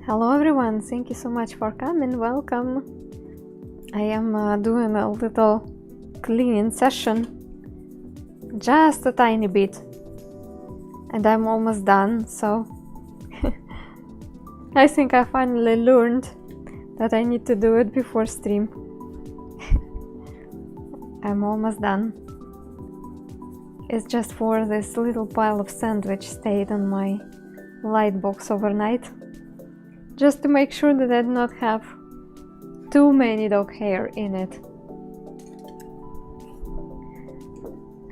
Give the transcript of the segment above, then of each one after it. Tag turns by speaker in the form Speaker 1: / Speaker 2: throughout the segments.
Speaker 1: Hello everyone, thank you so much for coming, welcome. I am doing a little cleaning session just a tiny bit, and I'm almost done, so I think I finally learned that I need to do it before stream. I'm almost done. It's just for this little pile of sand which stayed on my lightbox overnight, just to make sure that I do not have too many dog hair in it.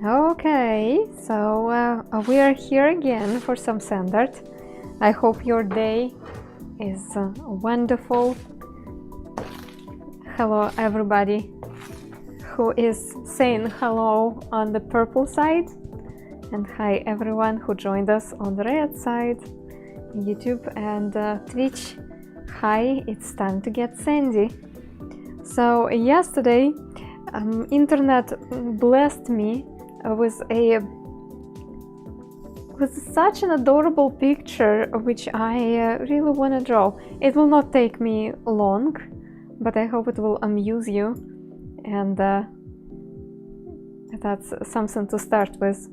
Speaker 1: Okay, so we are here again for some sand art. I hope your day is wonderful. Hello everybody who is saying hello on the purple side, and hi everyone who joined us on the red side, YouTube and Twitch. Hi, it's time to get sandy. So yesterday internet blessed me with such an adorable picture which I really want to draw. It will not take me long, but I hope it will amuse you, and that's something to start with.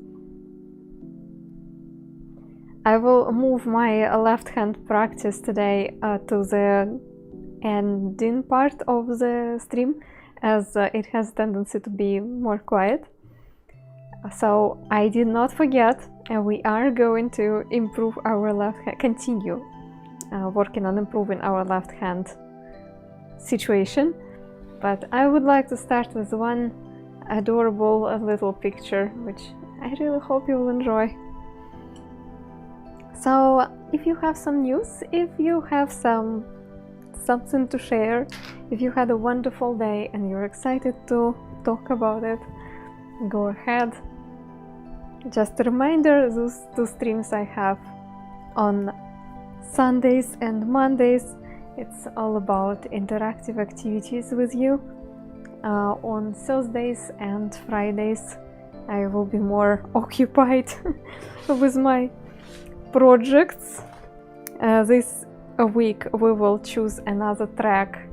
Speaker 1: I will move my left hand practice today to the ending part of the stream, as it has a tendency to be more quiet. So I did not forget, and we are going to improve our left hand, continue working on improving our left hand situation. But I would like to start with one adorable little picture, which I really hope you will enjoy. So if you have some news, if you have something to share, if you had a wonderful day and you're excited to talk about it, go ahead. Just a reminder, those two streams I have on Sundays and Mondays, it's all about interactive activities with you. On Thursdays and Fridays I will be more occupied with my projects. This week we will choose another track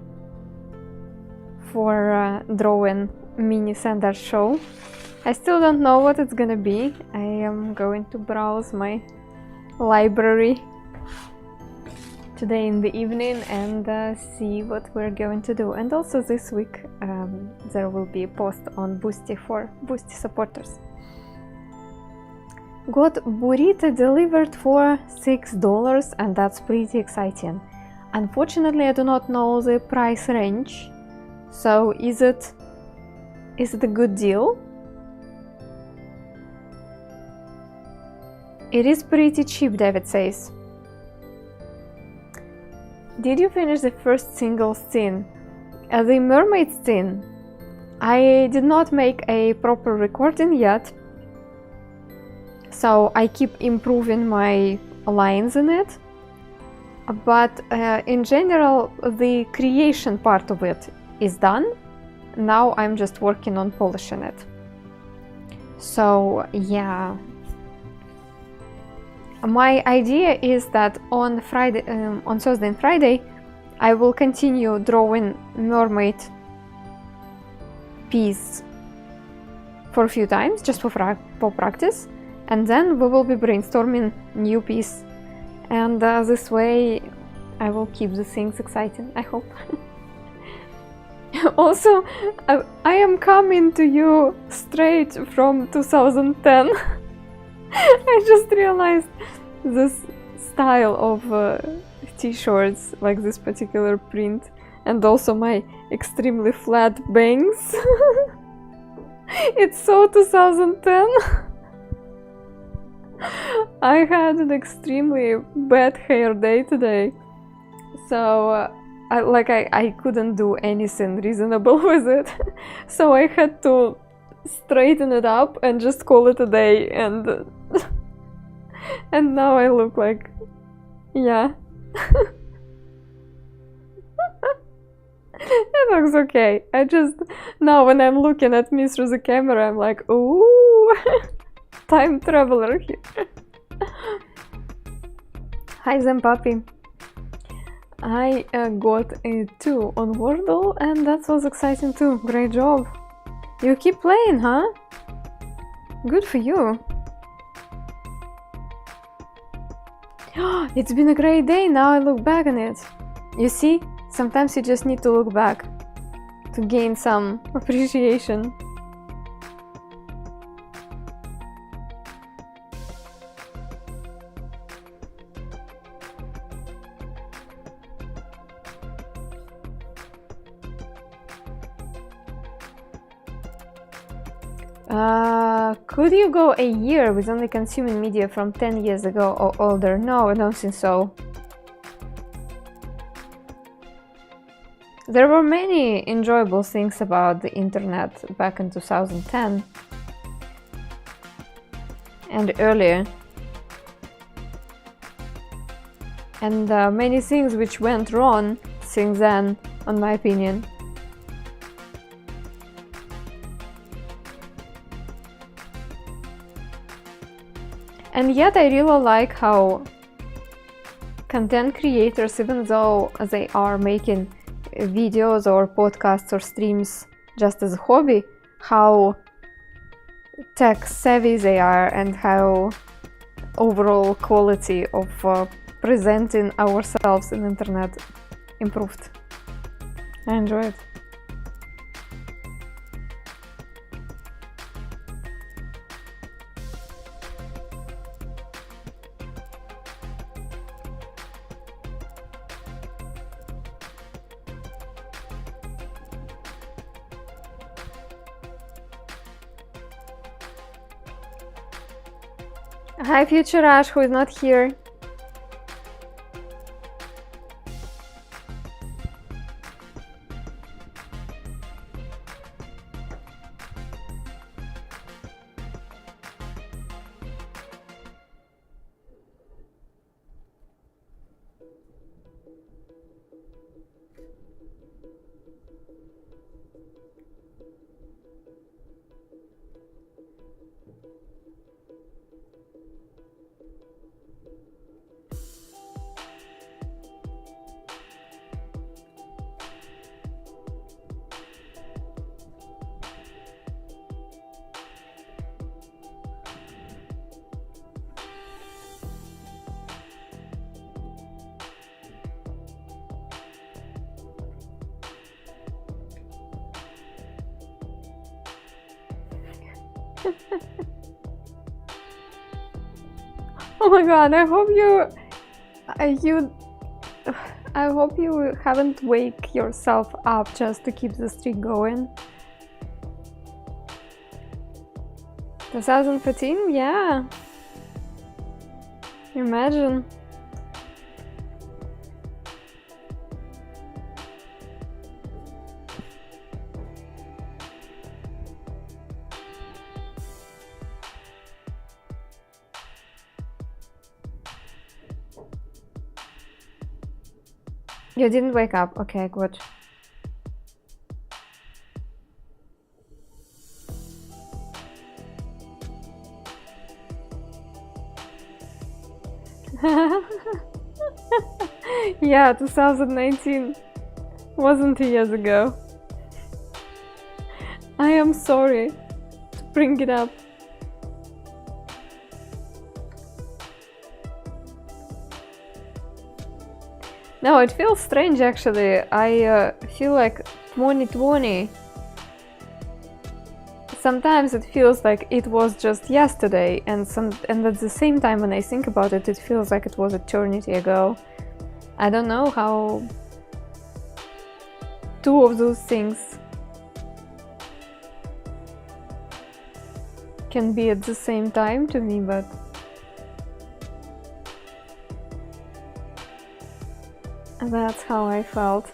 Speaker 1: for drawing mini sand art show. I still don't know what it's gonna be. I am going to browse my library today in the evening and see what we're going to do. And also this week there will be a post on Boosty for Boosty supporters. Got burrito delivered for $6, and that's pretty exciting. Unfortunately, I do not know the price range. So is it a good deal? It is pretty cheap, David says. Did you finish the first single scene? The mermaid scene. I did not make a proper recording yet, so I keep improving my lines in it. But in general, the creation part of it is done. Now I'm just working on polishing it. So yeah. My idea is that on Thursday and Friday, I will continue drawing mermaid piece for a few times, just for practice, and then we will be brainstorming new piece. And this way, I will keep the things exciting, I hope. Also, I am coming to you straight from 2010. I just realized this style of t-shirts, like this particular print, and also my extremely flat bangs. It's so 2010. I had an extremely bad hair day today, so I couldn't do anything reasonable with it. So I had to straighten it up and just call it a day, and and now I look like, yeah. It looks okay. I just, now when I'm looking at me through the camera, I'm like, ooh, time traveler here. Hi Zempapi. I got a 2 on Wordle, and that was exciting too. Great job. You keep playing, huh? Good for you. It's been a great day, now I look back on it. You see, sometimes you just need to look back to gain some appreciation. Could you go a year with only consuming media from 10 years ago or older? No, I don't think so. There were many enjoyable things about the internet back in 2010 and earlier, and many things which went wrong since then, in my opinion. And yet I really like how content creators, even though they are making videos or podcasts or streams just as a hobby, how tech savvy they are and how overall quality of presenting ourselves in the internet improved. I enjoy it. Hi Future Ash, who is not here. Oh my god, I hope you haven't wake yourself up just to keep the streak going. 2014? Yeah. Imagine. You didn't wake up. Okay, good. Yeah, 2019 wasn't 2 years ago. I am sorry to bring it up. No, it feels strange actually. I feel like 2020. Sometimes it feels like it was just yesterday, and at the same time when I think about it, it feels like it was eternity ago. I don't know how two of those things can be at the same time to me, but that's how I felt.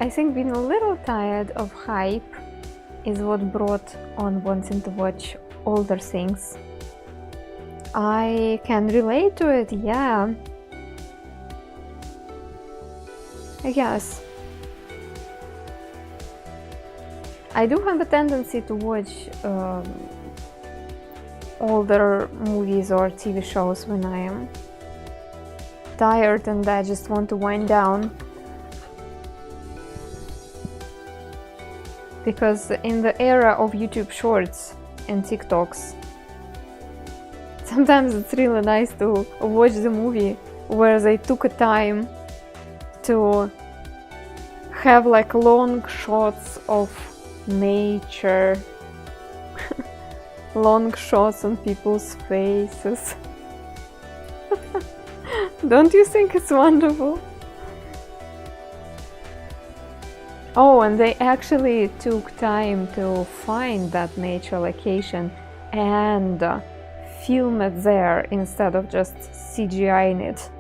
Speaker 1: I think being a little tired of hype is what brought on wanting to watch older things. I can relate to it, yeah. I guess. I do have a tendency to watch older movies or TV shows when I am tired and I just want to wind down. Because in the era of YouTube Shorts and TikToks, sometimes it's really nice to watch the movie where they took a time to have like long shots of nature, long shots on people's faces. Don't you think it's wonderful? Oh, and they actually took time to find that nature location and film it there instead of just CGIing it.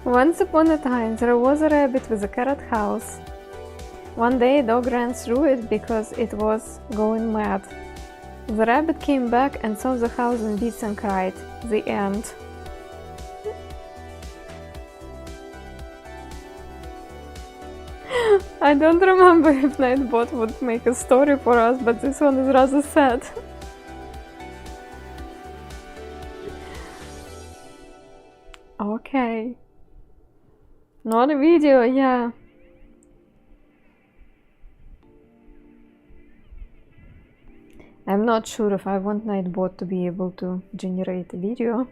Speaker 1: Once upon a time, there was a rabbit with a carrot house. One day, a dog ran through it because it was going mad. The rabbit came back and saw the house in bits and cried. The end. I don't remember if Nightbot would make a story for us, but this one is rather sad. Okay. Not a video, yeah. I'm not sure if I want Nightbot to be able to generate a video.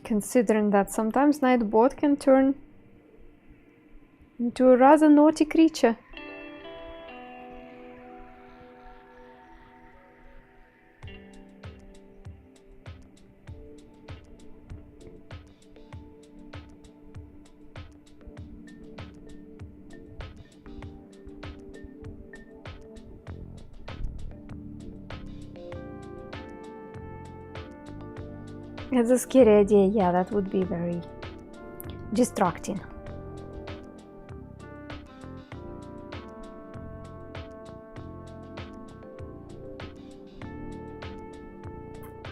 Speaker 1: Considering that sometimes Nightbot can turn into a rather naughty creature. It's a scary idea, yeah, that would be very distracting.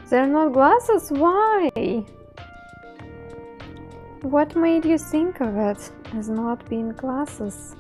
Speaker 1: They're not glasses? Why? What made you think of it as not being glasses?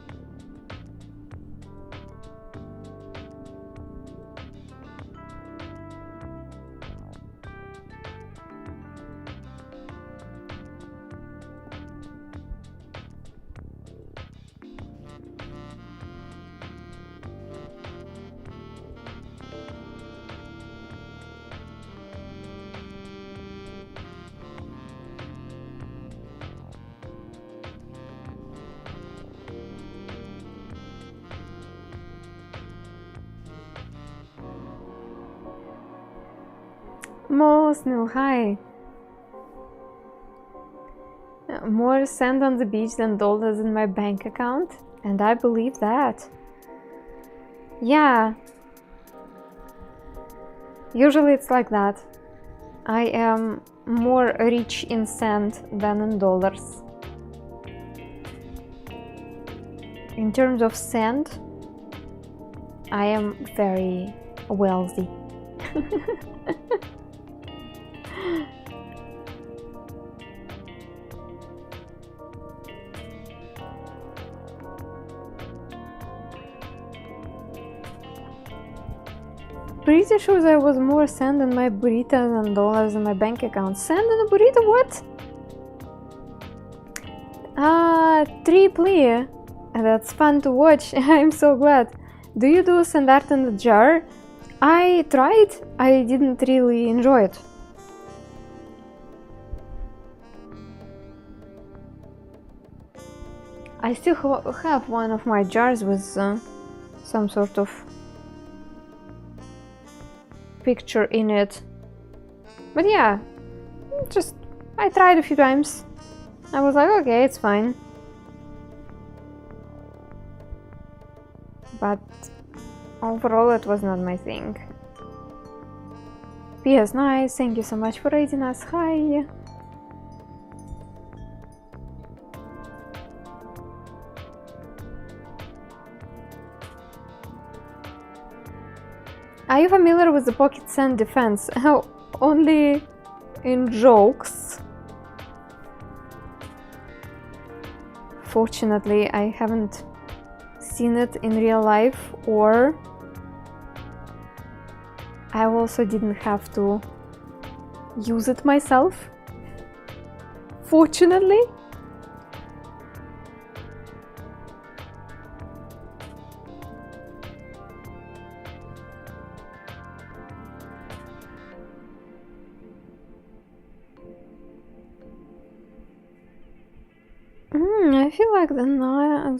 Speaker 1: Snil, hi. More sand on the beach than dollars in my bank account, and I believe that. Yeah. Usually it's like that. I am more rich in sand than in dollars. In terms of sand, I am very wealthy. Pretty sure there was more sand in my burrito than dollars in my bank account. Sand in a burrito? What? Triply. That's fun to watch. I'm so glad. Do you do sand art in the jar? I tried. I didn't really enjoy it. I still have one of my jars with some sort of picture in it. But yeah, just I tried a few times. I was like, okay, it's fine. But overall, it was not my thing. P.S. Nice, thank you so much for raiding us. Hi. Are you familiar with the pocket sand defense? Only in jokes. Fortunately, I haven't seen it in real life, or I also didn't have to use it myself. Fortunately. I feel like the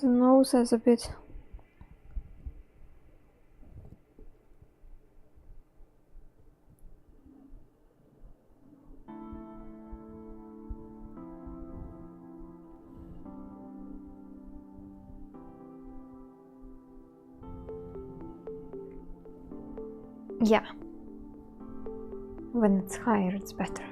Speaker 1: nose is a bit... Yeah. When it's higher, it's better.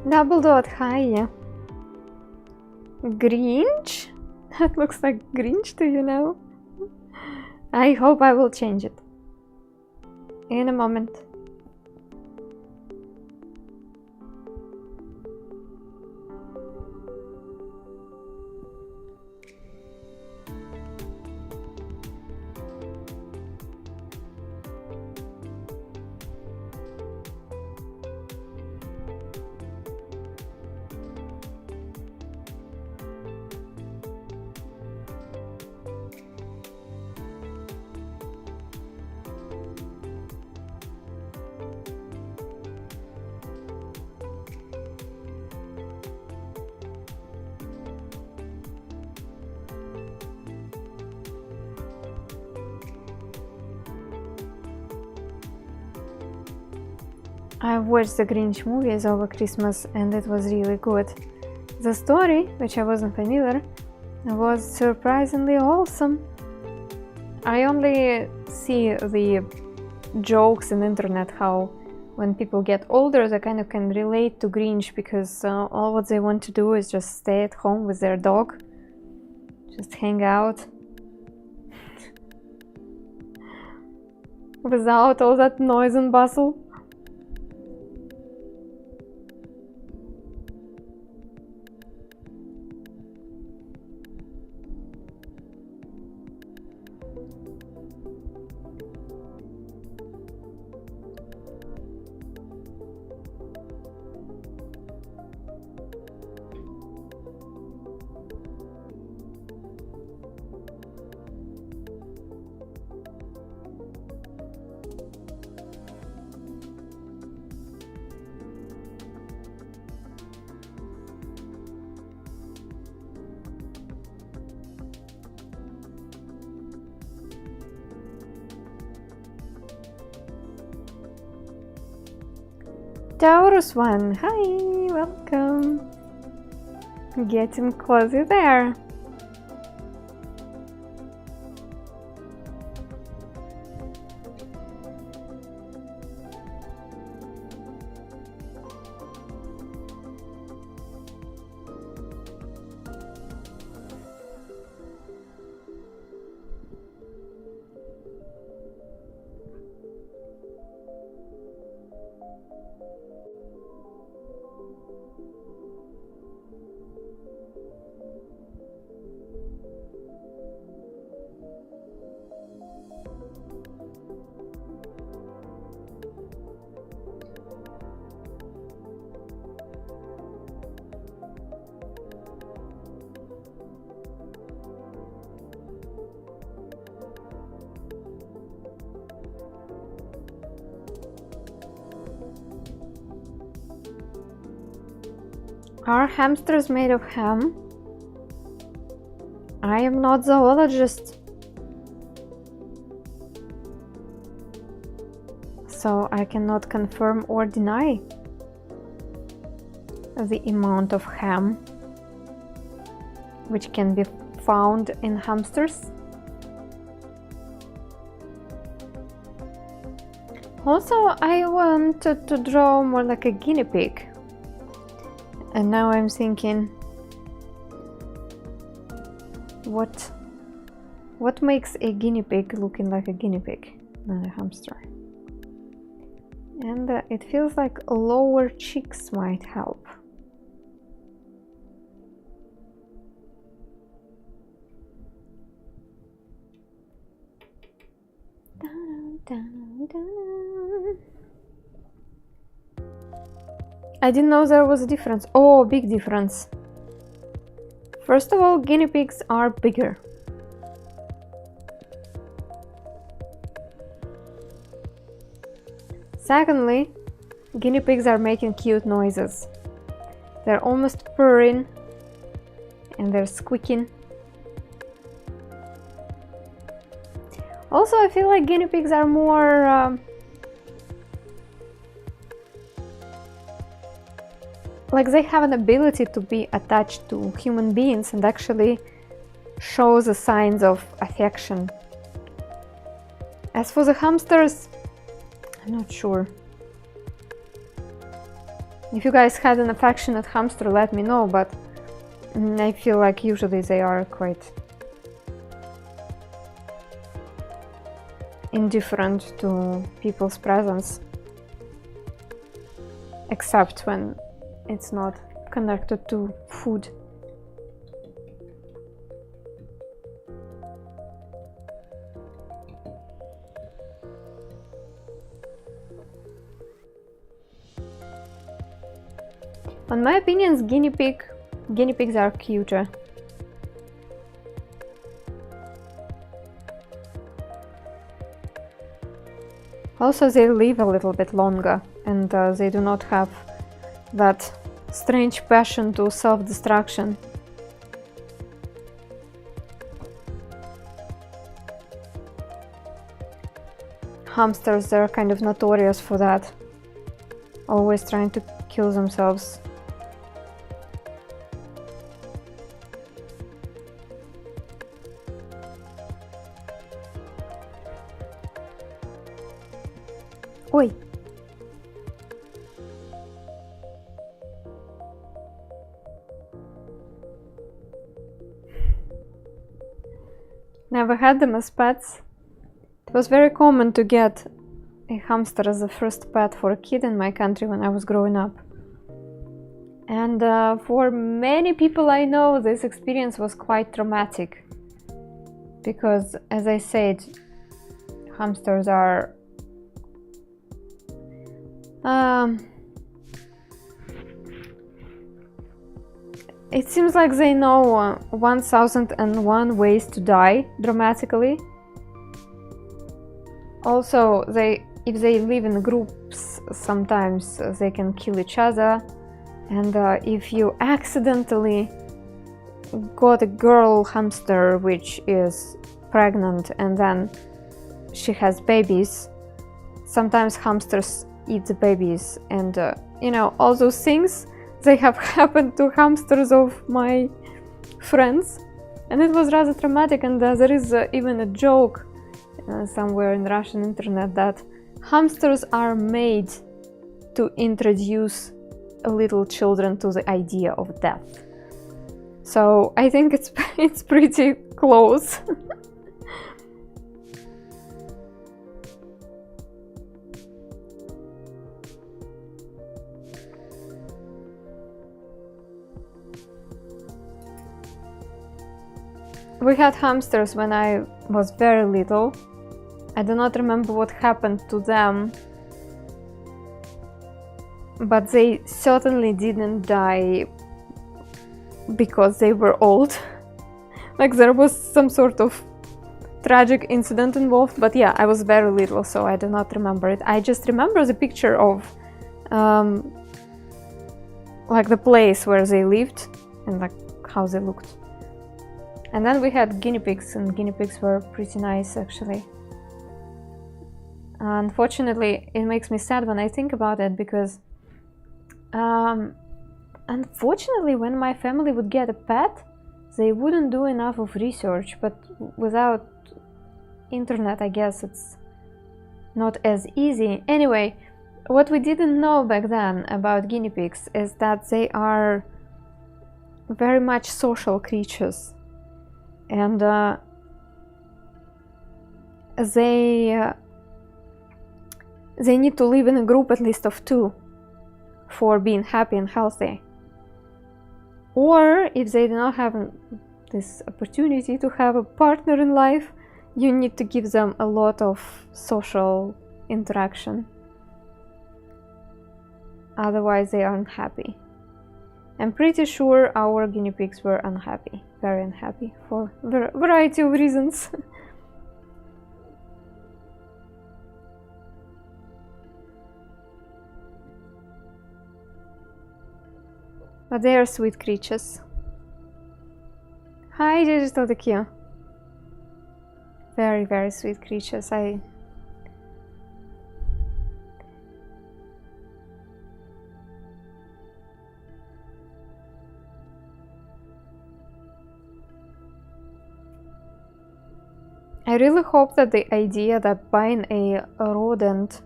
Speaker 1: Double dot, hi. Grinch? That looks like Grinch to you now. I hope I will change it in a moment. I watched the Grinch movies over Christmas and it was really good. The story, which I wasn't familiar, was surprisingly wholesome. I only see the jokes on the internet how when people get older they kind of can relate to Grinch because all what they want to do is just stay at home with their dog, just hang out without all that noise and bustle. Taurus one, hi, welcome. Getting cozy there. Are hamsters made of ham? I am not zoologist, so I cannot confirm or deny the amount of ham which can be found in hamsters. Also, I wanted to draw more like a guinea pig, and now I'm thinking, what makes a guinea pig looking like a guinea pig, not a hamster? And it feels like lower cheeks might help. I didn't know there was a difference. Oh, big difference. First of all, guinea pigs are bigger. Secondly, guinea pigs are making cute noises. They're almost purring and they're squeaking. Also, I feel like guinea pigs are more like they have an ability to be attached to human beings and actually show the signs of affection. As for the hamsters, I'm not sure. If you guys had an affectionate hamster, let me know, but I feel like usually they are quite indifferent to people's presence, except when it's not connected to food. In my opinion, guinea pigs are cuter. Also, they live a little bit longer, and they do not have that strange passion to self-destruction. Hamsters, they're kind of notorious for that, always trying to kill themselves. Oi! Never had them as pets. It was very common to get a hamster as the first pet for a kid in my country when I was growing up. And for many people I know, this experience was quite traumatic. Because, as I said, hamsters are it seems like they know 1001 ways to die dramatically. Also, if they live in groups, sometimes they can kill each other. And if you accidentally got a girl hamster which is pregnant and then she has babies, sometimes hamsters eat the babies, and you know, all those things, they have happened to hamsters of my friends, and it was rather traumatic. And there is even a joke somewhere in the Russian internet that hamsters are made to introduce little children to the idea of death. So I think it's pretty close. We had hamsters when I was very little. I do not remember what happened to them, but they certainly didn't die because they were old. Like there was some sort of tragic incident involved, but yeah, I was very little, so I do not remember it. I just remember the picture of like the place where they lived and like how they looked. And then we had guinea pigs, and guinea pigs were pretty nice actually. Unfortunately, it makes me sad when I think about it, because unfortunately when my family would get a pet, they wouldn't do enough of research, but without internet I guess it's not as easy. Anyway, what we didn't know back then about guinea pigs is that they are very much social creatures, and they need to live in a group at least of 2 for being happy and healthy. Or if they do not have this opportunity to have a partner in life, you need to give them a lot of social interaction. Otherwise they aren't happy. I'm pretty sure our guinea pigs were unhappy, very unhappy, for a variety of reasons. But they are sweet creatures. Hi, Digital the Q. Very, very sweet creatures. I really hope that the idea that buying a rodent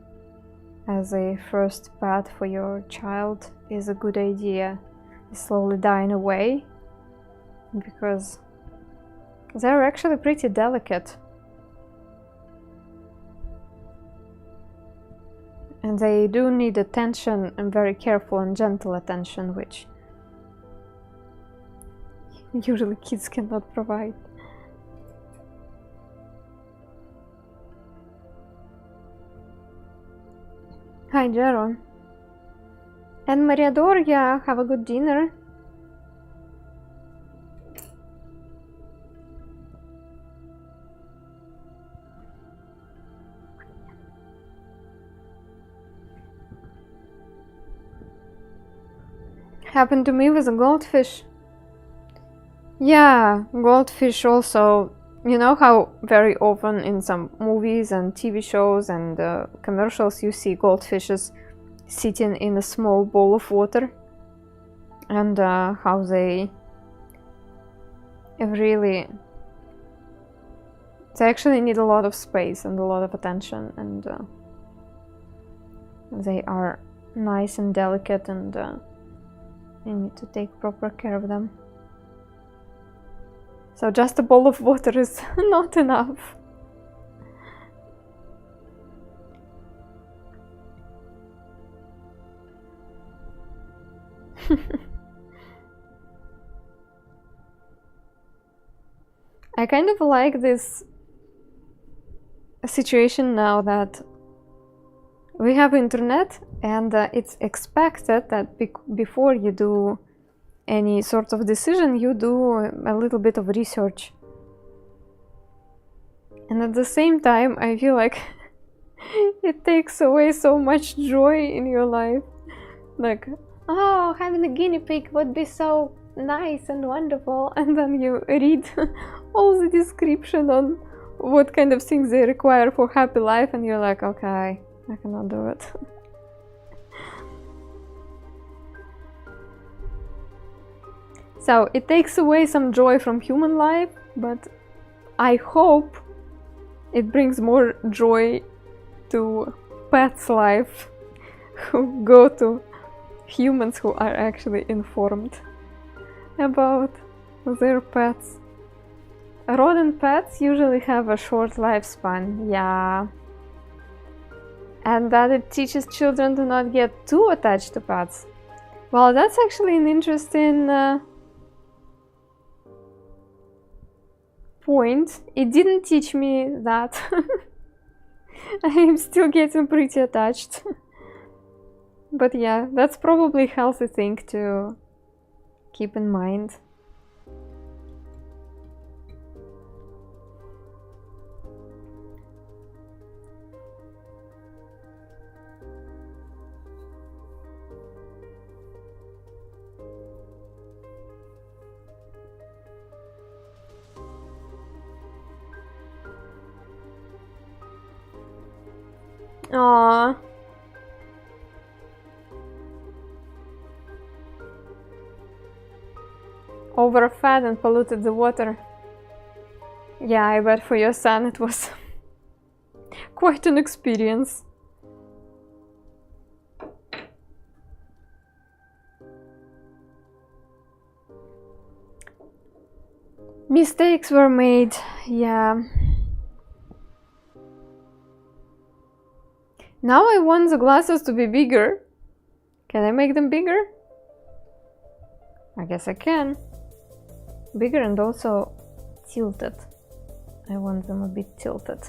Speaker 1: as a first pet for your child is a good idea is slowly dying away, because they're actually pretty delicate. And they do need attention, and very careful and gentle attention, which usually kids cannot provide. Hi, Jaron. And Maria Doria, have a good dinner. Happened to me with a goldfish. Yeah, goldfish also. You know how very often in some movies and TV shows and commercials you see goldfishes sitting in a small bowl of water, and how they actually need a lot of space and a lot of attention, and they are nice and delicate, and you need to take proper care of them. So just a bowl of water is not enough. I kind of like this situation now that we have internet, and it's expected that before you do any sort of decision, you do a little bit of research. And at the same time, I feel like it takes away so much joy in your life. Like, oh, having a guinea pig would be so nice and wonderful, and then you read all the description on what kind of things they require for happy life, and you're like, okay, I cannot do it. So it takes away some joy from human life, but I hope it brings more joy to pets' life who go to humans who are actually informed about their pets. Rodent pets usually have a short lifespan, yeah. And that it teaches children to not get too attached to pets. Well, that's actually an interesting point. It didn't teach me that. I am still getting pretty attached. But yeah, that's probably a healthy thing to keep in mind. Aww. Overfed and polluted the water. Yeah, I bet for your son it was quite an experience. Mistakes were made, yeah. Now I want the glasses to be bigger. Can I make them bigger? I guess I can. Bigger and also tilted. I want them a bit tilted.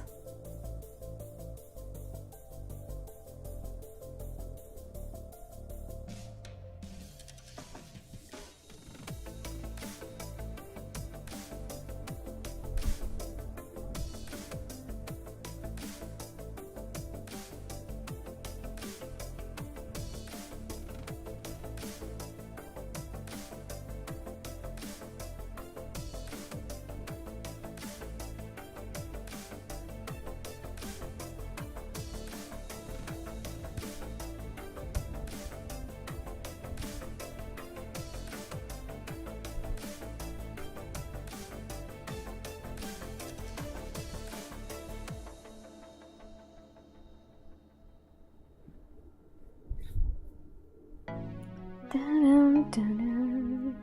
Speaker 1: Dun, dun, dun.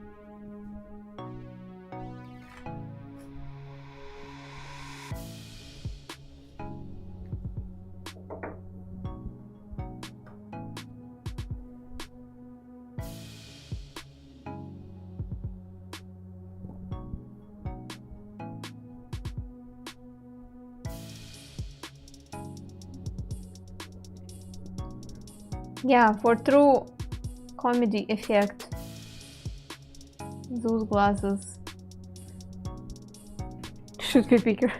Speaker 1: Yeah, for true comedy effect, those glasses should be bigger.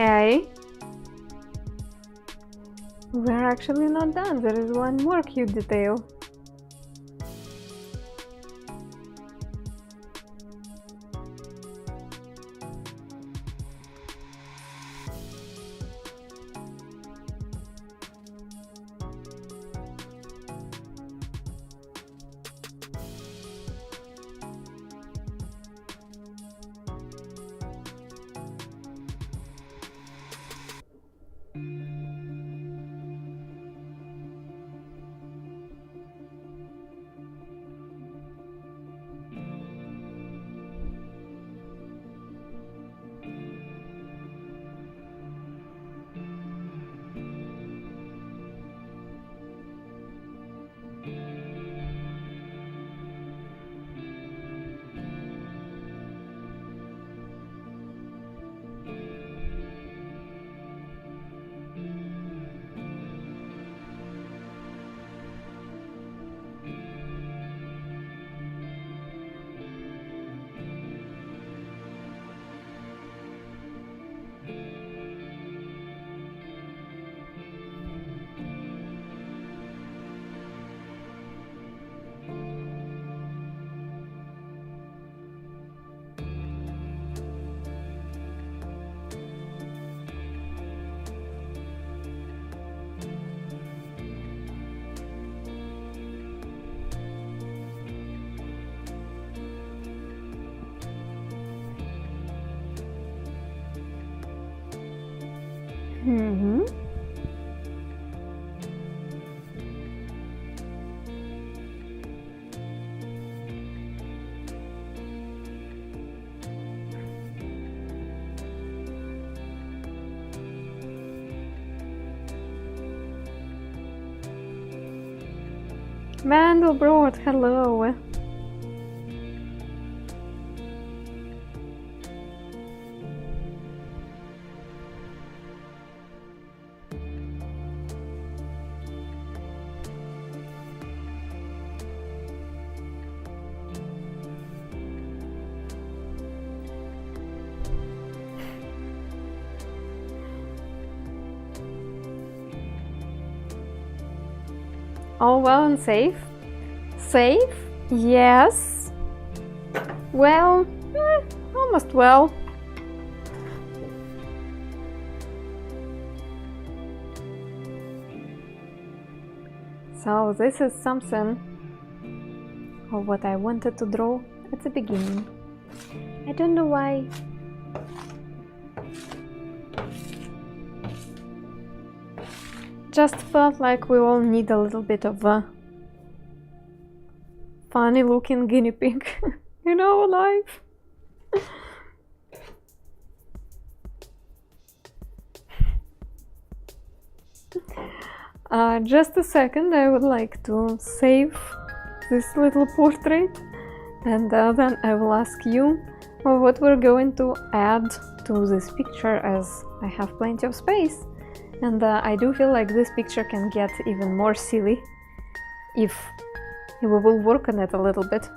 Speaker 1: Okay. We're actually not done. There is one more cute detail. Mm-hmm. Mandelbrot, hello. All well and safe? Safe? Yes. Well, almost well. So this is something of what I wanted to draw at the beginning. I don't know why. Just felt like we all need a little bit of a funny looking guinea pig in our life. Just a second, I would like to save this little portrait, and then I will ask you what we're going to add to this picture, as I have plenty of space. And I do feel like this picture can get even more silly if we will work on it a little bit.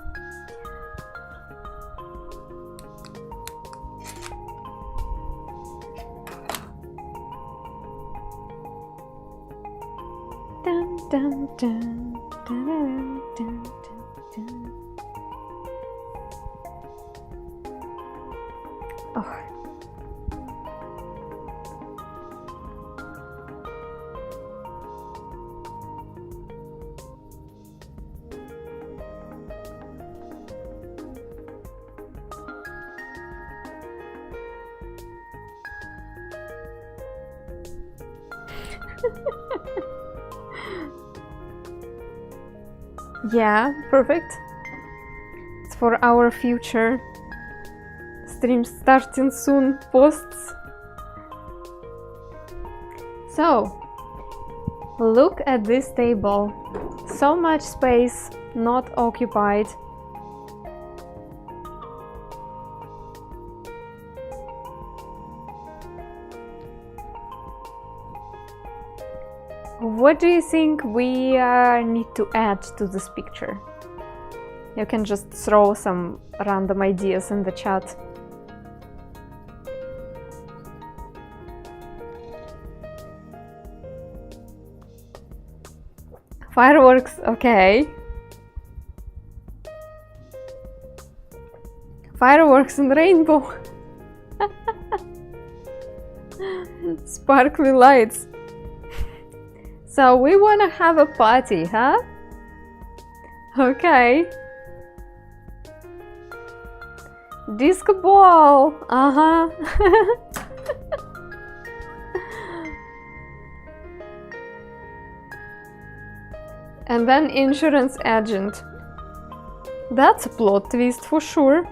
Speaker 1: Dun, dun, dun, dun, dun, dun, dun. Oh. Yeah, perfect. It's for our future stream starting soon posts. So, look at this table. So much space not occupied. What do you think we need to add to this picture? You can just throw some random ideas in the chat. Fireworks, okay. Fireworks and rainbow. Sparkly lights. So we wanna have a party, huh? Okay. Disco ball, uh-huh. And then insurance agent. That's a plot twist for sure.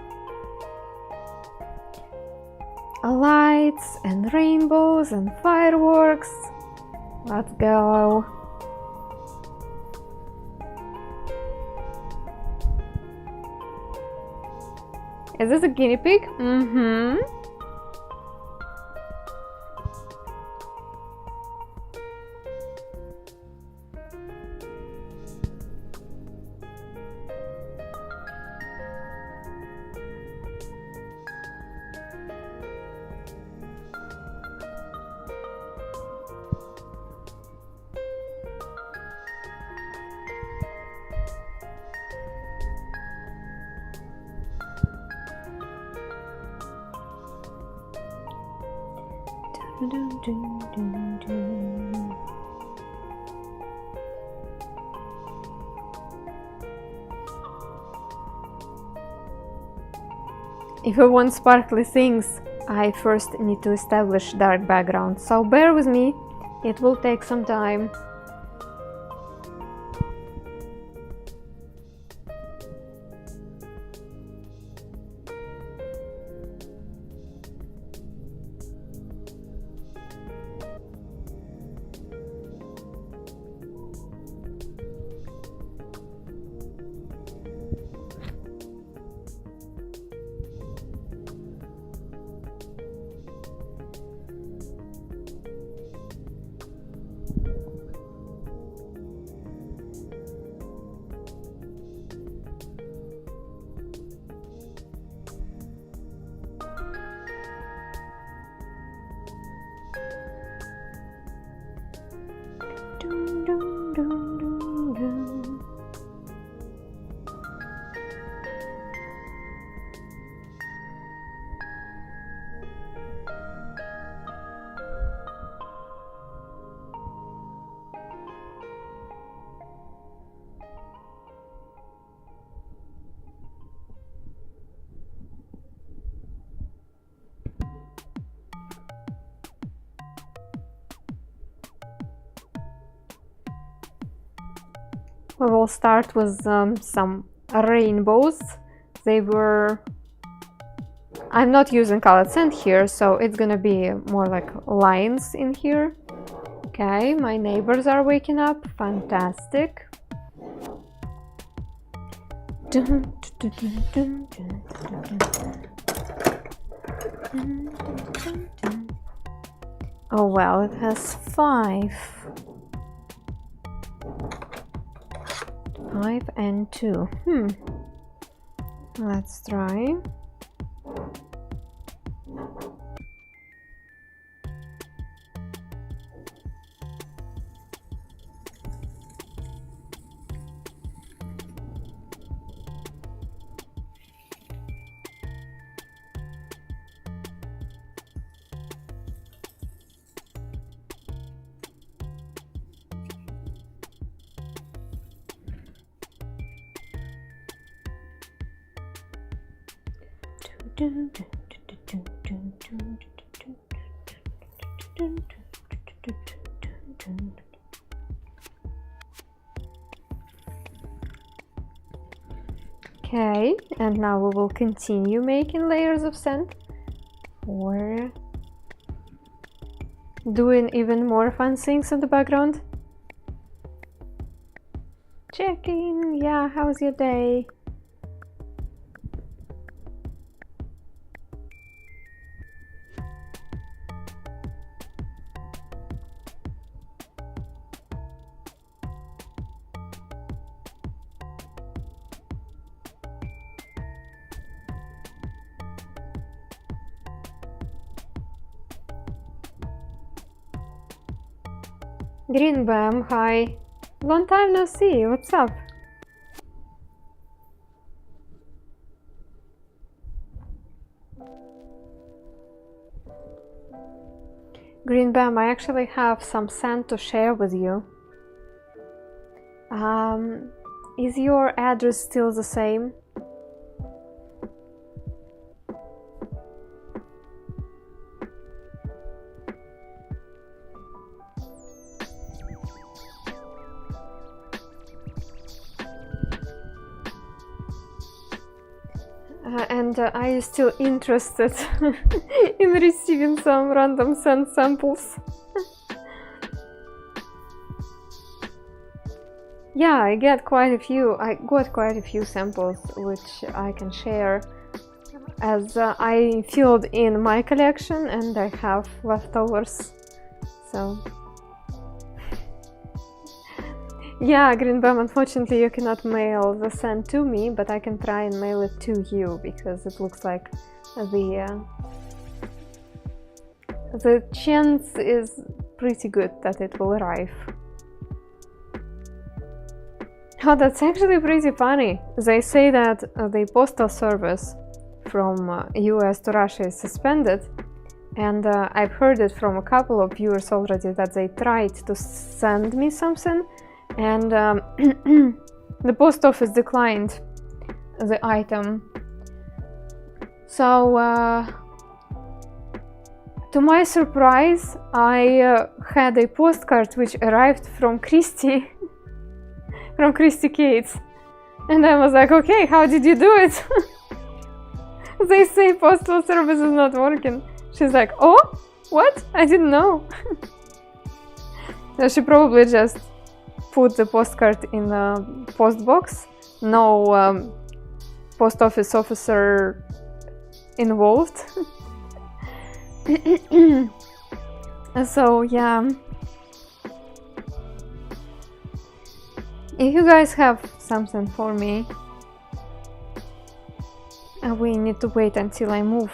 Speaker 1: Lights and rainbows and fireworks. Let's go. Is this a guinea pig? Mm-hmm. If I want sparkly things, I first need to establish dark background, so bear with me, it will take some time. We will start with some rainbows. They were... I'm not using colored sand here, so it's gonna be more like lines in here. Okay, my neighbors are waking up. Fantastic. Oh well, it has 5. 5 and 2. Let's try. Okay, and now we will continue making layers of sand or doing even more fun things in the background. Checking, yeah, how's your day? Green Bam, hi. Long time no see, what's up? Green Bam, I actually have some sand to share with you. Is your address still the same? And are you still interested in receiving some random sand samples? Yeah, I got quite a few samples which I can share as I filled in my collection and I have leftovers. So yeah, Greenbam, unfortunately you cannot mail the sand to me, but I can try and mail it to you because it looks like the chance is pretty good that it will arrive. Oh, that's actually pretty funny. They say that the postal service from US to Russia is suspended, and I've heard it from a couple of viewers already that they tried to send me something and the post office declined the item. So to my surprise, I had a postcard which arrived from Christy from Christy Cates, and I was like, okay, how did you do it? They say postal service is not working. She's like, oh, what? I didn't know. So she probably just put the postcard in a post box. No post office officer involved. So yeah, if you guys have something for me, we need to wait until I move,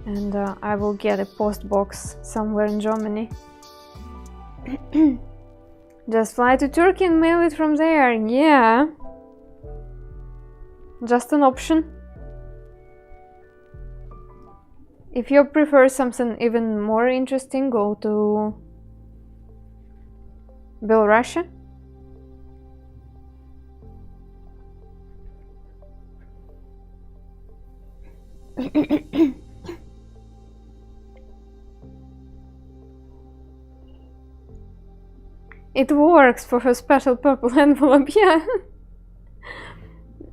Speaker 1: and I will get a post box somewhere in Germany. Just fly to Turkey and mail it from there. Yeah, just an option. If you prefer something even more interesting, go to Belarus. It works for her special purple envelope, yeah.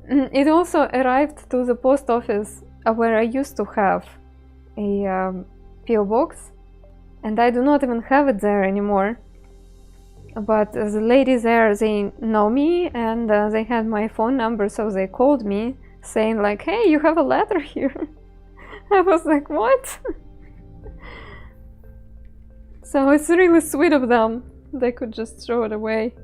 Speaker 1: It also arrived to the post office where I used to have a PO box, and I do not even have it there anymore. But the ladies there, they know me, and they had my phone number, so they called me saying like, hey, you have a letter here. I was like, what? So it's really sweet of them. They could just throw it away.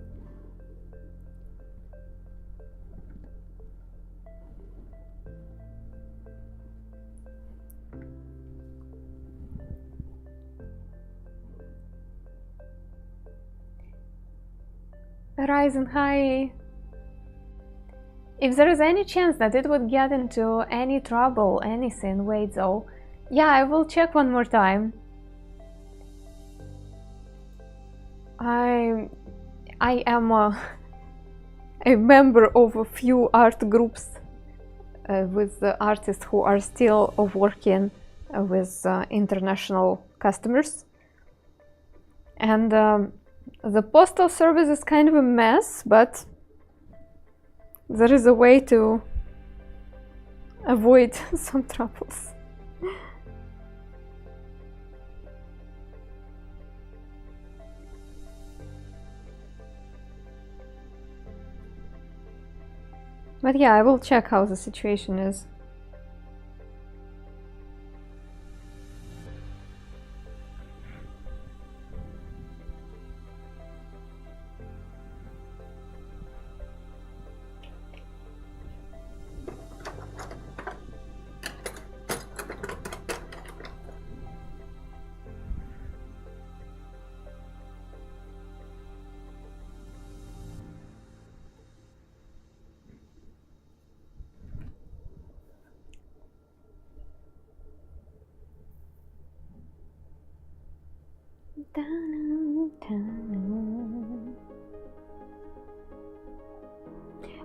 Speaker 1: Rise and high. If there is any chance that it would get into any trouble, anything, wait though. Yeah, I will check one more time. I am a member of a few art groups with artists who are still working with international customers. And the postal service is kind of a mess, but there is a way to avoid some troubles. But yeah, I will check how the situation is.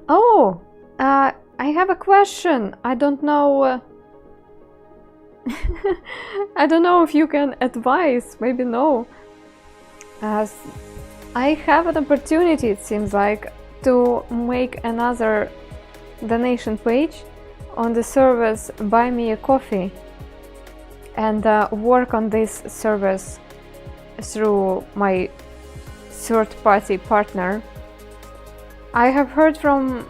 Speaker 1: Oh, I have a question. I don't know. I don't know if you can advise. Maybe no. As I have an opportunity, it seems like, to make another donation page on the service Buy Me a Coffee, and work on this service through my third-party partner. I have heard from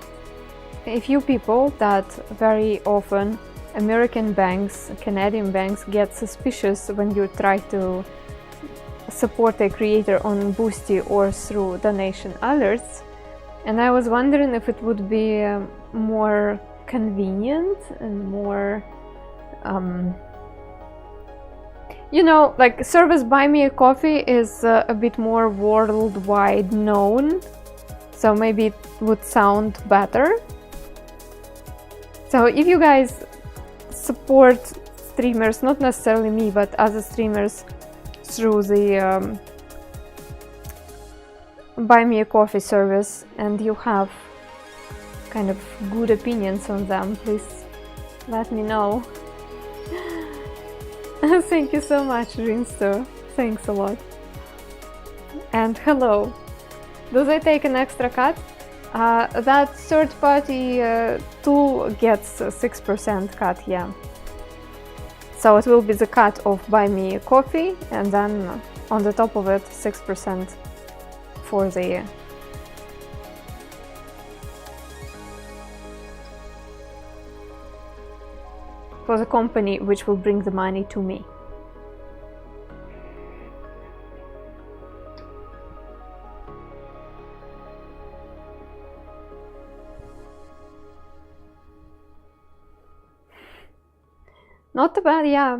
Speaker 1: a few people that very often American banks, Canadian banks get suspicious when you try to support a creator on Boosty or through donation alerts, and I was wondering if it would be more convenient and more you know, like service Buy Me a Coffee is a bit more worldwide known, so maybe it would sound better. So if you guys support streamers, not necessarily me, but other streamers through the Buy Me a Coffee service, and you have kind of good opinions on them, please let me know. Thank you so much, Rinster. Thanks a lot. And hello. Do they take an extra cut? That third-party tool gets a 6% cut, yeah. So it will be the cut of Buy Me a Coffee, and then on the top of it, 6% for the company which will bring the money to me. Not too bad, yeah.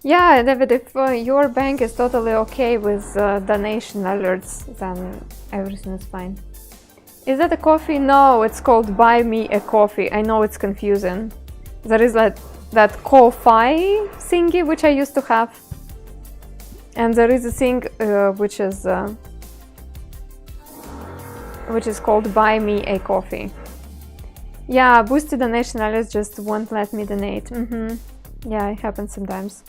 Speaker 1: Yeah, David, if your bank is totally okay with donation alerts, then everything is fine. Is that a coffee? No, it's called Buy Me a Coffee. I know it's confusing. There is that Ko-Fi thingy which I used to have, and there is a thing which is called Buy Me a Coffee. Yeah, boosted donation alerts just won't let me donate. Yeah, it happens sometimes.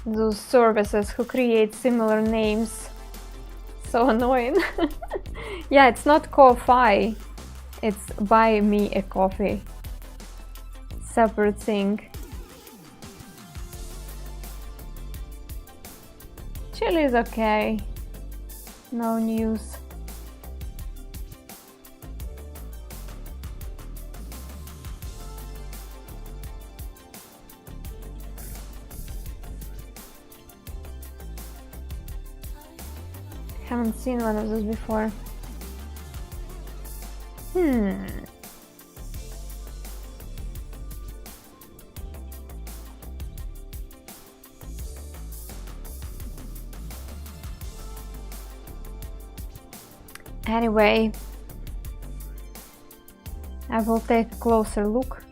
Speaker 1: Those services who create similar names, so annoying. Yeah, it's not Ko-Fi, it's buy me a coffee, separate thing. Chile is okay, no news. Haven't seen one of those before. Anyway, I will take a closer look.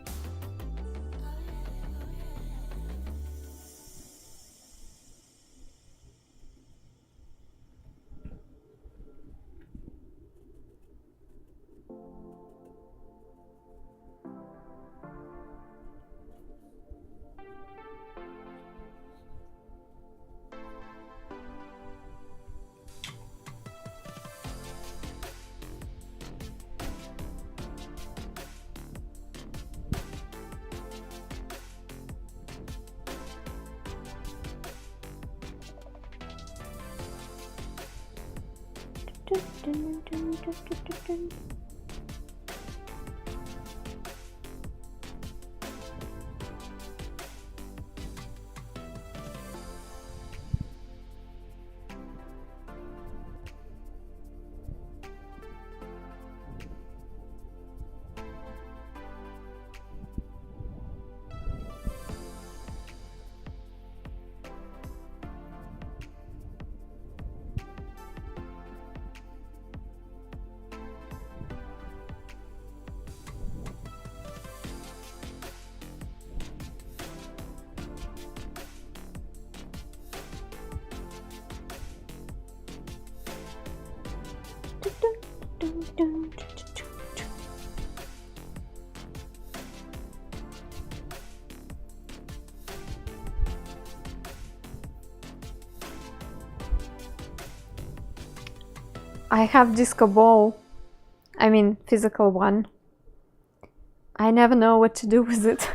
Speaker 1: I have disco ball, I mean physical one. I never know what to do with it.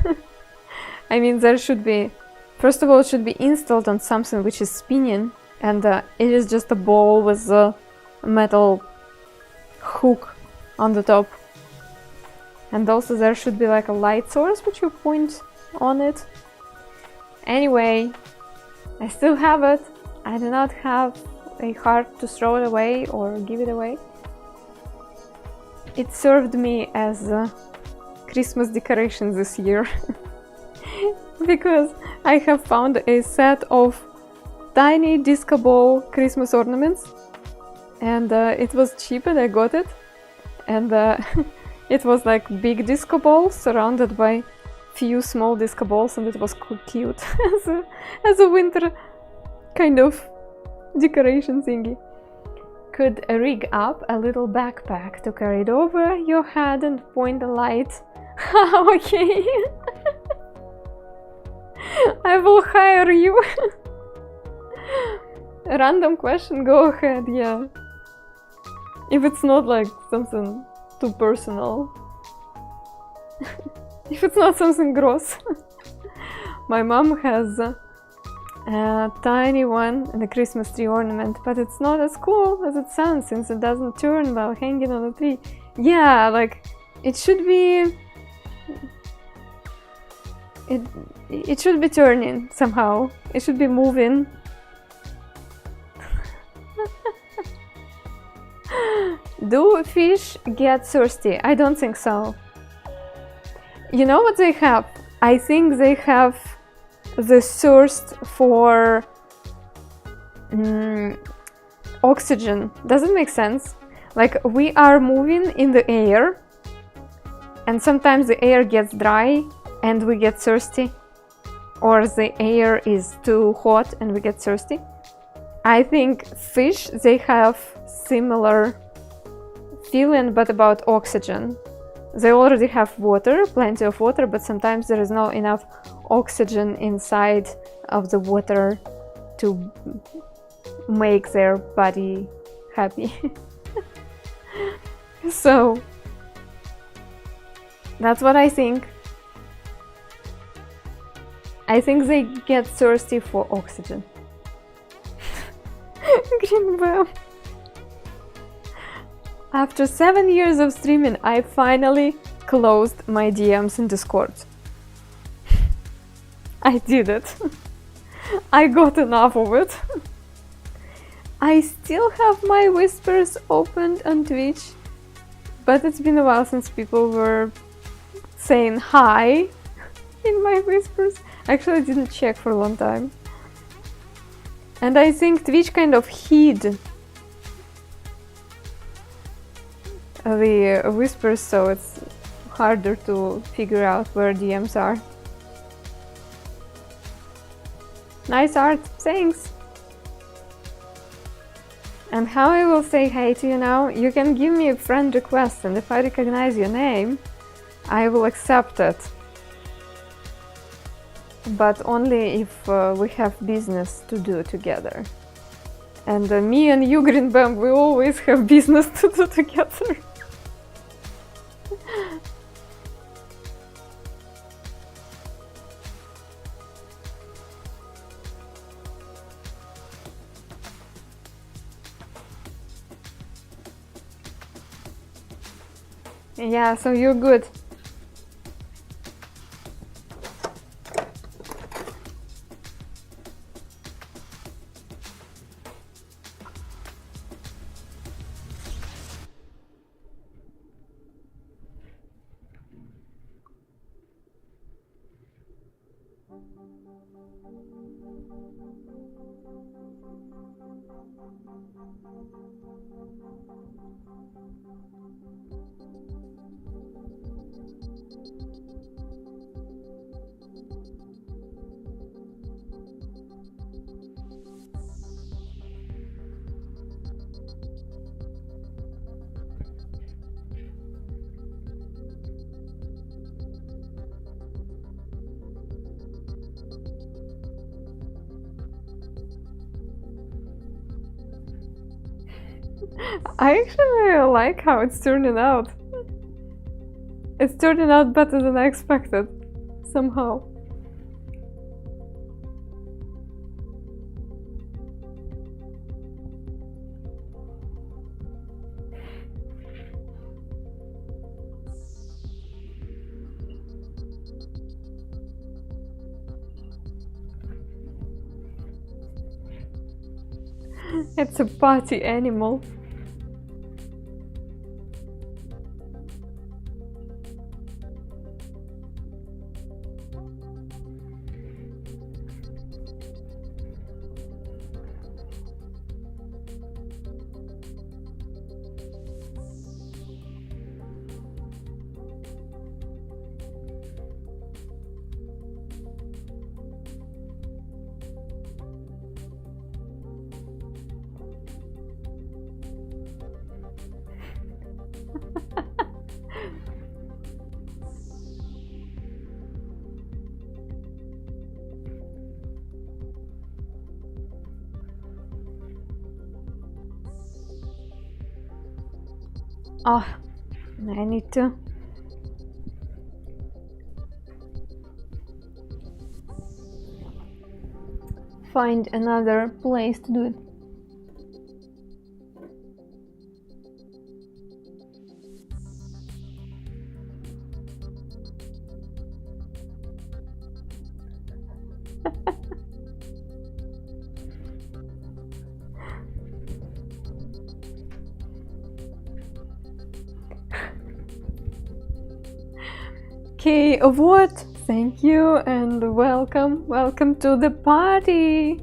Speaker 1: I mean, there should be, first of all, it should be installed on something which is spinning, and it is just a ball with a metal hook on the top. And also there should be like a light source which you point on it. Anyway, I still have it. I do not have a heart to throw it away or give it away. It served me as a Christmas decoration this year. Because I have found a set of tiny disco ball Christmas ornaments, and it was cheap and I got it, and it was like big disco balls surrounded by few small disco balls, and it was cute as a winter kind of decoration thingy. Could rig up a little backpack to carry it over your head and point the light. Okay. I will hire you. Random question, go ahead, yeah. If it's not like something too personal. If it's not something gross. My mom has a tiny one in the Christmas tree ornament, but it's not as cool as it sounds since it doesn't turn while hanging on the tree. Yeah, like it should be... It should be turning somehow. It should be moving. Do fish get thirsty? I don't think so. You know what they have? I think they have the thirst for oxygen. Does it make sense? Like, we are moving in the air, and sometimes the air gets dry and we get thirsty, or the air is too hot and we get thirsty. I think fish, they have similar feeling, but about oxygen. They already have water, plenty of water, but sometimes there is not enough oxygen inside of the water to make their body happy. So that's what I think. I think they get thirsty for oxygen. Green Bam. After 7 years of streaming, I finally closed my DMs in Discord. I did it. I got enough of it. I still have my whispers opened on Twitch, but it's been a while since people were saying hi in my whispers. Actually, I didn't check for a long time. And I think Twitch kind of hid the whispers, so it's harder to figure out where DMs are. Nice art, thanks! And how I will say hey to you now? You can give me a friend request, and if I recognize your name, I will accept it. But only if we have business to do together. And me and you, Green Bam, we always have business to do together. Yeah, so you're good. I actually like how it's turning out. It's turning out better than I expected, somehow. It's a party animal. Oh, I need to find another place to do it. Okay, what? Thank you and welcome, welcome to the party!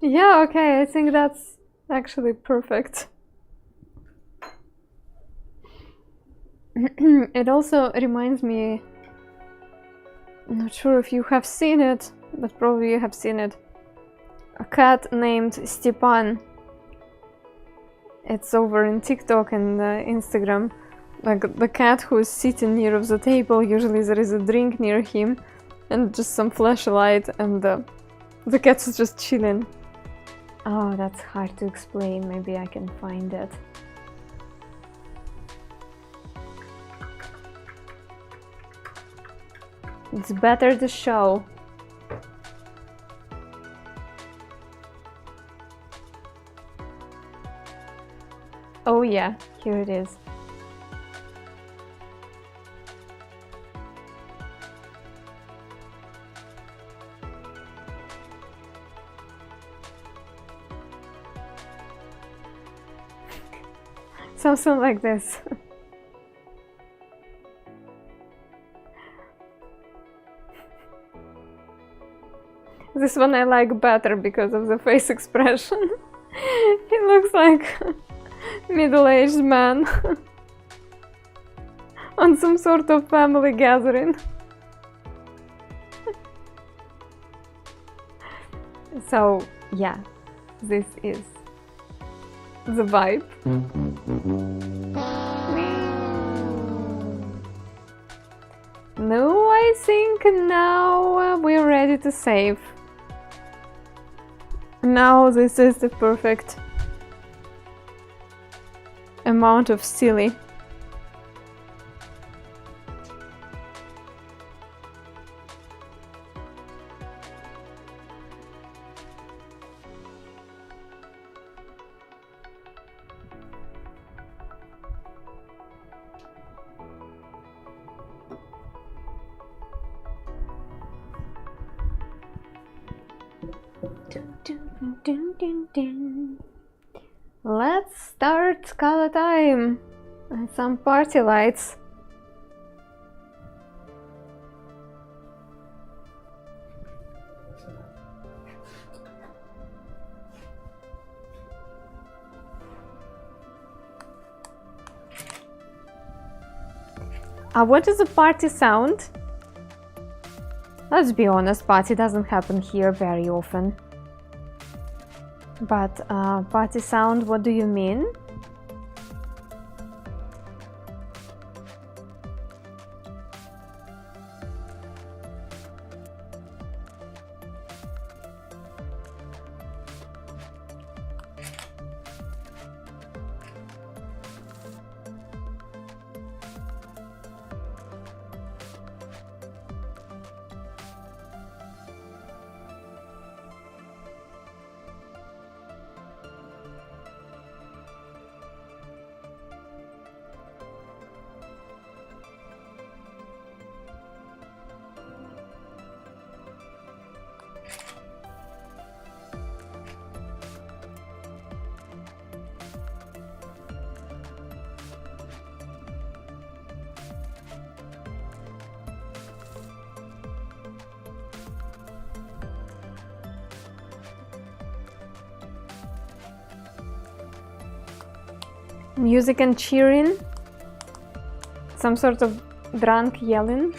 Speaker 1: Yeah, okay, I think that's actually perfect. It also reminds me, I'm not sure if you have seen it, but probably you have seen it. A cat named Stepan. It's over in TikTok and Instagram. Like the cat who is sitting near of the table, usually there is a drink near him and just some flashlight, and the cat is just chilling. Oh, that's hard to explain. Maybe I can find it. It's better to show. Oh yeah, here it is. Something like this. This one I like better because of the face expression. He looks like a middle-aged man on some sort of family gathering. So yeah, this is the vibe. No, I think now we're ready to save. Now this is the perfect amount of silly. Let's start color time and some party lights. What is a party sound? Let's be honest, party doesn't happen here very often. But party sound, what do you mean? Music and cheering. Some sort of drunk yelling.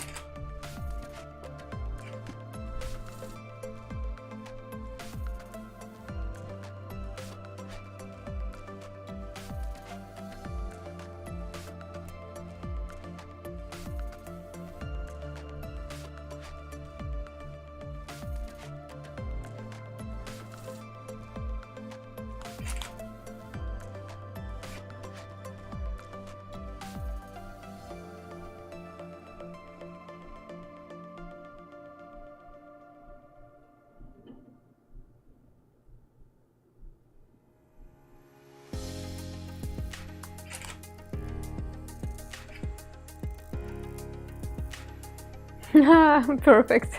Speaker 1: Perfect.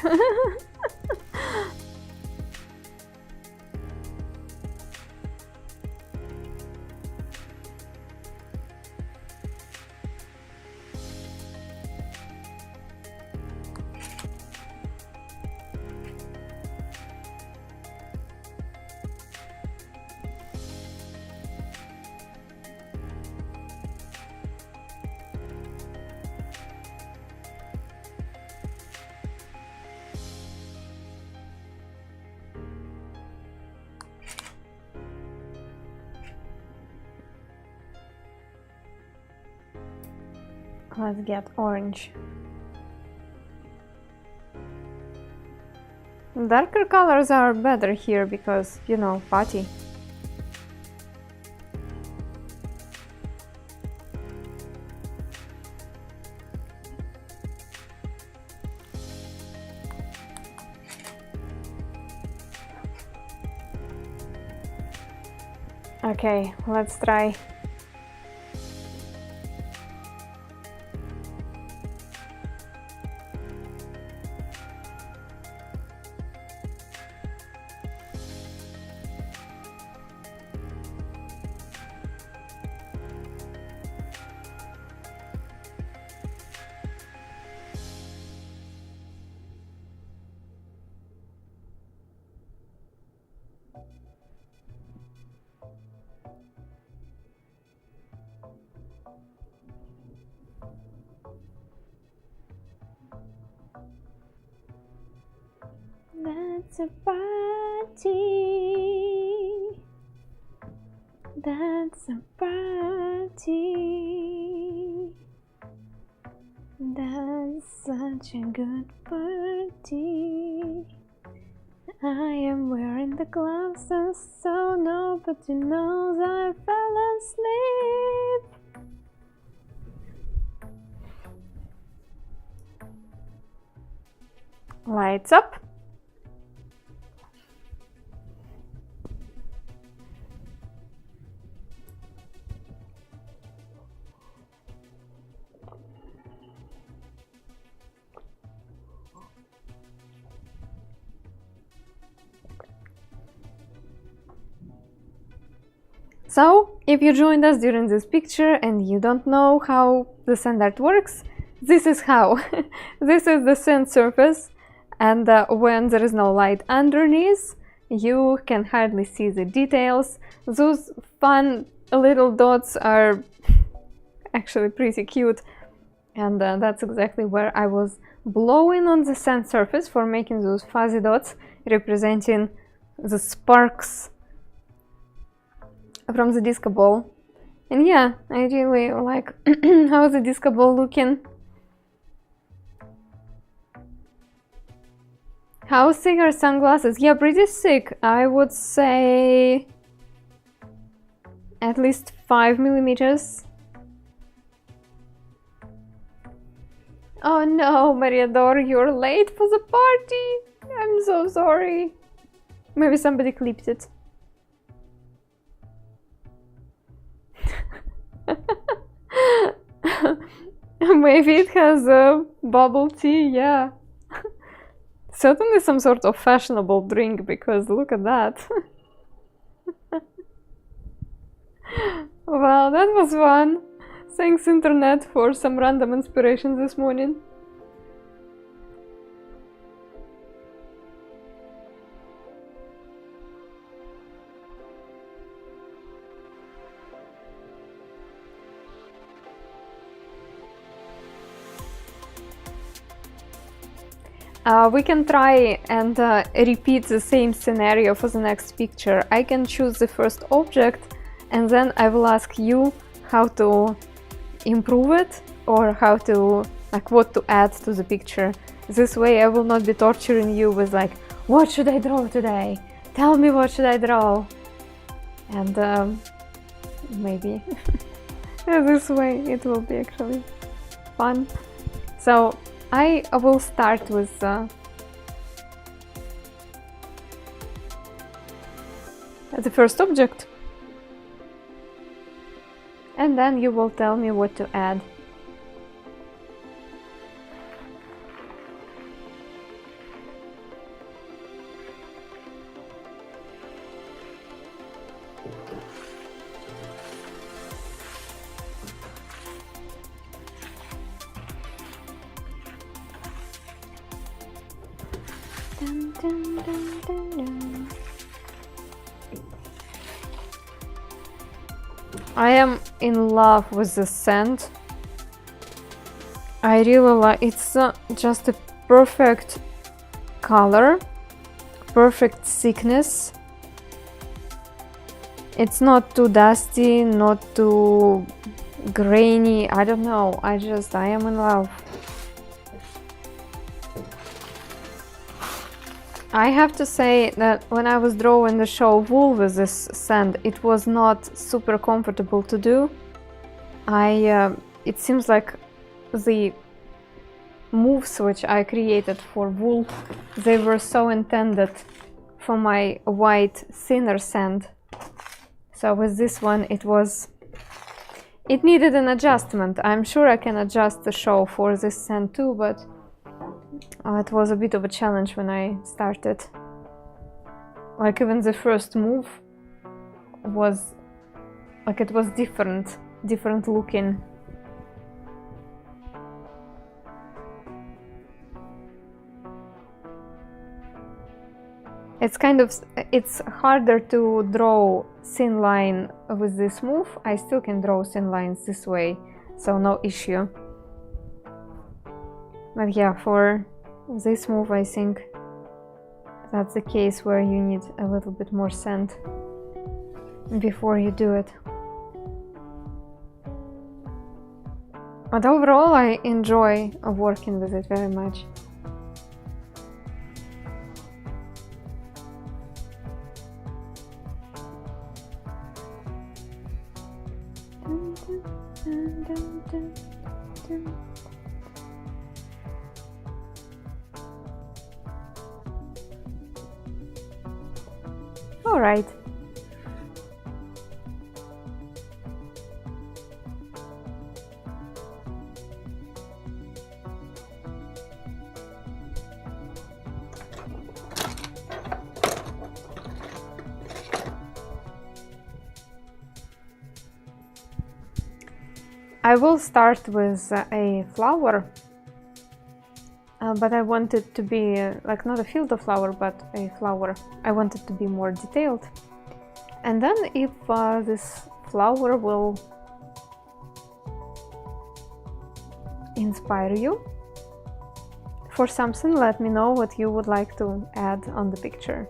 Speaker 1: Let's get orange. Darker colors are better here because, you know, party. Okay, let's try. That's a party. That's a party. That's such a good party. I am wearing the gloves and so nobody knows I fell asleep. Lights up. So, if you joined us during this picture and you don't know how the sand art works, this is how. This is the sand surface, and when there is no light underneath, you can hardly see the details. Those fun little dots are actually pretty cute, and that's exactly where I was blowing on the sand surface for making those fuzzy dots representing the sparks from the disco ball. And yeah, I really like how the disco ball looking. How thick are sunglasses? Yeah, pretty thick. I would say at least 5 millimeters. Oh no, Mariador, you're late for the party. I'm so sorry. Maybe somebody clipped it. Maybe it has a bubble tea, yeah. Certainly some sort of fashionable drink, because look at that. Well, that was fun. Thanks internet for some random inspiration this morning. We can try and repeat the same scenario for the next picture. I can choose the first object and then I will ask you how to improve it or how to, like, what to add to the picture. This way I will not be torturing you with like, what should I draw today? Tell me what should I draw? And maybe this way it will be actually fun. So I will start with the first object, and then you will tell me what to add. Dun, dun, dun, dun, dun. I am in love with the scent. I really like it's just a perfect color, perfect thickness. It's not too dusty, not too grainy. I don't know. I am in love. I have to say that when I was drawing the show wool with this sand, it was not super comfortable to do. It seems like the moves which I created for wool, they were so intended for my white thinner sand. So with this one, it needed an adjustment. I'm sure I can adjust the show for this sand too, but it was a bit of a challenge when I started. Like even the first move was like it was different looking. It's harder to draw thin line with this move. I still can draw thin lines this way, so no issue. But yeah, for this move I think that's the case where you need a little bit more sand before you do it. But overall I enjoy working with it very much. All right. I will start with a flower, but I want it to be like not a field of flower, but a flower. I want it to be more detailed. And then if this flower will inspire you for something, let me know what you would like to add on the picture.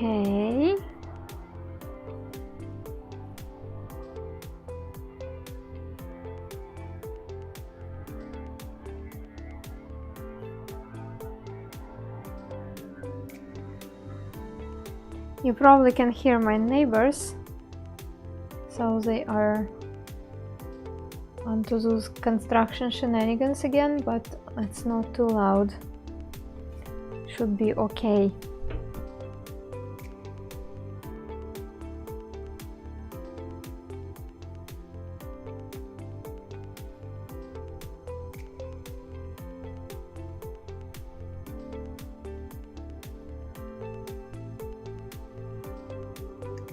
Speaker 1: Okay. You probably can hear my neighbors, so they are onto those construction shenanigans again, but it's not too loud. Should be okay.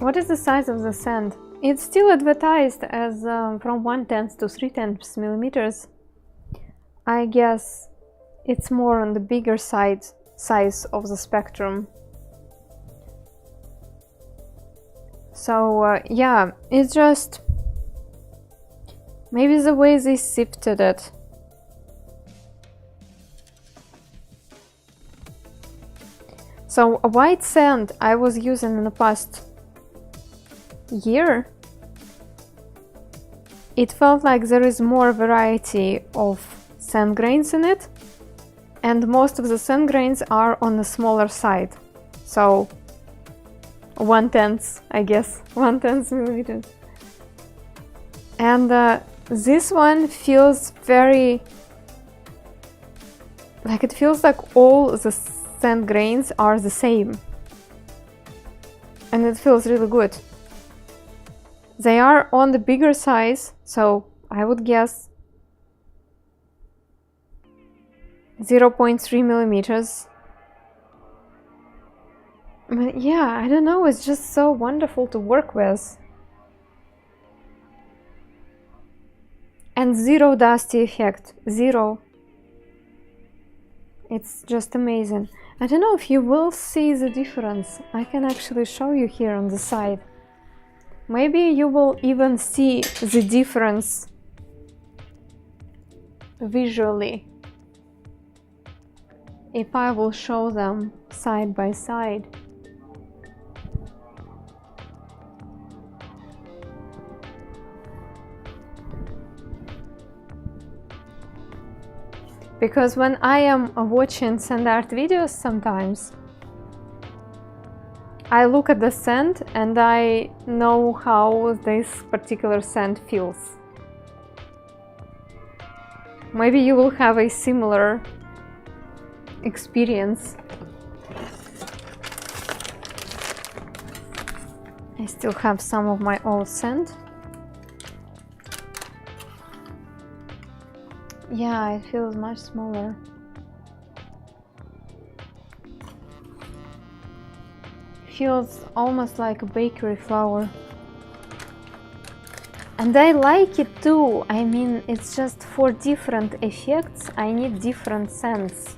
Speaker 1: What is the size of the sand? It's still advertised as from 1/10 to 3/10 millimeters. I guess it's more on the bigger size of the spectrum. So yeah, it's just maybe the way they sifted it. So a white sand I was using in the past year, it felt like there is more variety of sand grains in it, and most of the sand grains are on the smaller side, so 1/10, I guess, 1/10 millimeters. And this one feels very, like it feels like all the sand grains are the same, and it feels really good. They are on the bigger size, so I would guess 0.3 millimeters. But yeah, I don't know, it's just so wonderful to work with. And zero dusty effect, zero. It's just amazing. I don't know if you will see the difference. I can actually show you here on the side. Maybe you will even see the difference visually if I will show them side by side. Because when I am watching sand art videos sometimes, I look at the sand and I know how this particular sand feels. Maybe you will have a similar experience. I still have some of my old sand. Yeah, it feels much smaller. Feels almost like a bakery flour. And I like it too. I mean, it's just for different effects I need different scents.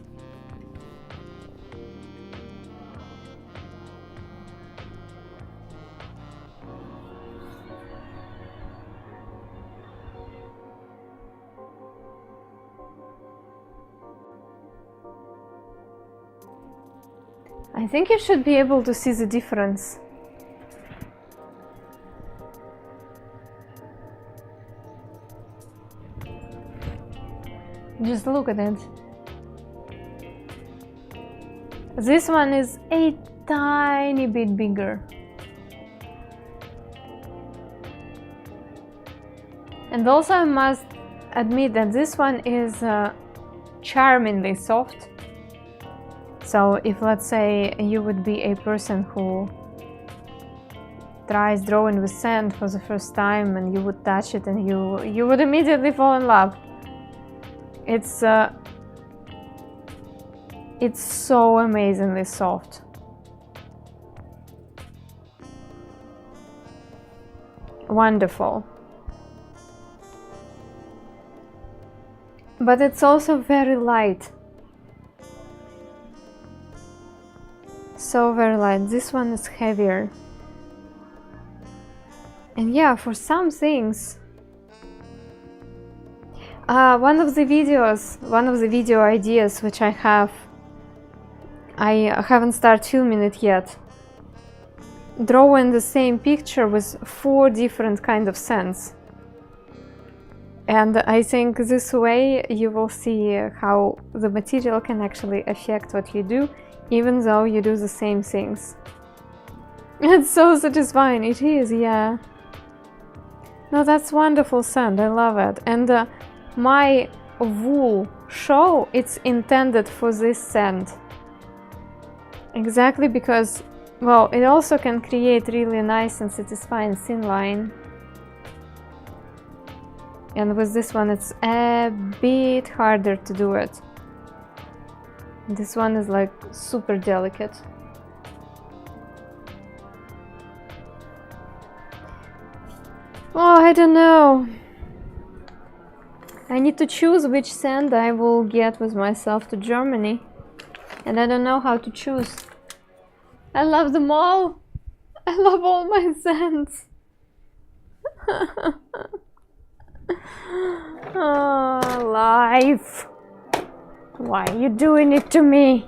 Speaker 1: I think you should be able to see the difference. Just look at it. This one is a tiny bit bigger. And also I must admit that this one is charmingly soft. So if, let's say, you would be a person who tries drawing with sand for the first time and you would touch it and you would immediately fall in love. It's so amazingly soft. Wonderful. But it's also very light. So very light. This one is heavier. And yeah, for some things, one of the video ideas which I haven't started filming it yet, drawing the same picture with 4 different kind of sands. And I think this way you will see how the material can actually affect what you do, even though you do the same things. It's so satisfying. It is, yeah. No, that's wonderful sand. I love it. And my wool show, it's intended for this sand. Exactly, because, well, it also can create really nice and satisfying thin line. And with this one it's a bit harder to do it. This one is like super delicate. Oh, I don't know. I need to choose which sand I will get with myself to Germany. And I don't know how to choose. I love them all. I love all my sands. Oh, life. Why are you doing it to me?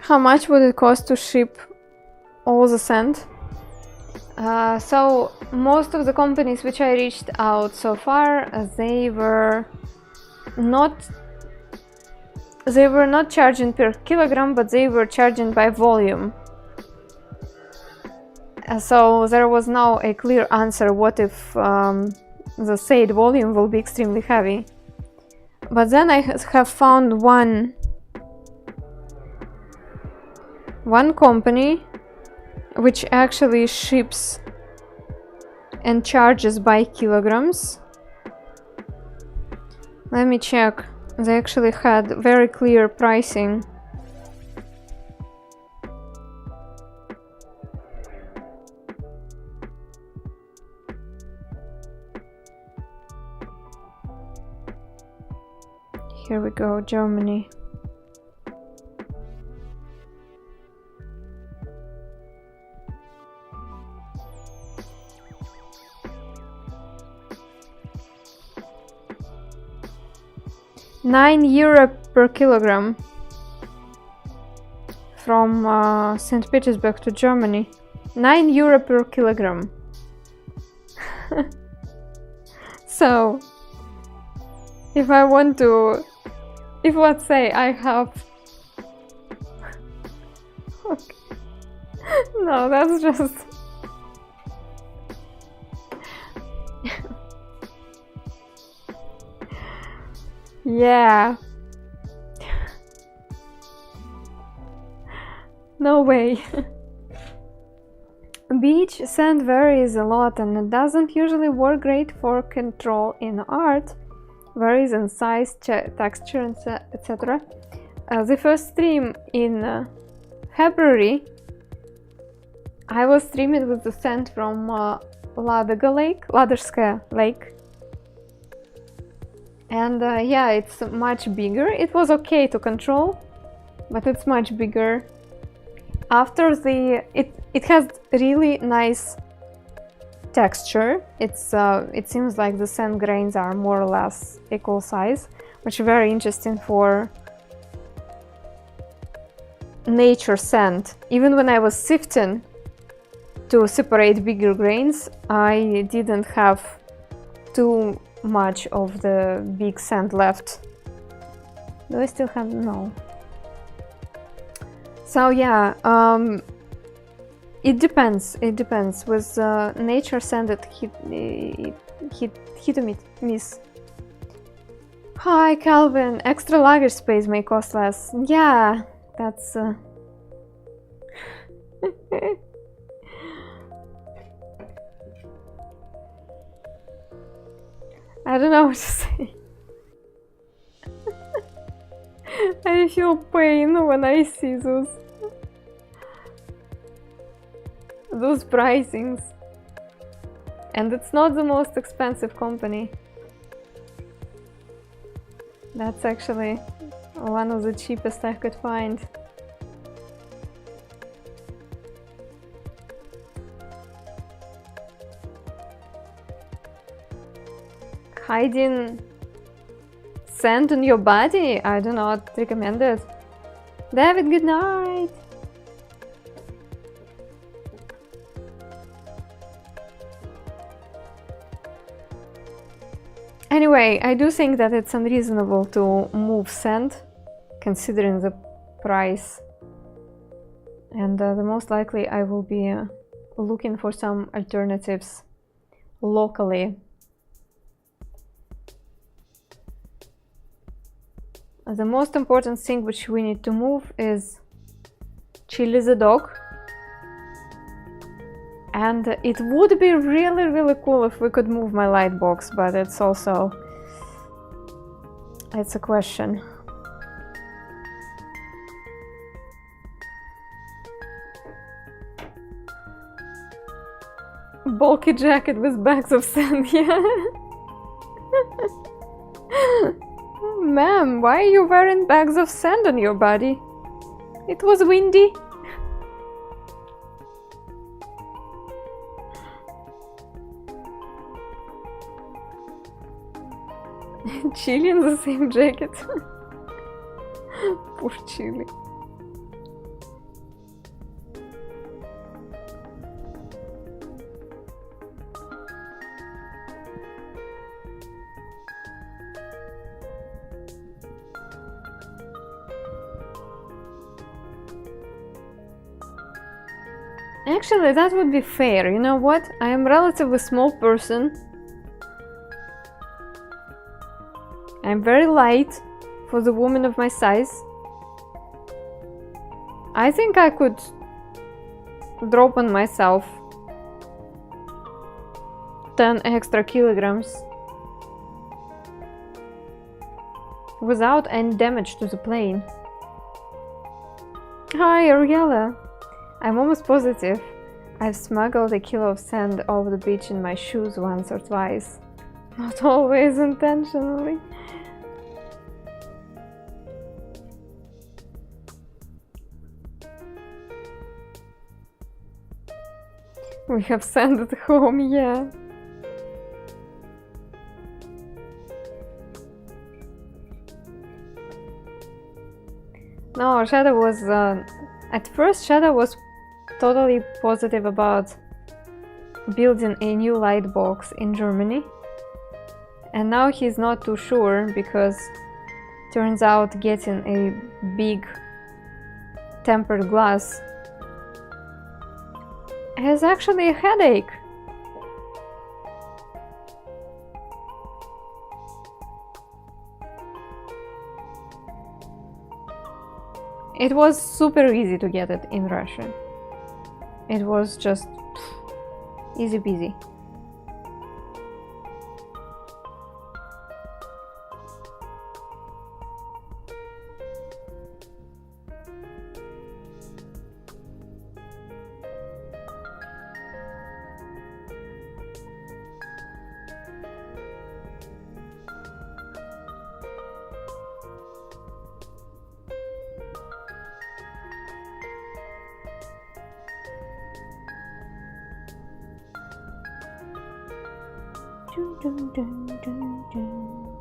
Speaker 1: How much would it cost to ship all the sand? So most of the companies which I reached out so far, they were not charging per kilogram, but they were charging by volume. So there was no a clear answer what if the said volume will be extremely heavy. But then I have found one company which actually ships and charges by kilograms. Let me check. They actually had very clear pricing. Here we go, Germany. €9 per kilogram from St. Petersburg to Germany. €9 per kilogram. So, if I want to, if let's say I have, okay. No, that's just. Yeah. No way. Beach sand varies a lot and it doesn't usually work great for control in art. Varies in size, texture, etc. The first stream in February, I was streaming with the sand from Ladorskaya Lake. And yeah, it's much bigger. It was okay to control, but it's much bigger. After it has really nice texture. It seems like the sand grains are more or less equal size, which is very interesting for nature sand. Even when I was sifting to separate bigger grains, I didn't have too much of the big sand left. Do I still have? No. So yeah, it depends. With nature sand, it hit or miss. Hi Calvin, extra luggage space may cost less. Yeah, that's I don't know what to say. I feel pain when I see this. those pricings. And it's not the most expensive company. That's actually one of the cheapest I could find. Hiding sand on your body? I do not recommend it. David, good night! Anyway, I do think that it's unreasonable to move sand, considering the price. And the most likely I will be looking for some alternatives locally. The most important thing which we need to move is Chili the dog. And it would be really cool if we could move my lightbox, but it's also... it's a question. Bulky jacket with bags of sand, yeah. Ma'am, why are you wearing bags of sand on your body? It was windy. Chili in the same jacket. Poor Chili. Actually, that would be fair. You know what? I am a relatively small person. I'm very light for the woman of my size. I think I could drop on myself 10 extra kilograms without any damage to the plane. Hi, Ariella. I'm almost positive I've smuggled a kilo of sand off the beach in my shoes once or twice. Not always intentionally. We have sand at home, yeah. No, Shadow was... at first Shadow was totally positive about building a new lightbox in Germany. And now he's not too sure because turns out getting a big tempered glass has actually a headache. It was super easy to get it in Russia. It was just easy peasy. Dun, dun, dun, dun.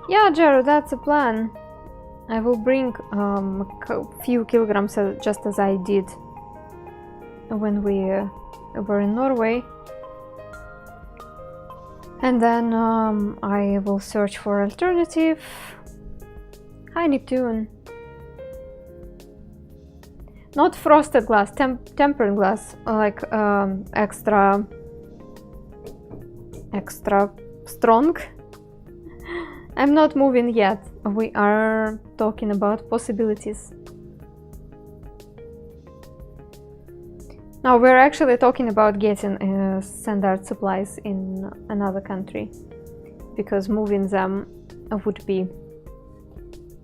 Speaker 1: Yeah, Jared, that's a plan. I will bring a few kilograms just as I did when we were in Norway. And then I will search for alternative. Hi, Neptune. Not frosted glass, tempered glass, like extra strong. I'm not moving yet. We are talking about possibilities. Now we're actually talking about getting standard supplies in another country, because moving them would be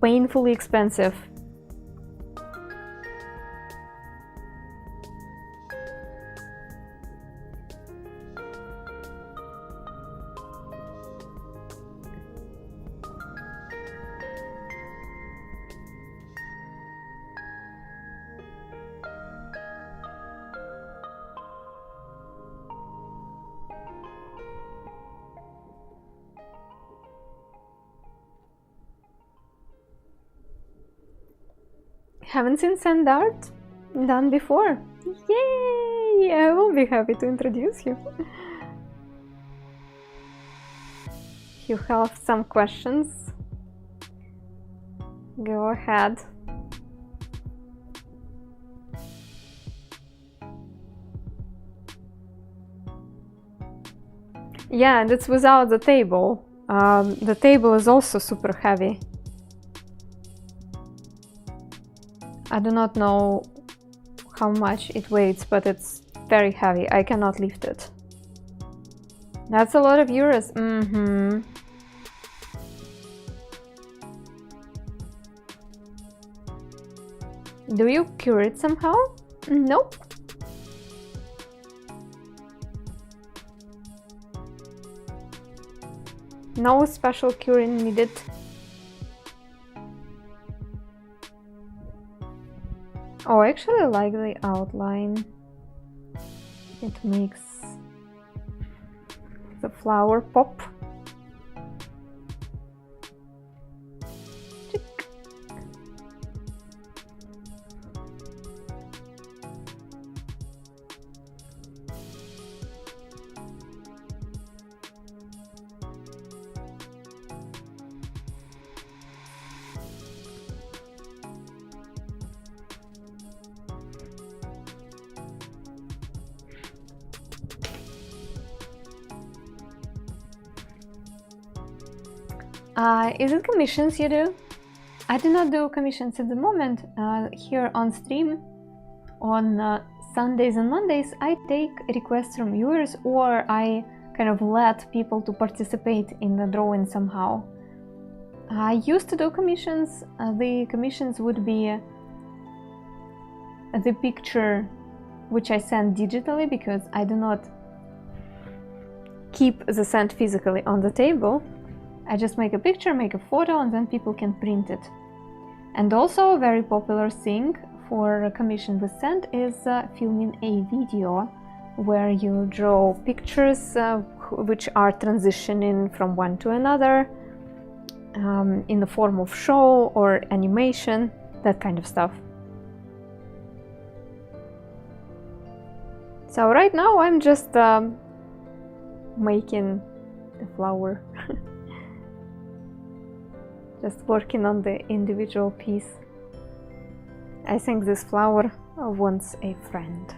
Speaker 1: painfully expensive. Haven't seen sand art done before? Yay! I will be happy to introduce you. If you have some questions, go ahead. Yeah, and it's without the table. The table is also super heavy. I do not know how much it weighs, but it's very heavy. I cannot lift it. That's a lot of euros. Do you cure it somehow? Nope. No special curing needed. Oh, I actually like the outline. It makes the flower pop. Is it commissions you do? I do not do commissions at the moment. Here on stream, on Sundays and Mondays, I take requests from viewers, or I kind of let people to participate in the drawing somehow. I used to do commissions. The commissions would be the picture which I send digitally, because I do not keep the sand physically on the table. I just make a picture, make a photo, and then people can print it. And also a very popular thing for a commission with sand is filming a video where you draw pictures which are transitioning from one to another in the form of show or animation, that kind of stuff. So right now I'm just making the flower. Just working on the individual piece. I think this flower wants a friend.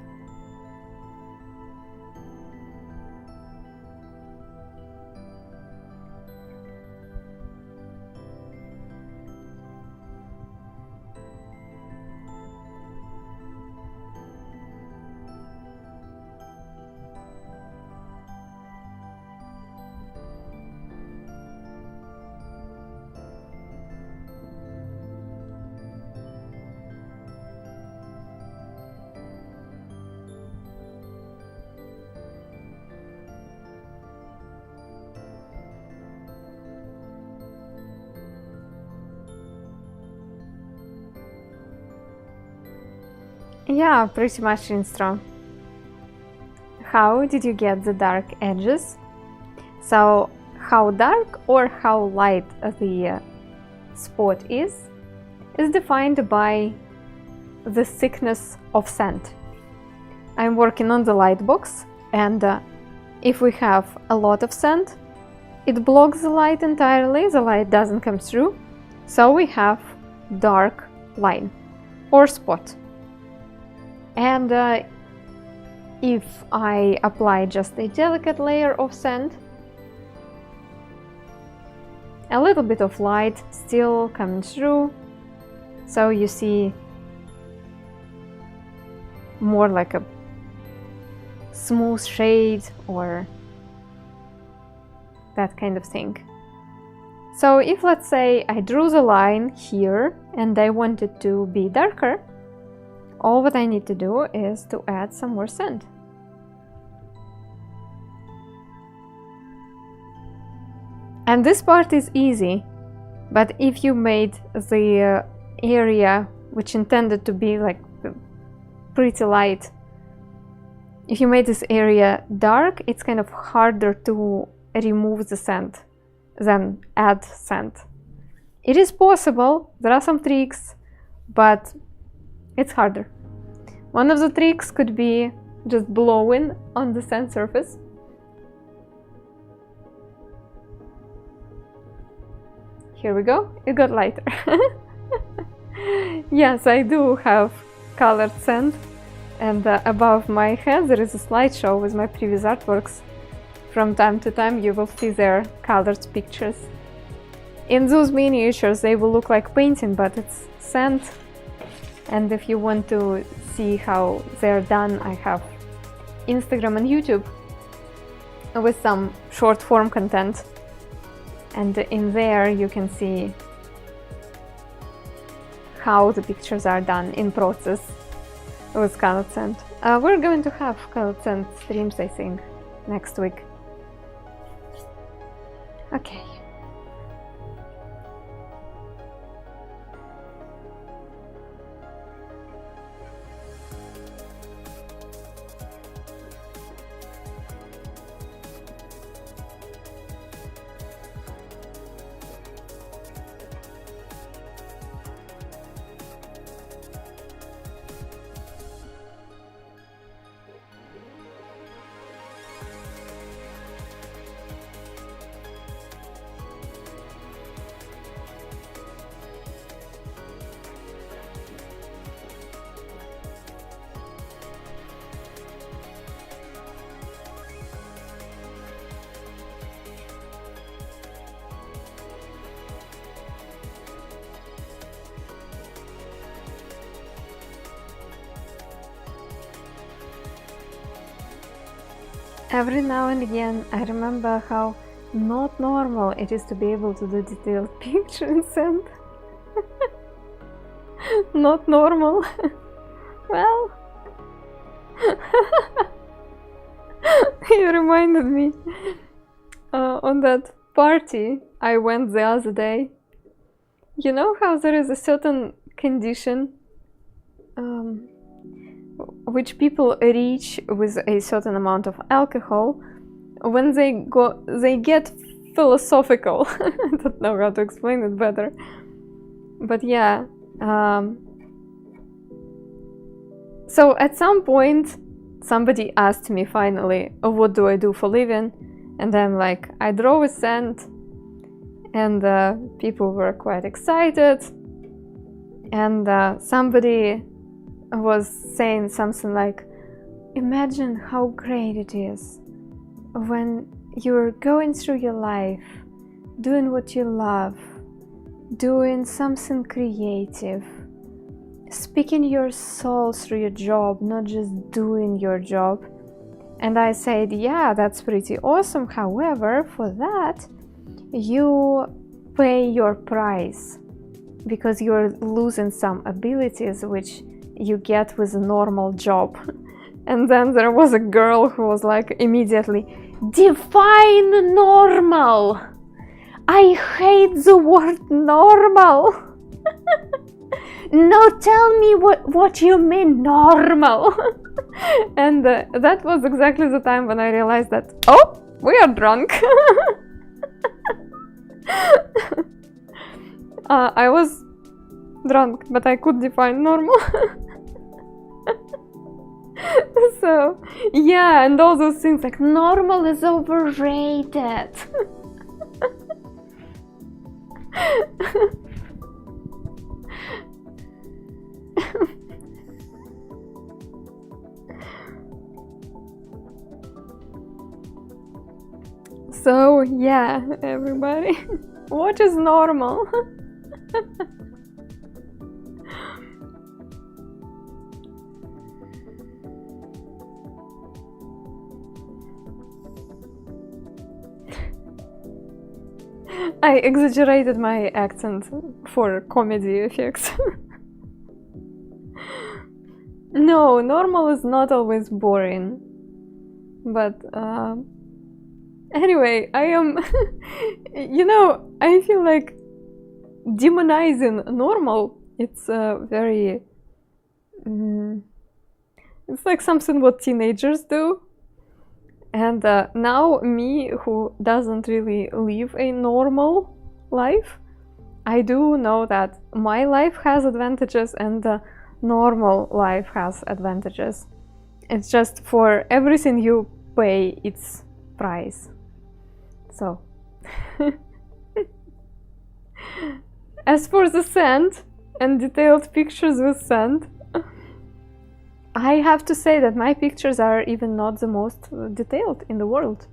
Speaker 1: Yeah, pretty much Instro. How did you get the dark edges? So, how dark or how light the spot is defined by the thickness of sand. I'm working on the lightbox, and if we have a lot of sand, it blocks the light entirely, the light doesn't come through, so we have dark line or spot. And if I apply just a delicate layer of sand, a little bit of light still coming through, so you see more like a smooth shade or that kind of thing. So if, let's say, I drew the line here and I want it to be darker, all what I need to do is to add some more sand. And this part is easy, but if you made the area which intended to be like pretty light, if you made this area dark, it's kind of harder to remove the sand than add sand. It is possible, there are some tricks, but it's harder. One of the tricks could be just blowing on the sand surface. Here we go, it got lighter. Yes, I do have colored sand, and above my head there is a slideshow with my previous artworks. From time to time you will see their colored pictures. In those miniatures they will look like painting, but it's sand. And if you want to see how they're done, I have Instagram and YouTube with some short form content. And in there you can see how the pictures are done in process with colored sand. We're going to have colored sand streams, I think, next week. Okay. Every now and again I remember how not normal it is to be able to do detailed picture in sand. Not normal. Well, you reminded me on that party I went the other day. You know how there is a certain condition which people reach with a certain amount of alcohol when they get philosophical. I don't know how to explain it better, but yeah. So at some point somebody asked me finally, oh, what do I do for living? And I'm like, I draw with sand. And people were quite excited, and somebody was saying something like, imagine how great it is when you're going through your life, doing what you love, doing something creative, speaking your soul through your job, not just doing your job. And I said, yeah, that's pretty awesome. However, for that, you pay your price, because you're losing some abilities which you get with a normal job. And then there was a girl who was like immediately, define normal. I hate the word normal. No, tell me what you mean normal. And that was exactly the time when I realized that, oh, we are drunk. I was drunk, but I could define normal. So yeah, and all those things like normal is overrated. So yeah, everybody, what is normal? I exaggerated my accent for comedy effects. No, normal is not always boring. But anyway, I am you know, I feel like demonizing normal, it's very it's like something what teenagers do. And now me, who doesn't really live a normal life, I do know that my life has advantages and the normal life has advantages. It's just for everything you pay its price. So as for the sand and detailed pictures with sand, I have to say that my pictures are even not the most detailed in the world.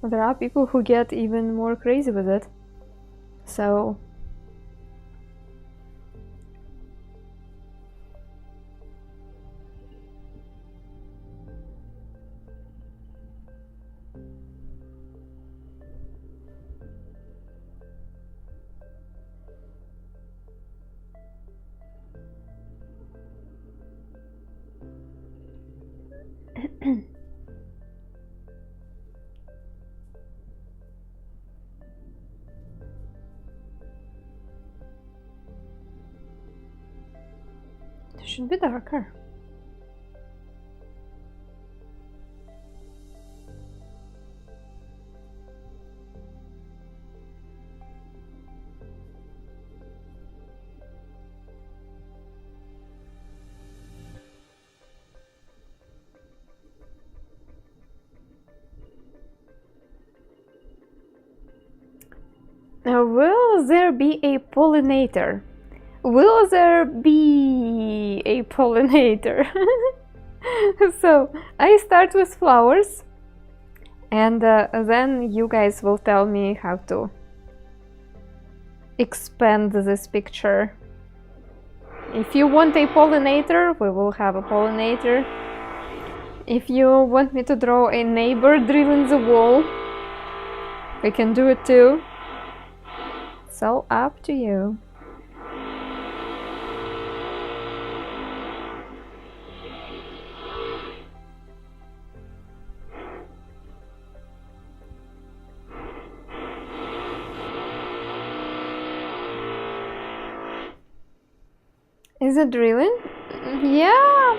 Speaker 1: There are people who get even more crazy with it. So it should be darker. Will there be a pollinator? Will there be a pollinator? So I start with flowers, and then you guys will tell me how to expand this picture. If you want a pollinator, we will have a pollinator. If you want me to draw a neighbor drilling the wall, we can do it too. So up to you. Is it drilling? Yeah.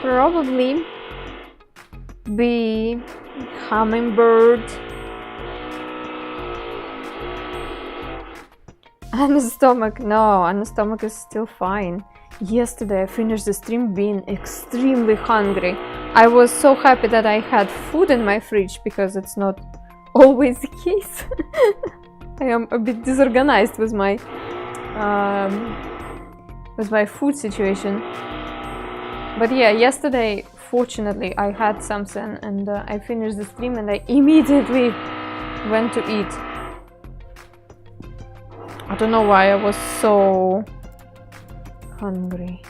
Speaker 1: Probably be hummingbird. And the stomach, no, and the stomach is still fine. Yesterday I finished the stream being extremely hungry. I was so happy that I had food in my fridge, because it's not always the case. I am a bit disorganized with my food situation. But yeah, yesterday, fortunately, I had something, and I finished the stream and I immediately went to eat. I don't know why I was so hungry.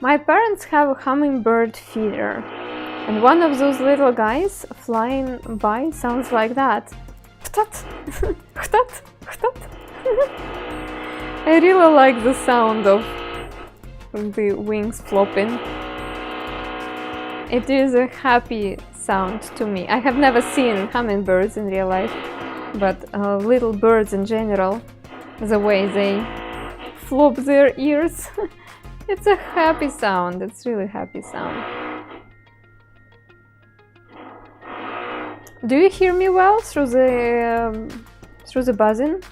Speaker 1: My parents have a hummingbird feeder, and one of those little guys flying by sounds like that. I really like the sound of the wings flopping. It is a happy sound to me. I have never seen hummingbirds in real life, but little birds in general, the way they flop their ears. It's a happy sound. It's really happy sound. Do you hear me well through the buzzing?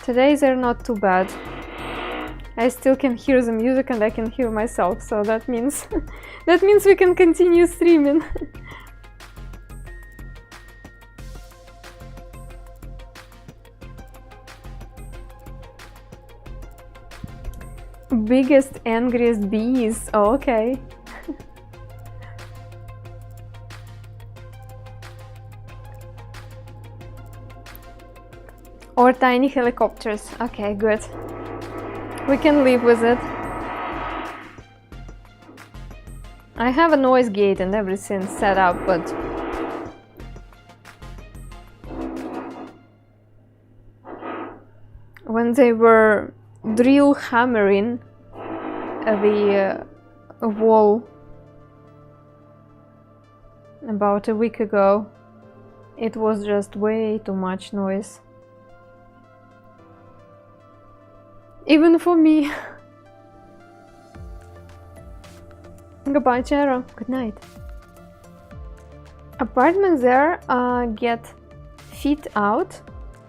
Speaker 1: Today they're not too bad. I still can hear the music and I can hear myself, so that means that means we can continue streaming. Biggest, angriest bees. Oh, okay. Or tiny helicopters. Okay, good. We can live with it. I have a noise gate and everything set up, but when they were drill hammering the wall about a week ago, it was just way too much noise. Even for me. Goodbye, Chero. Good night. Apartments there get fit out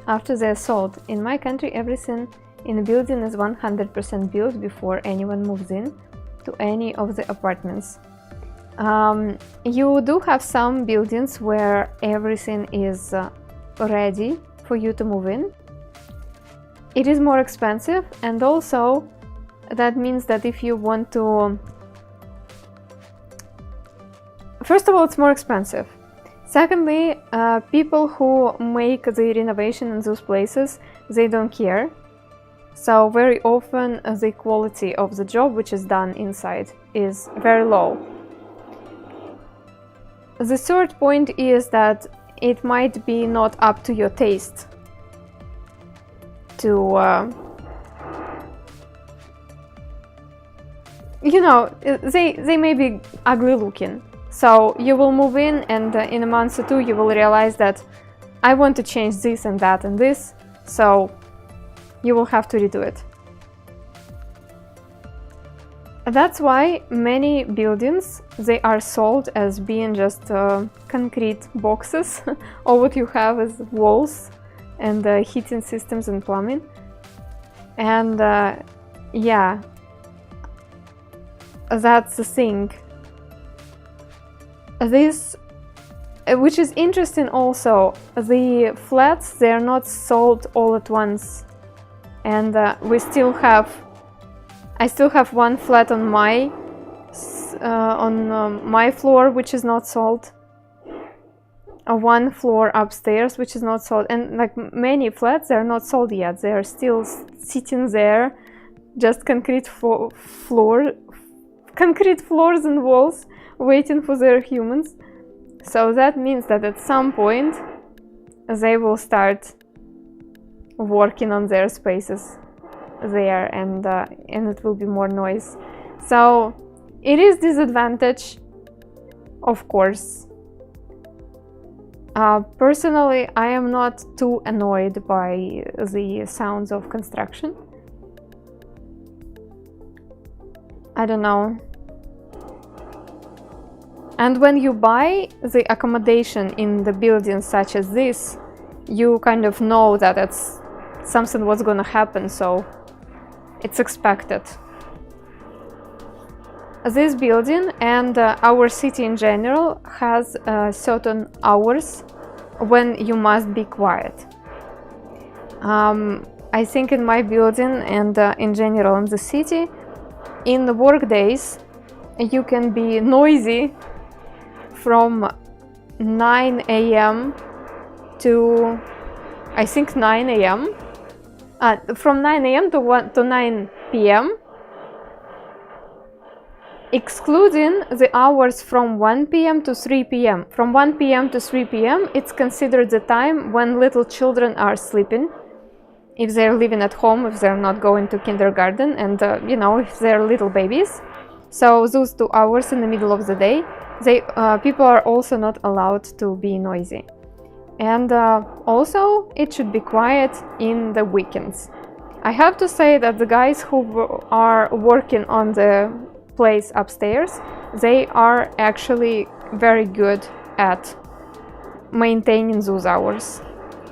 Speaker 1: after they're sold. In my country, everything in a building is 100% built before anyone moves in to any of the apartments. You do have some buildings where everything is ready for you to move in. It is more expensive, and also that means that if you want to... First of all, it's more expensive. Secondly, people who make the renovation in those places, they don't care. So very often the quality of the job which is done inside is very low. The third point is that it might be not up to your taste to you know, they may be ugly looking. So you will move in, and in a month or two you will realize that I want to change this and that and this, so you will have to redo it. That's why many buildings, they are sold as being just concrete boxes. All what you have is walls and heating systems and plumbing. And yeah, that's the thing. This, which is interesting also, the flats, they are not sold all at once, and I still have one flat on my my floor which is not sold, one floor upstairs which is not sold, and like many flats, they are not sold yet. They are still sitting there, just concrete floors and walls, waiting for their humans. So that means that at some point they will start working on their spaces there, and it will be more noise. So it is disadvantage, of course. Personally, I am not too annoyed by the sounds of construction. I don't know. And when you buy the accommodation in the buildings such as this, you kind of know that it's something was gonna happen, so it's expected. This building and our city in general has certain hours when you must be quiet. I think in my building and in general in the city, in the work days, you can be noisy from 9 a.m. to, I think, 9 a.m. From 9 a.m. to 9 p.m. excluding the hours from 1 p.m. to 3 p.m. From 1 p.m. to 3 p.m. it's considered the time when little children are sleeping, if they're living at home, if they're not going to kindergarten, and you know, if they're little babies. So those 2 hours in the middle of the day, people are also not allowed to be noisy. And also it should be quiet in the weekends. I have to say that the guys who are working on the place upstairs, they are actually very good at maintaining those hours.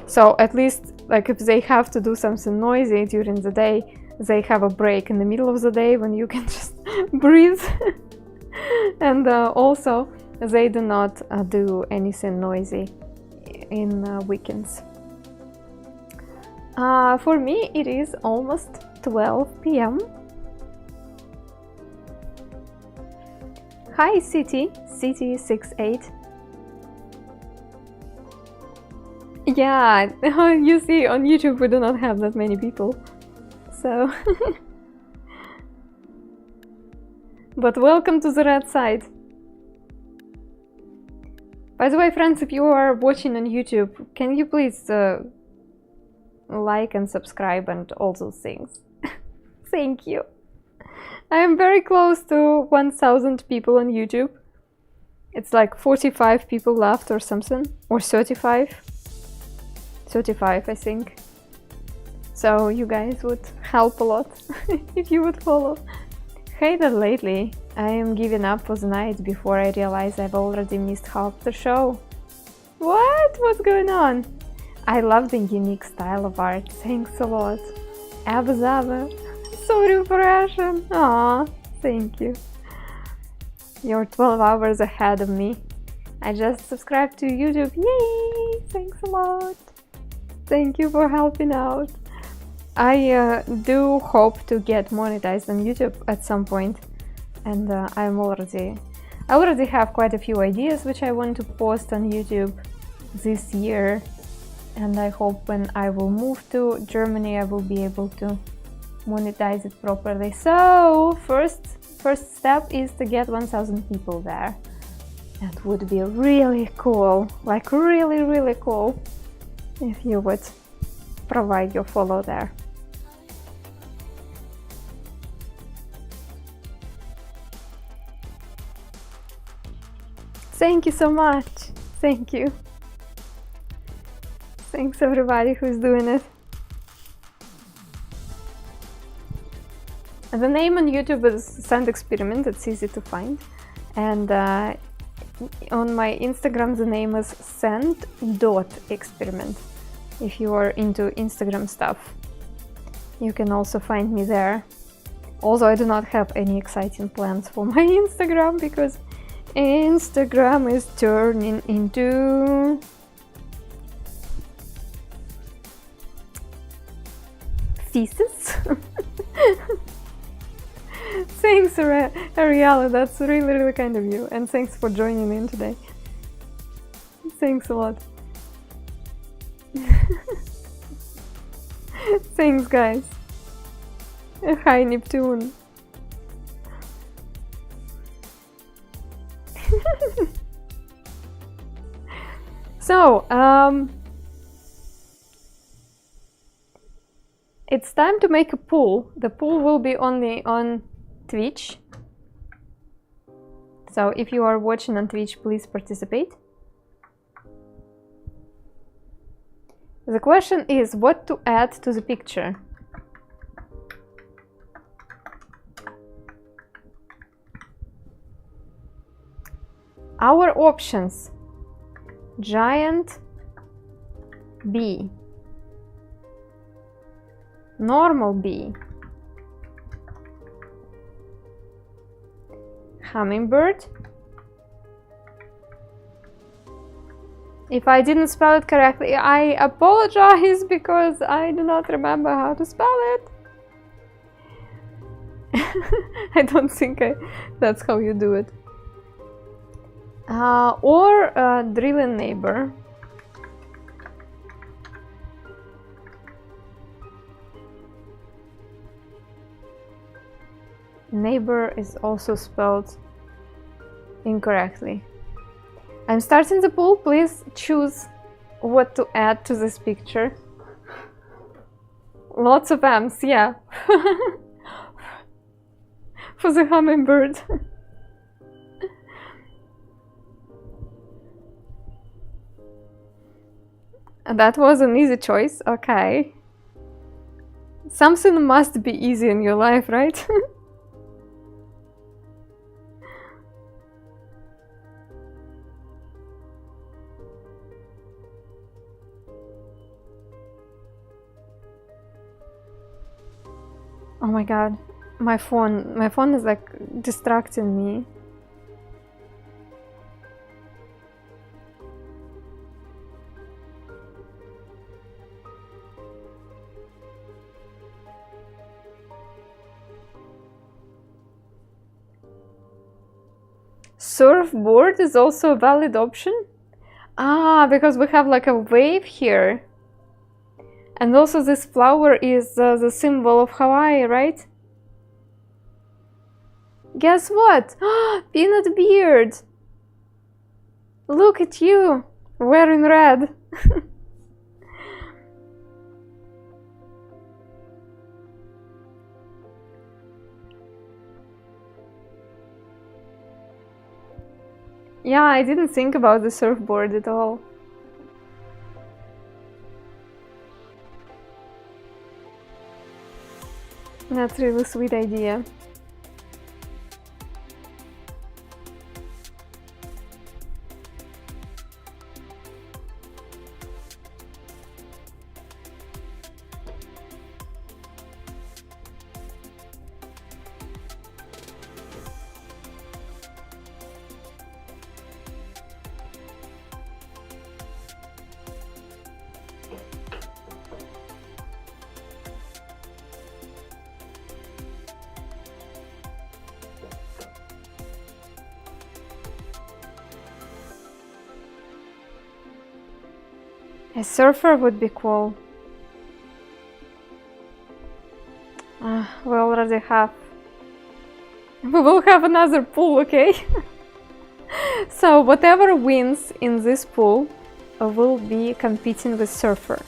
Speaker 1: So at least, like, if they have to do something noisy during the day, they have a break in the middle of the day when you can just breathe. And also they do not do anything noisy in weekends. For me it is almost 12 p.m. Hi City68. Yeah, you see, on YouTube we do not have that many people, so... But welcome to the red side. By the way, friends, if you are watching on YouTube, can you please like and subscribe and all those things? Thank you. I am very close to 1,000 people on YouTube. It's like 45 people left or something, or 35. 35, I think. So you guys would help a lot if you would follow. Hate that lately. I am giving up for the night before I realize I've already missed half the show. What? What's going on? I love the unique style of art. Thanks a lot. Abzava. So refreshing. Aw, thank you. You're 12 hours ahead of me. I just subscribed to YouTube. Yay! Thanks a lot. Thank you for helping out. I do hope to get monetized on YouTube at some point, and I already have quite a few ideas which I want to post on YouTube this year, and I hope when I will move to Germany I will be able to monetize it properly. So first step is to get 1,000 people there. That would be really cool, like really cool, if you would provide your follow there. Thank you so much. Thank you. Thanks everybody who's doing it. The name on YouTube is Sand Experiment. It's easy to find. And on my Instagram the name is sand.experiment. If you are into Instagram stuff, you can also find me there. Although I do not have any exciting plans for my Instagram because Instagram is turning into thesis. Thanks, Ariella, that's really kind of you, and thanks for joining in today. Thanks a lot. Thanks, guys. Hi, Neptune. So, it's time to make a poll. The poll will be only on Twitch. So if you are watching on Twitch, please participate. The question is what to add to the picture. Our options: giant bee, normal bee, hummingbird. If I didn't spell it correctly, I apologize because I do not remember how to spell it. I don't think that's how you do it. Or drilling neighbor. Neighbor is also spelled incorrectly. I'm starting the poll. Please choose what to add to this picture. Lots of M's, yeah. For the hummingbird. That was an easy choice, okay. Something must be easy in your life, right? Oh my god, my phone is like distracting me. Surfboard is also a valid option. Ah, because we have like a wave here. And also this flower is the symbol of Hawaii, right? Guess what? Peanut beard! Look at you! Wearing red! Yeah, I didn't think about the surfboard at all. That's really sweet idea. A surfer would be cool. We already have. We will have another pool, okay? So whatever wins in this pool will be competing with surfer.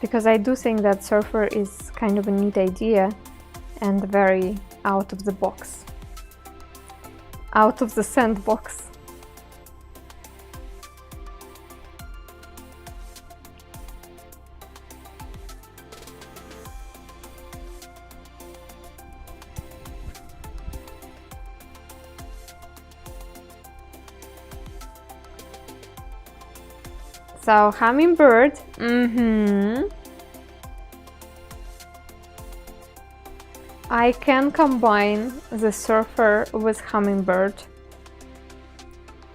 Speaker 1: Because I do think that surfer is kind of a neat idea and very out of the box. Out of the sandbox. So hummingbird, I can combine the surfer with hummingbird.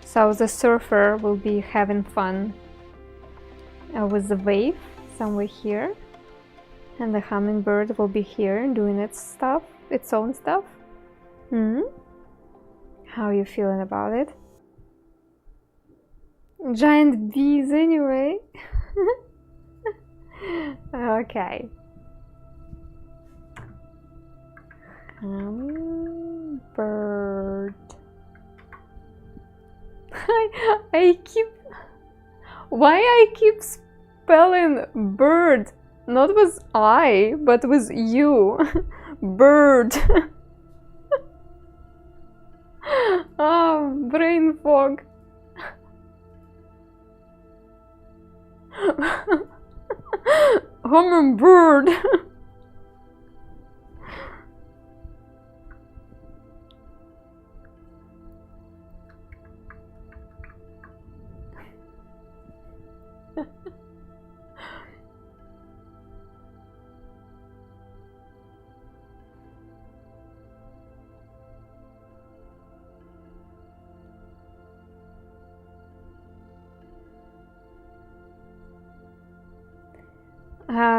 Speaker 1: So the surfer will be having fun with the wave somewhere here, and the hummingbird will be here doing its stuff, its own stuff. How are you feeling about it? Giant bees anyway. Okay. Bird. I keep. Why I keep spelling bird? Not with I, but with you. Bird. Oh, brain fog. Hummingbird.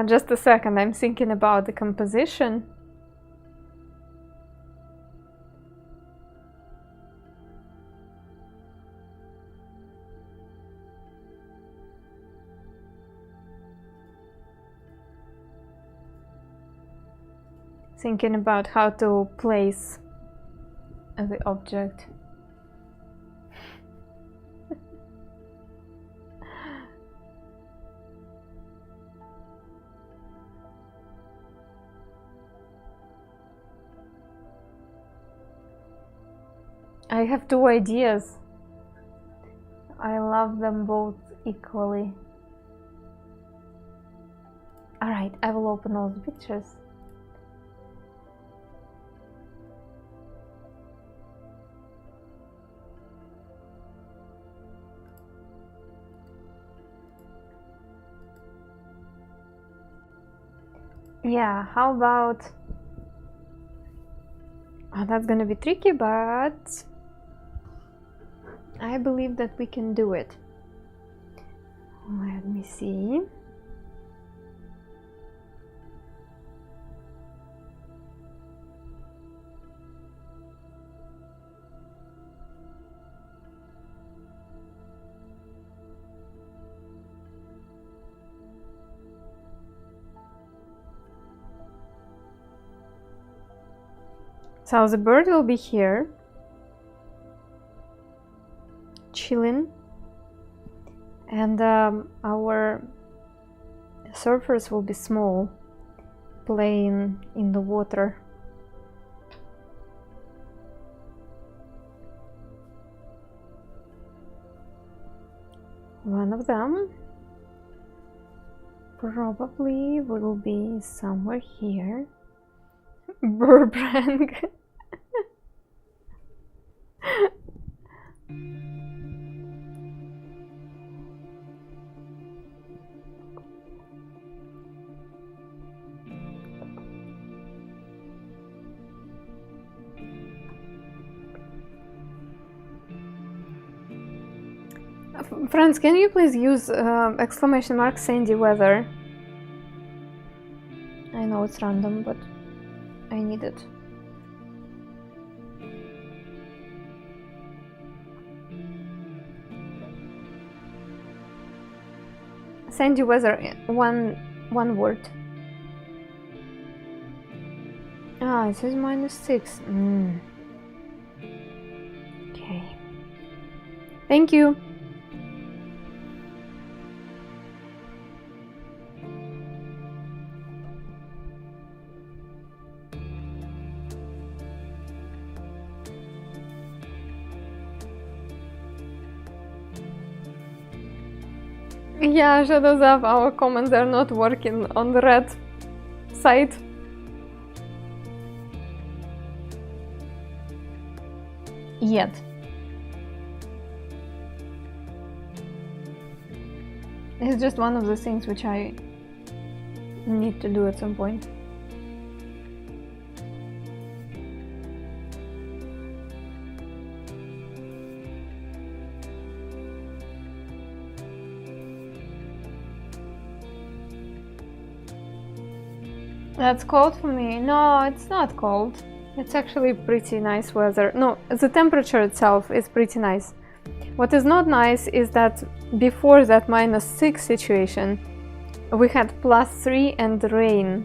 Speaker 1: Just a second, I'm thinking about the composition. Thinking about how to place the object. I have two ideas. I love them both equally. Alright, I will open all the pictures. Yeah, how about... Oh, that's gonna be tricky, but I believe that we can do it. Let me see. So the bird will be here, chilling, and our surfers will be small, playing in the water. One of them probably will be somewhere here. Burbank. Friends, can you please use exclamation mark sandy weather? I know it's random, but I need it. Sandy weather, one word. Ah, it says -6. Okay. Thank you. Yeah, Shadows Up, our comments are not working on the red side. Yet. It's just one of the things which I need to do at some point. That's cold for me. No, it's not cold. It's actually pretty nice weather. No, the temperature itself is pretty nice. What is not nice is that before that -6 situation, we had +3 and rain.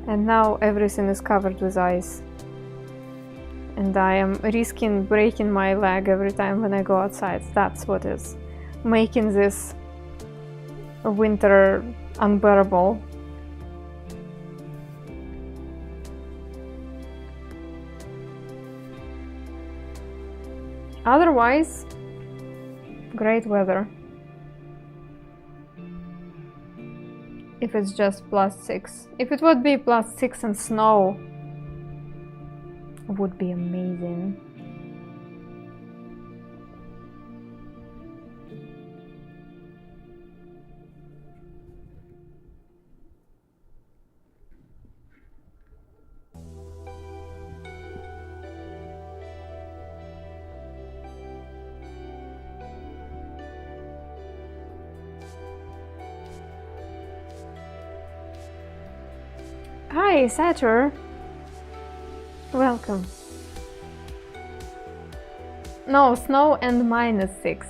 Speaker 1: And now everything is covered with ice. And I am risking breaking my leg every time when I go outside. That's what is making this winter unbearable. Otherwise, great weather. If it's just +6. If it would be +6 and snow, it would be amazing. Hi, Satur. Welcome. No, snow and -6.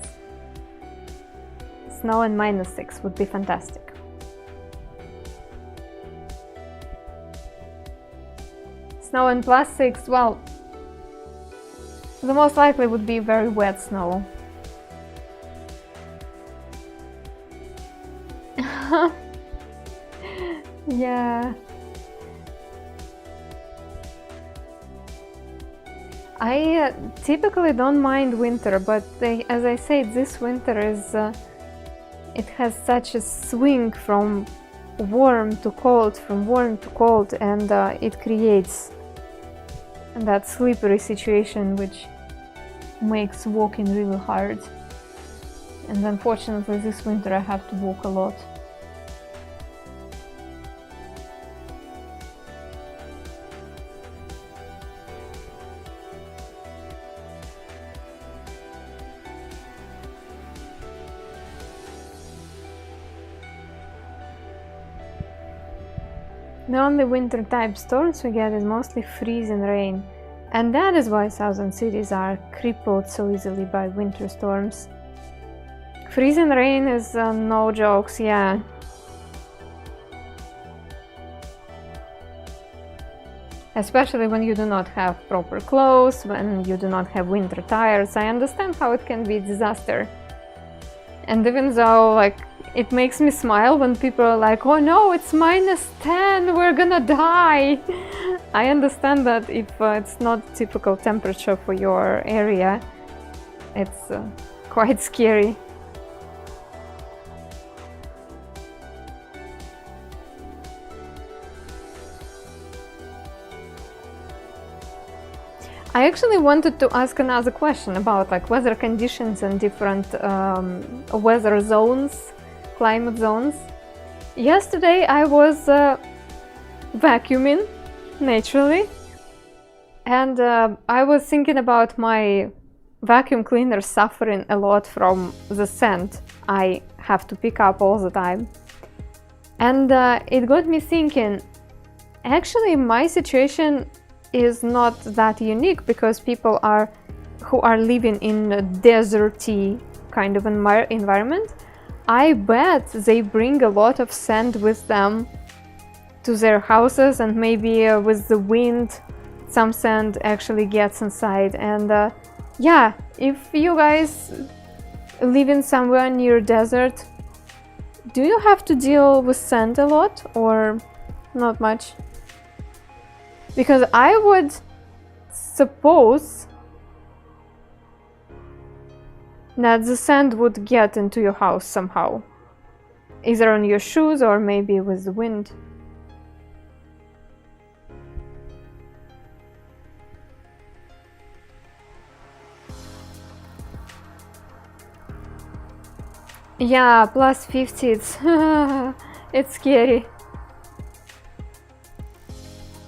Speaker 1: Snow and -6 would be fantastic. Snow and +6, well, the most likely would be very wet snow. Yeah. I typically don't mind winter, but as I said, this winter is it has such a swing from warm to cold, and it creates that slippery situation which makes walking really hard. And unfortunately this winter I have to walk a lot. The only winter type storms we get is mostly freezing rain, and that is why southern cities are crippled so easily by winter storms. Freezing rain is no jokes, yeah. especially when you do not have proper clothes, when you do not have winter tires. I understand how it can be a disaster. And even though, like, it makes me smile when people are like, oh no, it's -10, we're gonna die. I understand that if it's not typical temperature for your area, it's quite scary. I actually wanted to ask another question about like weather conditions and different weather zones, climate zones. Yesterday I was vacuuming naturally, and I was thinking about my vacuum cleaner suffering a lot from the scent I have to pick up all the time. And it got me thinking, actually my situation is not that unique, because people who are living in a deserty kind of environment, I bet they bring a lot of sand with them to their houses, and maybe with the wind some sand actually gets inside. And yeah, if you guys live in somewhere near desert, do you have to deal with sand a lot or not much? Because I would suppose that the sand would get into your house somehow, either on your shoes or maybe with the wind. Yeah, +50, it's scary.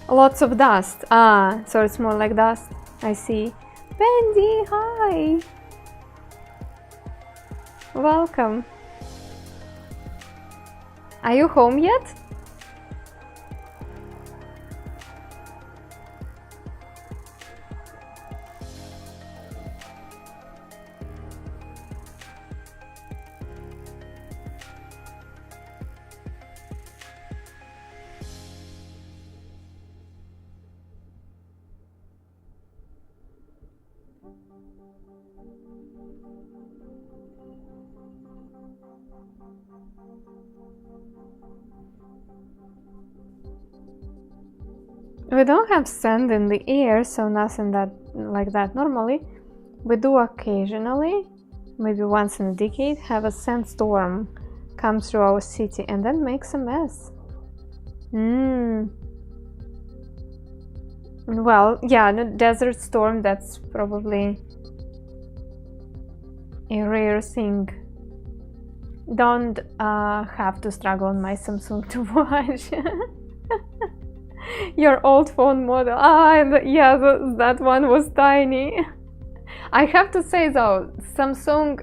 Speaker 1: Lots of dust. Ah, so it's more like dust. I see. Bendy, hi! Welcome. Are you home yet? We don't have sand in the air, so nothing like that normally. We do occasionally, maybe once in a decade, have a sandstorm come through our city and then makes a mess. Well, yeah, no, desert storm, that's probably a rare thing. Don't have to struggle on my Samsung to watch. Your old phone model. Yeah, that one was tiny. I have to say though, Samsung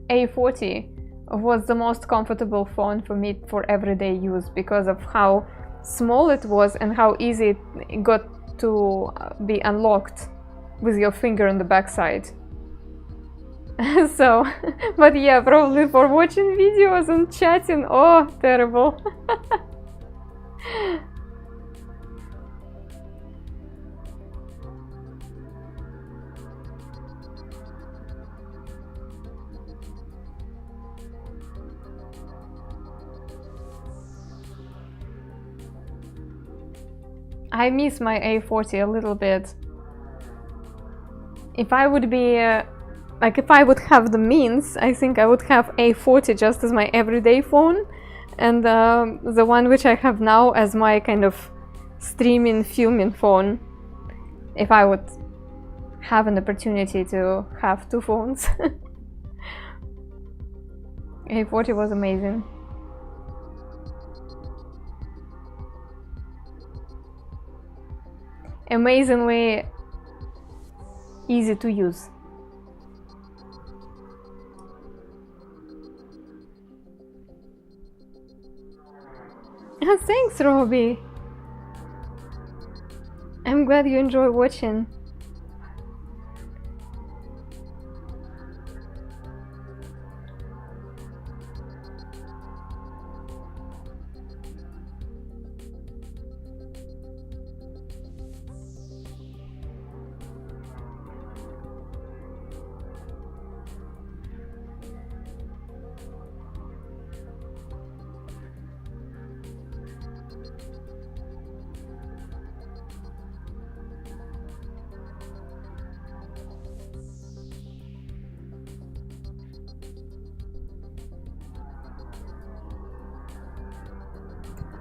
Speaker 1: A40 was the most comfortable phone for me for everyday use, because of how small it was and how easy it got to be unlocked with your finger on the backside. So, but yeah, probably for watching videos and chatting, oh, terrible. I miss my A40 a little bit. If I would be if I would have the means, I think I would have A40 just as my everyday phone, and the one which I have now as my kind of streaming, filming phone, if I would have an opportunity to have two phones. A40 was amazing. Amazingly easy to use. Thanks, Robbie. I'm glad you enjoy watching.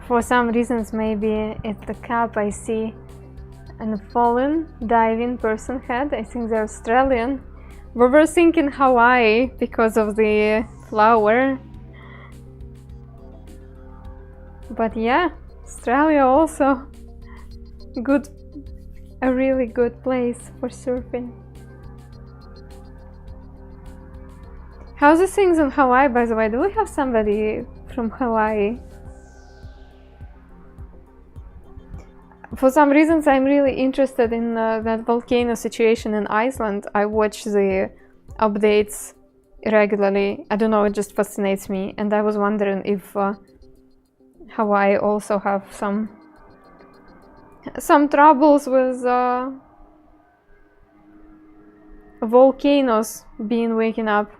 Speaker 1: For some reasons, maybe at the cap I see a fallen diving person head. I think they're Australian. We were thinking Hawaii because of the flower. But yeah, Australia also good, a really good place for surfing. How's the things in Hawaii, by the way? Do we have somebody from Hawaii? For some reasons, I'm really interested in that volcano situation in Iceland. I watch the updates regularly. I don't know, it just fascinates me. And I was wondering if Hawaii also have some troubles with volcanoes being waken up.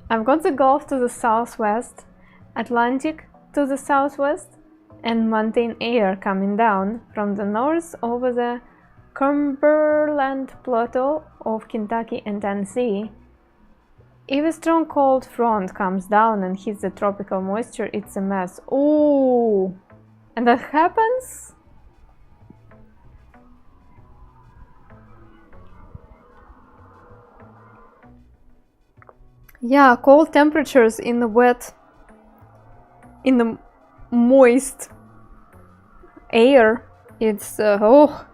Speaker 1: I've got the Gulf to the southwest, Atlantic to the southwest, and mountain air coming down from the north over the Cumberland Plateau of Kentucky and Tennessee. If a strong cold front comes down and hits the tropical moisture, it's a mess. Ooh! And that happens? Yeah, cold temperatures in the wet, in the moist air. It's oh,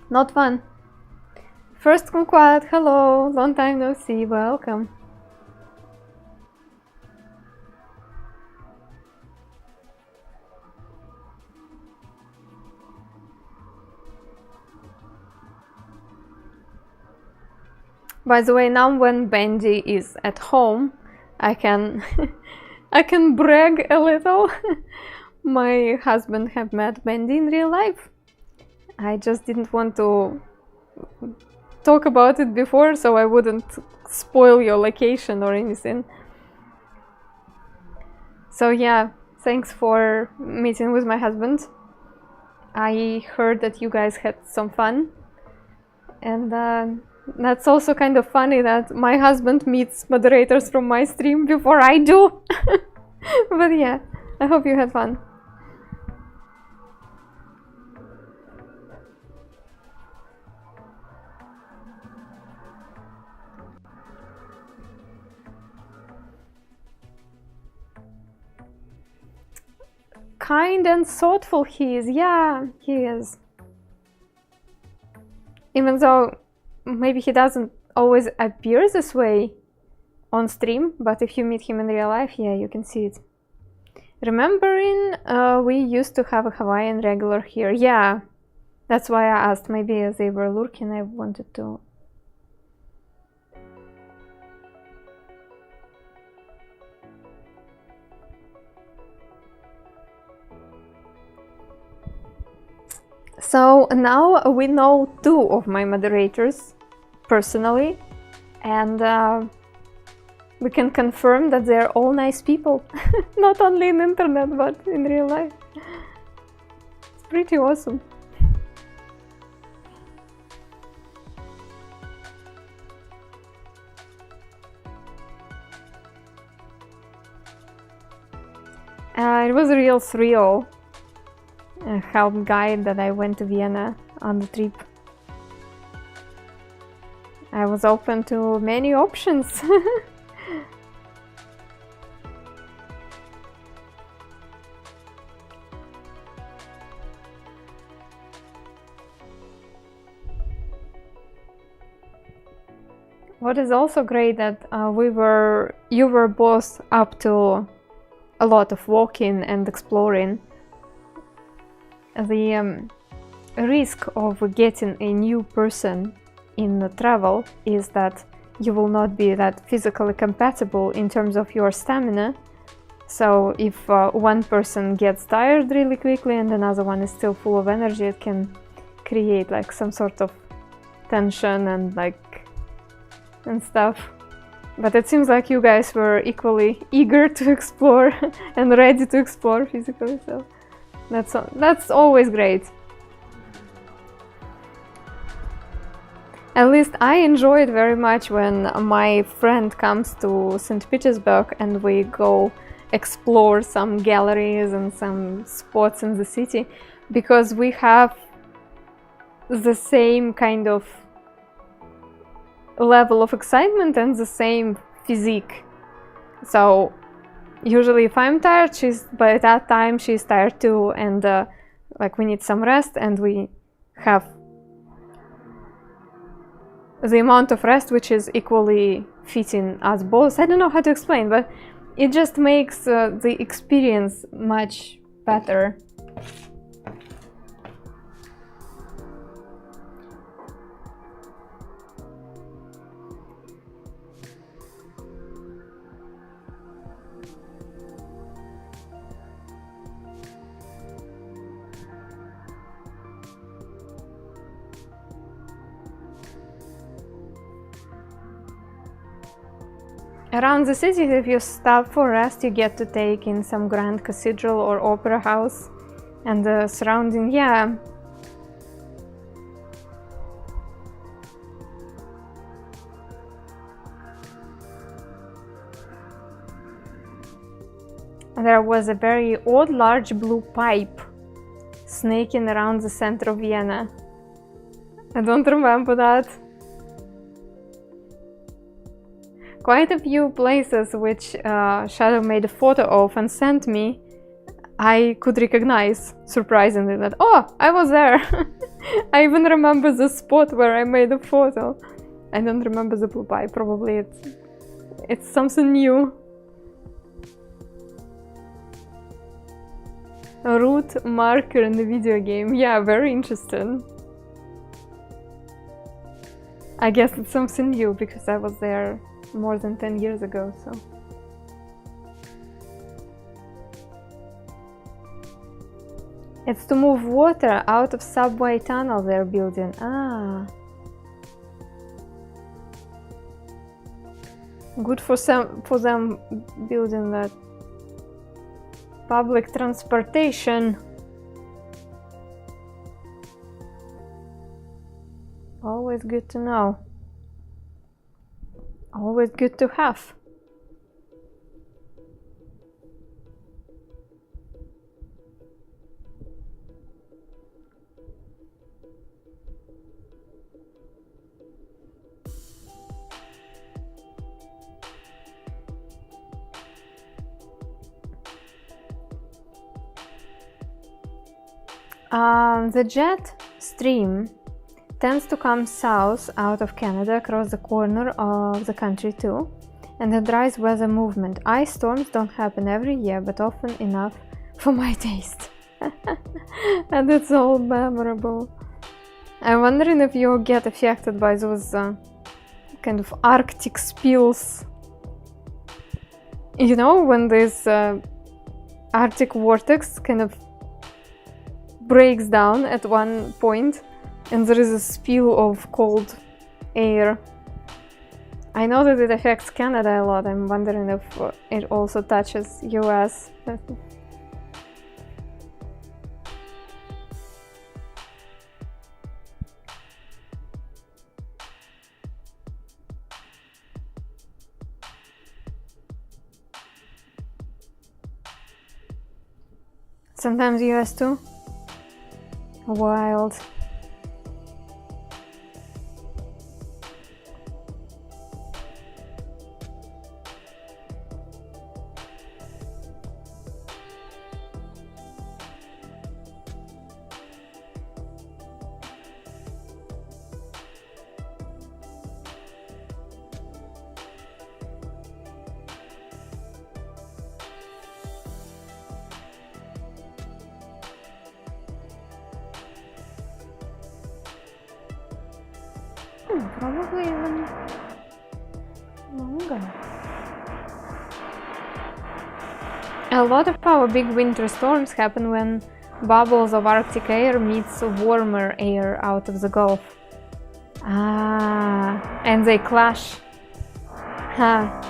Speaker 1: not fun. First Kumquat, hello, long time no see, welcome. By the way, now when Bendy is at home, I can I can brag a little. My husband have met Bendy in real life. I just didn't want to talk about it before, so I wouldn't spoil your location or anything. So yeah, thanks for meeting with my husband. I heard that you guys had some fun, and that's also kind of funny that my husband meets moderators from my stream before I do. But yeah, I hope you had fun. Kind and thoughtful he is. Yeah, he is. Even though maybe he doesn't always appear this way on stream, but if you meet him in real life, yeah, you can see it. Remembering we used to have a Hawaiian regular here. Yeah, that's why I asked. Maybe as they were lurking, I wanted to. So now we know 2 of my moderators personally, and we can confirm that they're all nice people, not only in internet but in real life. It's pretty awesome. It was a real thrill. Help guide that I went to Vienna on the trip. I was open to many options. What is also great that you were both up to a lot of walking and exploring. The risk of getting a new person in the travel is that you will not be that physically compatible in terms of your stamina. So if one person gets tired really quickly and another one is still full of energy, it can create like some sort of tension and stuff. But it seems like you guys were equally eager to explore and ready to explore physically, so that's always great. At least I enjoy it very much when my friend comes to St. Petersburg and we go explore some galleries and some spots in the city, because we have the same kind of level of excitement and the same physique. So usually if I'm tired, by that time she's tired too, and like we need some rest, and we have the amount of rest which is equally fitting us both. I don't know how to explain, but it just makes the experience much better. Around the city, if you stop for rest, you get to take in some grand cathedral or opera house and the surrounding, yeah. There was a very odd large blue pipe snaking around the center of Vienna. I don't remember that. Quite a few places which Shadow made a photo of and sent me, I could recognize, surprisingly, that, oh, I was there! I even remember the spot where I made a photo. I don't remember the blue pipe, probably it's something new. A route marker in the video game, yeah, very interesting. I guess it's something new because I was there more than 10 years ago, so. It's to move water out of subway tunnel they're building. Ah. Good for them building that public transportation. Always good to know. Always good to have. The jet stream tends to come south out of Canada across the corner of the country too, and the dry weather movement. Ice storms don't happen every year, but often enough for my taste. And it's all memorable. I'm wondering if you get affected by those kind of Arctic spills. You know, when this Arctic vortex kind of breaks down at one point and there is a spill of cold air. I know that it affects Canada a lot. I'm wondering if it also touches US. Sometimes US too. Wild. Probably even longer. A lot of our big winter storms happen when bubbles of Arctic air meets warmer air out of the Gulf. Ah, and they clash. Huh.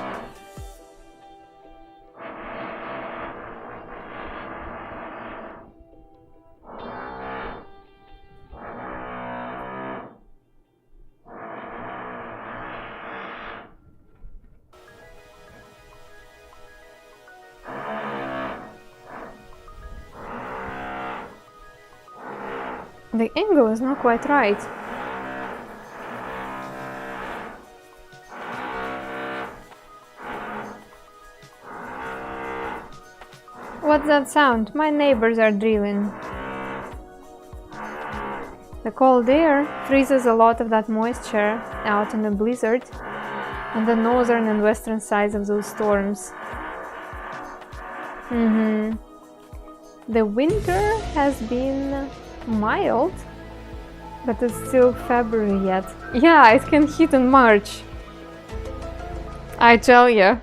Speaker 1: The angle is not quite right. What's that sound? My neighbors are drilling. The cold air freezes a lot of that moisture out in a blizzard on the northern and western sides of those storms. The winter has been mild, but it's still February yet. Yeah, it can hit in March. I tell you.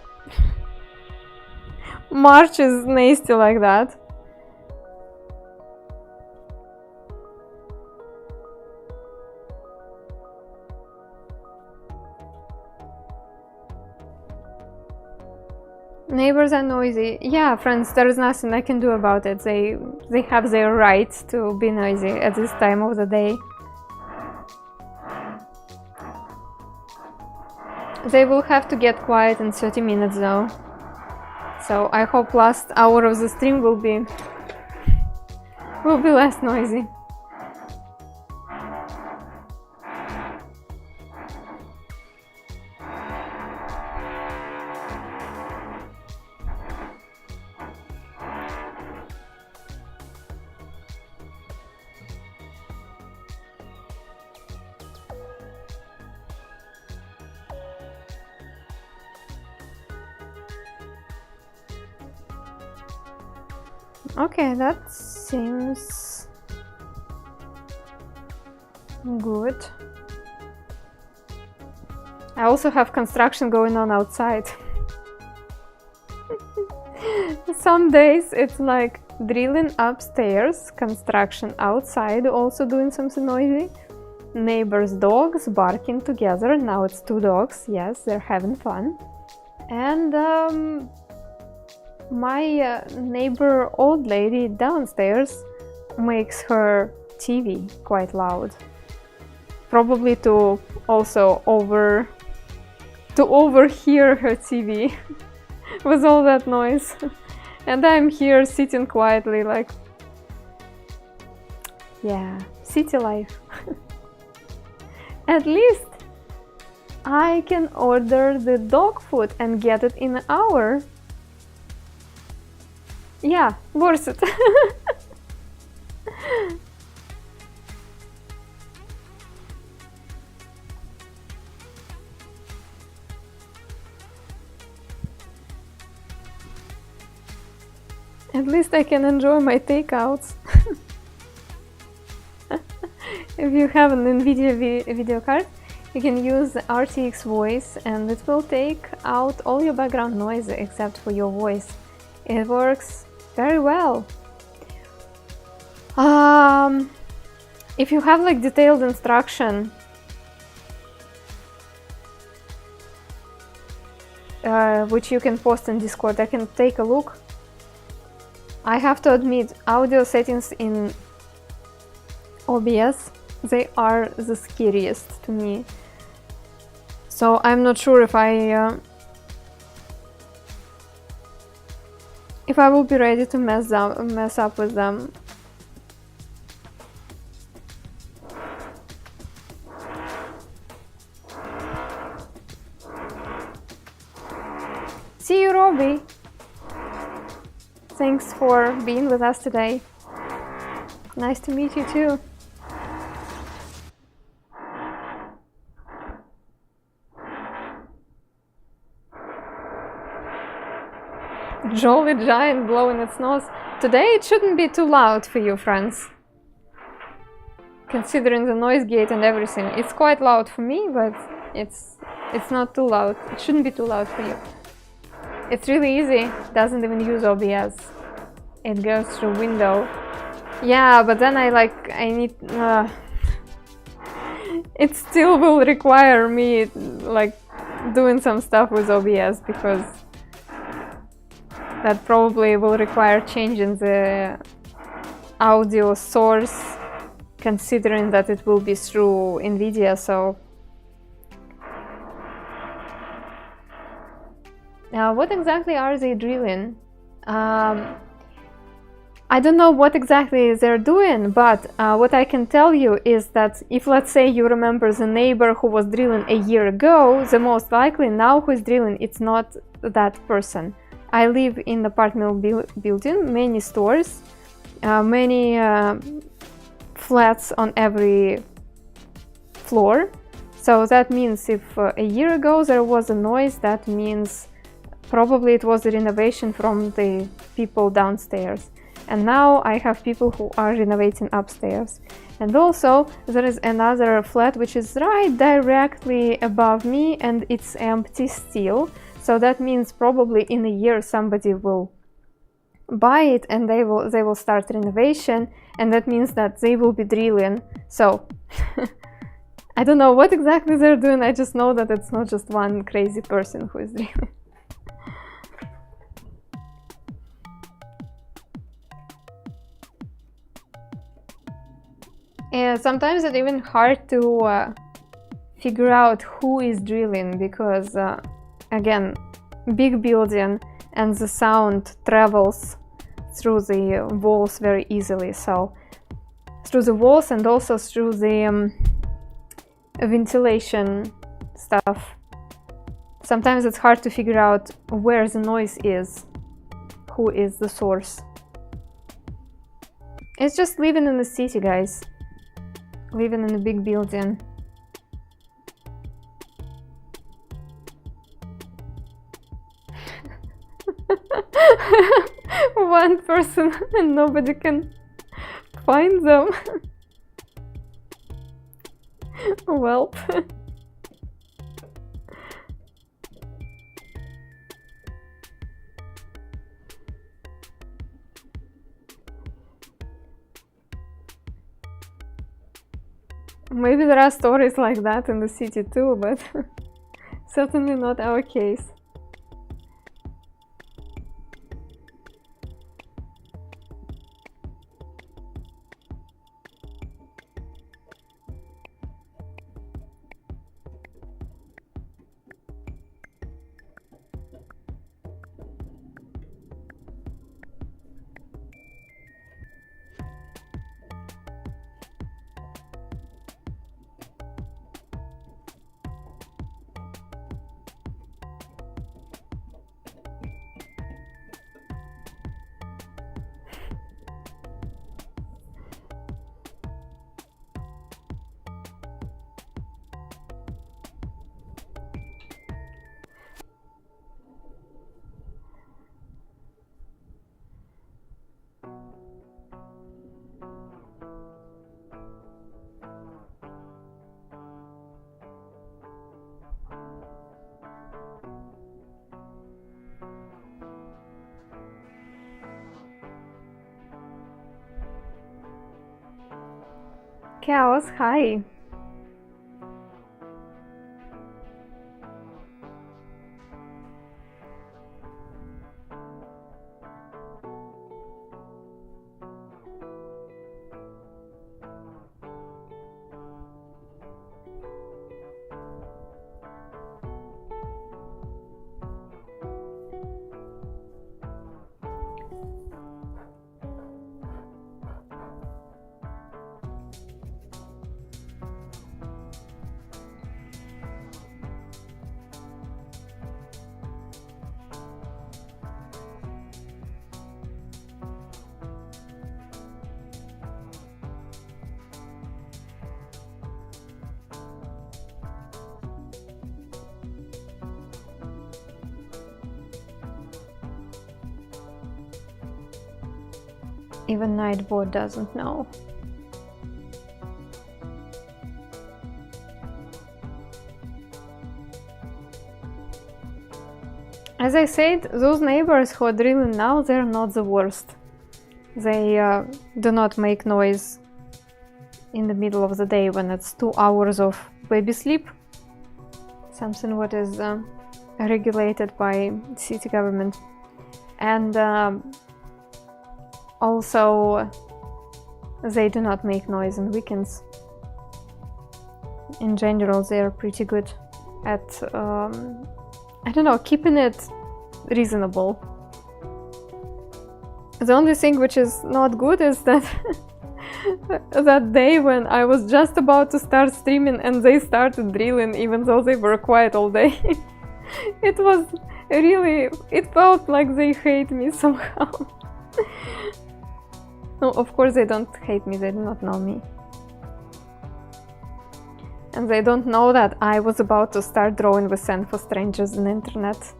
Speaker 1: March is nasty like that. Neighbors are noisy. Yeah, friends, there is nothing I can do about it. They have their right to be noisy at this time of the day. They will have to get quiet in 30 minutes though. So I hope last hour of the stream will be less noisy. Okay, that seems good. I also have construction going on outside. Some days it's like drilling upstairs, construction outside, also doing something noisy. Neighbors' dogs barking together. Now it's 2 dogs. Yes, they're having fun. And my neighbor old lady downstairs makes her TV quite loud, probably to also overhear her TV with all that noise. And I'm here sitting quietly like, yeah, city life. At least I can order the dog food and get it in an hour. Yeah, worth it. At least I can enjoy my takeouts. If you have an NVIDIA video card, you can use the RTX voice and it will take out all your background noise except for your voice. It works very well. If you have like detailed instruction, which you can post in Discord, I can take a look. I have to admit, audio settings in OBS, they are the scariest to me. So I'm not sure if I will be ready to mess up with them. See you, Robbie! Thanks for being with us today. Nice to meet you too. Jolly giant blowing its nose. Today it shouldn't be too loud for you, friends. Considering the noise gate and everything. It's quite loud for me, but it's not too loud. It shouldn't be too loud for you. It's really easy. Doesn't even use OBS. It goes through window. Yeah, but then I need... it still will require me like doing some stuff with OBS, because that probably will require changing the audio source, considering that it will be through NVIDIA, so... What exactly are they drilling? I don't know what exactly they're doing, but what I can tell you is that if, let's say, you remember the neighbor who was drilling a year ago, the most likely now who is drilling, it's not that person. I live in an apartment building, many stores, many flats on every floor. So that means if a year ago there was a noise, that means probably it was a renovation from the people downstairs. And now I have people who are renovating upstairs. And also there is another flat which is right directly above me and it's empty still. So that means probably in a year somebody will buy it and they will start renovation, and that means that they will be drilling. So I don't know what exactly they're doing, I just know that it's not just one crazy person who is drilling. And sometimes it's even hard to figure out who is drilling, because again, big building and the sound travels through the walls very easily. So through the walls and also through the ventilation stuff. Sometimes it's hard to figure out where the noise is, who is the source. It's just living in the city, guys. Living in a big building. One person and nobody can find them. Well. Maybe there are stories like that in the city too, but certainly not our case. Chaos, hi. Even Nightbot doesn't know. As I said, those neighbors who are drilling now, they're not the worst. They do not make noise in the middle of the day when it's 2 hours of baby sleep. Something what is regulated by city government. And also, they do not make noise on weekends. In general, they are pretty good at, I don't know, keeping it reasonable. The only thing which is not good is that that day when I was just about to start streaming and they started drilling even though they were quiet all day. It was really, it felt like they hate me somehow. No, of course they don't hate me, they do not know me. And they don't know that I was about to start drawing with sand for strangers on the internet.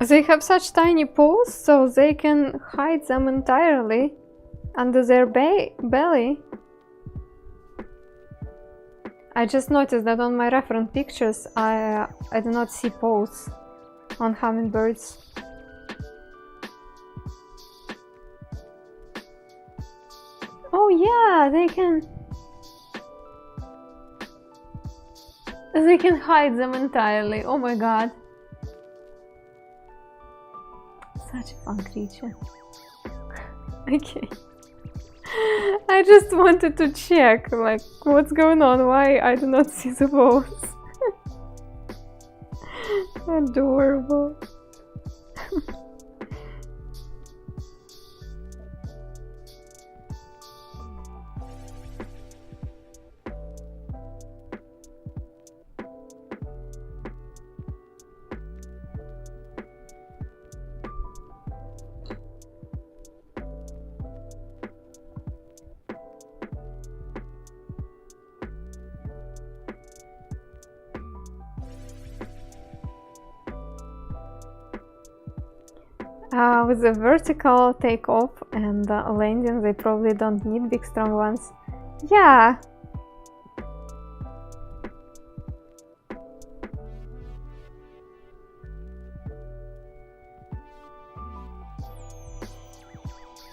Speaker 1: They have such tiny paws, so they can hide them entirely under their belly. I just noticed that on my reference pictures, I do not see paws on hummingbirds. Oh yeah, they can hide them entirely. Oh my god. Such a fun creature. Okay. I just wanted to check, like, what's going on, why I do not see the bones. Adorable. With the vertical takeoff and landing, they probably don't need big strong ones. Yeah.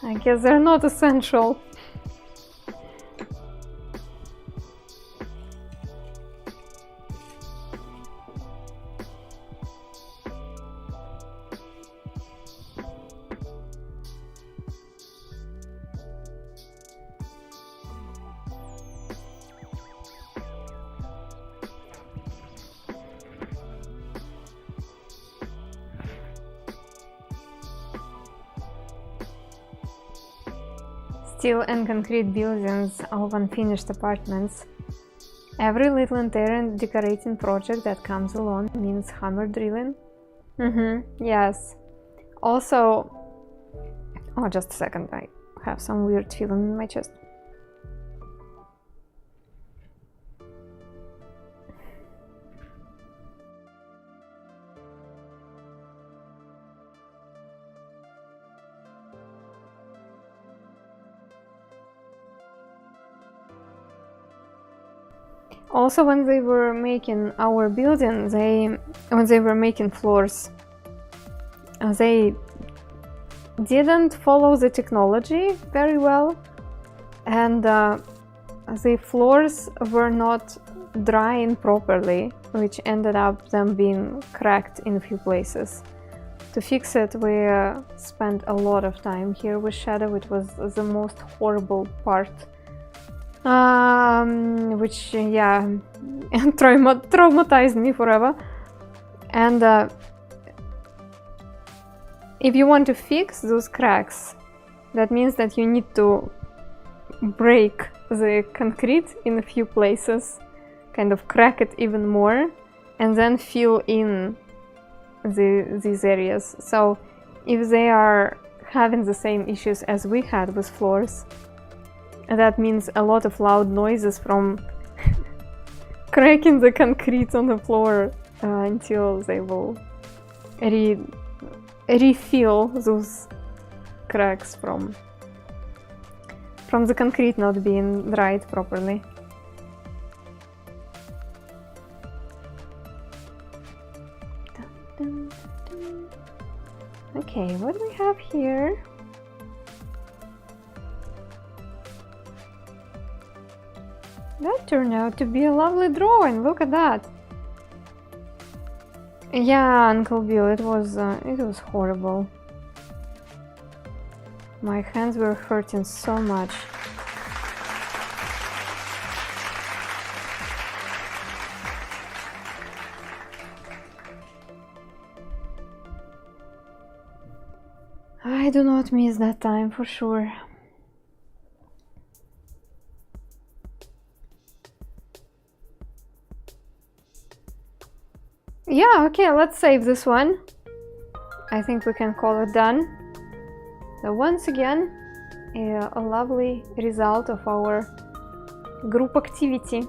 Speaker 1: I guess they're not essential. Steel and concrete buildings of unfinished apartments. Every little interior decorating project that comes along means hammer drilling. Yes. Also, oh, just a second, I have some weird feeling in my chest. Also, when they were making our building, when they were making floors, they didn't follow the technology very well, and the floors were not drying properly, which ended up them being cracked in a few places. To fix it, we spent a lot of time here with Shadow. It was the most horrible part. Which, yeah, traumatized me forever. And if you want to fix those cracks, that means that you need to break the concrete in a few places, kind of crack it even more, and then fill in these areas. So if they are having the same issues as we had with floors, that means a lot of loud noises from cracking the concrete on the floor until they will refill those cracks from the concrete not being dried properly. Okay. Okay, what do we have here? That turned out to be a lovely drawing. Look at that. Yeah, Uncle Bill, it was horrible. My hands were hurting so much. I do not miss that time for sure. Yeah, okay, let's save this one. I think we can call it done. So once again, a lovely result of our group activity.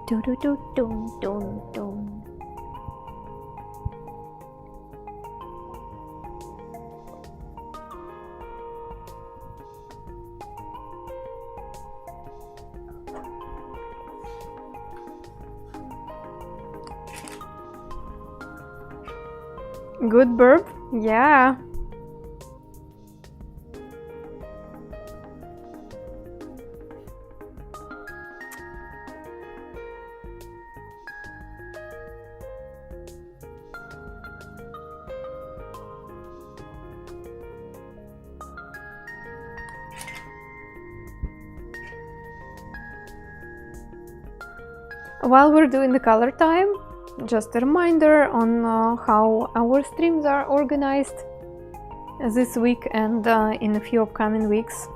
Speaker 1: Do do do do do do. Good burp? Yeah. While we're doing the color time, just a reminder on how our streams are organized this week and in a few upcoming weeks.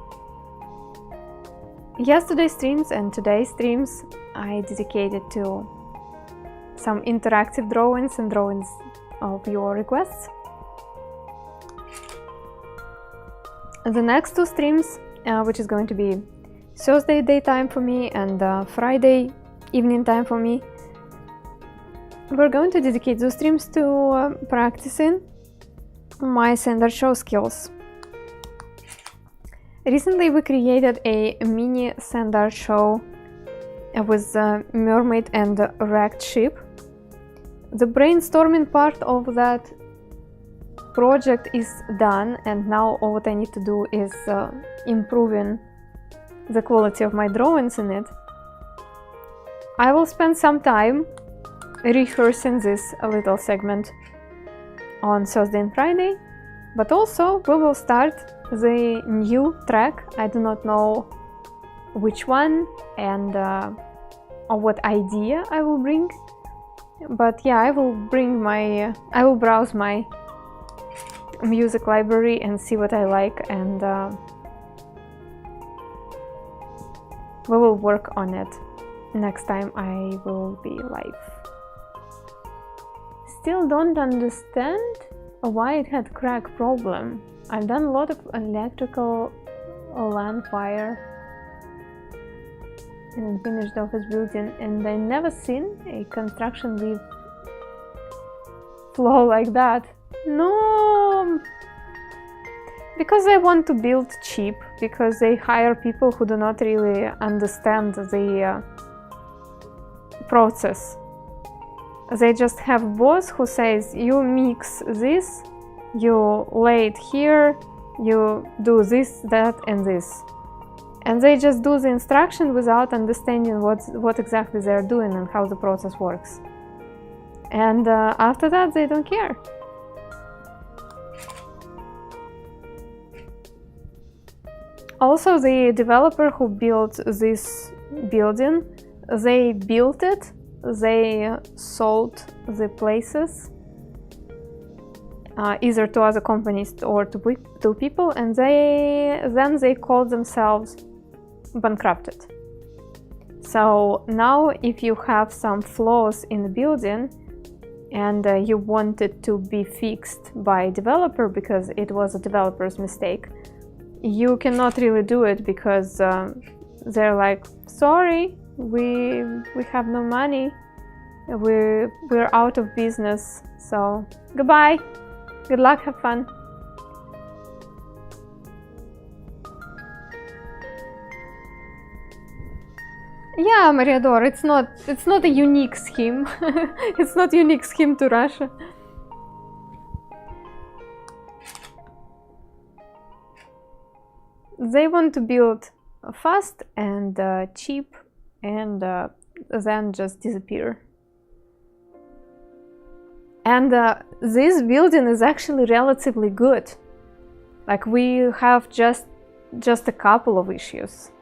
Speaker 1: Yesterday's streams and today's streams I dedicated to some interactive drawings and drawings of your requests. The next two streams, which is going to be Thursday daytime for me and Friday evening time for me, we're going to dedicate those streams to practicing my standard show skills. Recently we created a mini standard show with a mermaid and a wrecked ship. The brainstorming part of that project is done, and now all what I need to do is improving the quality of my drawings in it. I will spend some time rehearsing this little segment on Thursday and Friday, but also we will start the new track. I do not know which one and or what idea I will bring, but yeah, I will browse my music library and see what I like, and we will work on it next time I will be live. Still don't understand why it had crack problem. I've done a lot of electrical land fire in finished office building, and I never seen a construction leaf flow like that. No! Because they want to build cheap, because they hire people who do not really understand the process. They just have boss who says, you mix this, you lay it here, you do this, that and this. And they just do the instruction without understanding what exactly they're doing and how the process works. And after that they don't care. Also, the developer who built this building, they built it, they sold the places either to other companies or to people, and then they called themselves bankrupted. So now if you have some flaws in the building and you want it to be fixed by a developer because it was a developer's mistake, you cannot really do it because they're like, sorry, we have no money, we're out of business, so goodbye, good luck, have fun. Yeah, Mariador, it's not a unique scheme. It's not unique scheme to Russia. They want to build fast and cheap and then just disappear. And this building is actually relatively good. Like, we have just a couple of issues.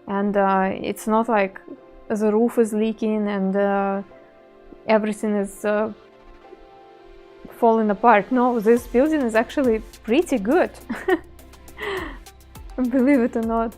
Speaker 1: And it's not like the roof is leaking and everything is falling apart. No, this building is actually pretty good. Believe it or not.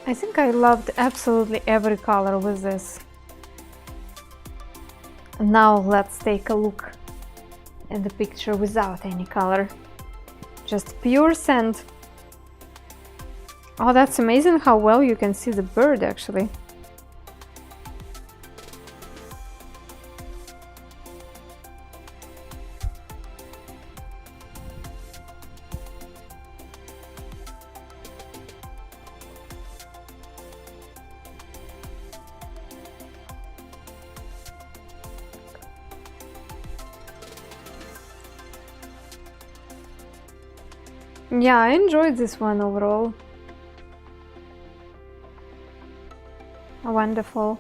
Speaker 1: I think I loved absolutely every color with this. Now let's take a look at the picture without any color. Just pure sand. Oh, that's amazing how well you can see the bird actually. Yeah, I enjoyed this one overall. Wonderful.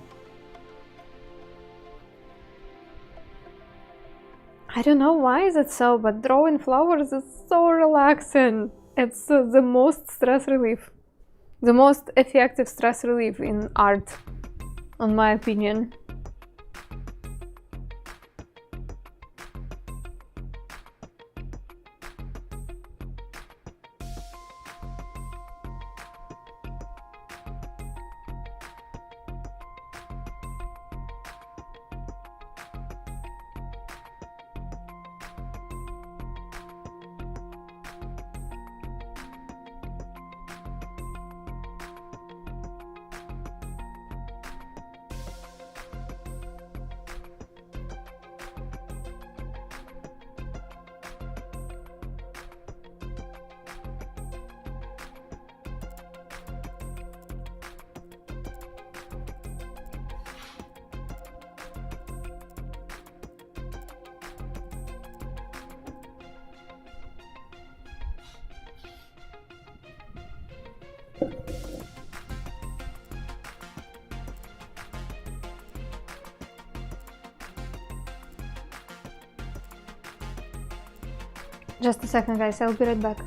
Speaker 1: I don't know why is it so, but drawing flowers is so relaxing. It's the most stress relief. The most effective stress relief in art, in my opinion. Just a second, guys, I'll be right back.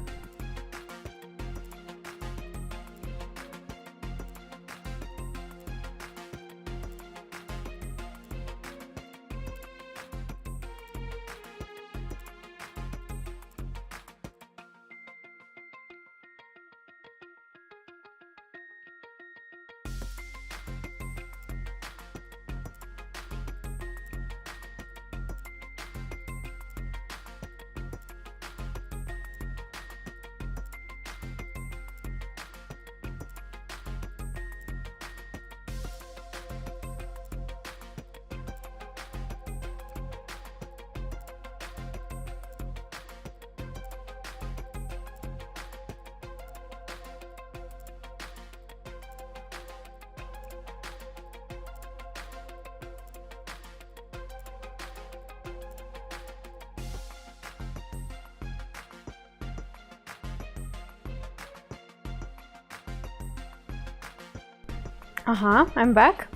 Speaker 1: I'm back.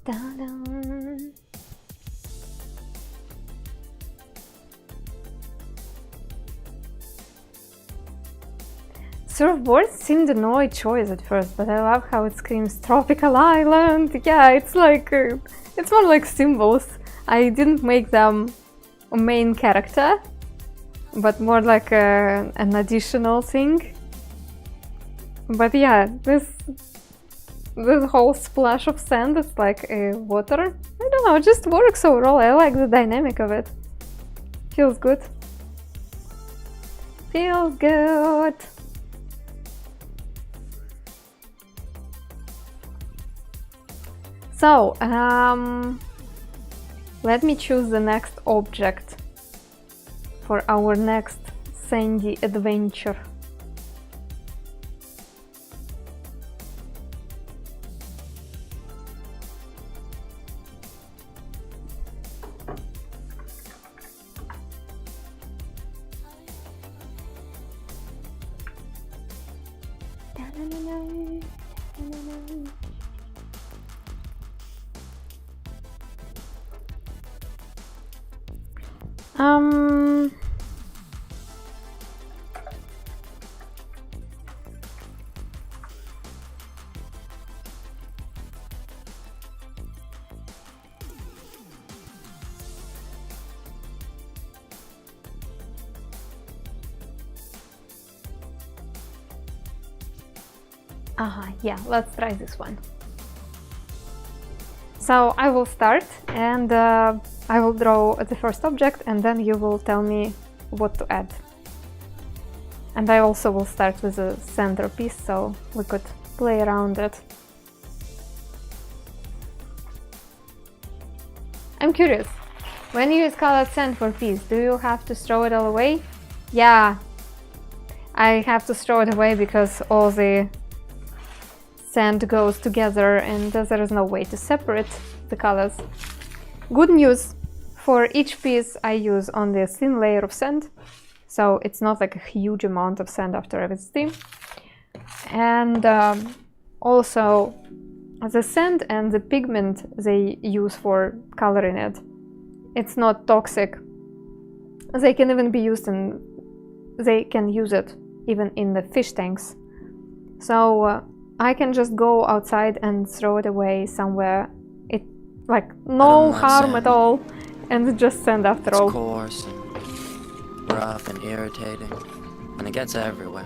Speaker 1: Ta-da. Surfboard seemed a no choice at first, but I love how it screams tropical island. Yeah, it's like it's more like symbols. I didn't make them a main character, but more like an additional thing. But yeah, this whole splash of sand, it's like water. I don't know, it just works overall. I like the dynamic of it. Feels good. Feels good. So, let me choose the next object for our next sandy adventure. Yeah, let's try this one. So I will start and I will draw the first object and then you will tell me what to add. And I also will start with a centerpiece so we could play around it. I'm curious, when you use colored sand for piece, do you have to throw it all away? Yeah, I have to throw it away because all the sand goes together and there is no way to separate the colors. Good news, for each piece I use only a thin layer of sand, so it's not like a huge amount of sand after everything. And also the sand and the pigment they use for coloring it, it's not toxic. They can even be used in, they can use it even in the fish tanks. So I can just go outside and throw it away somewhere. It like no harm at all, and just sand after all.
Speaker 2: It's coarse and rough and irritating, and it gets everywhere.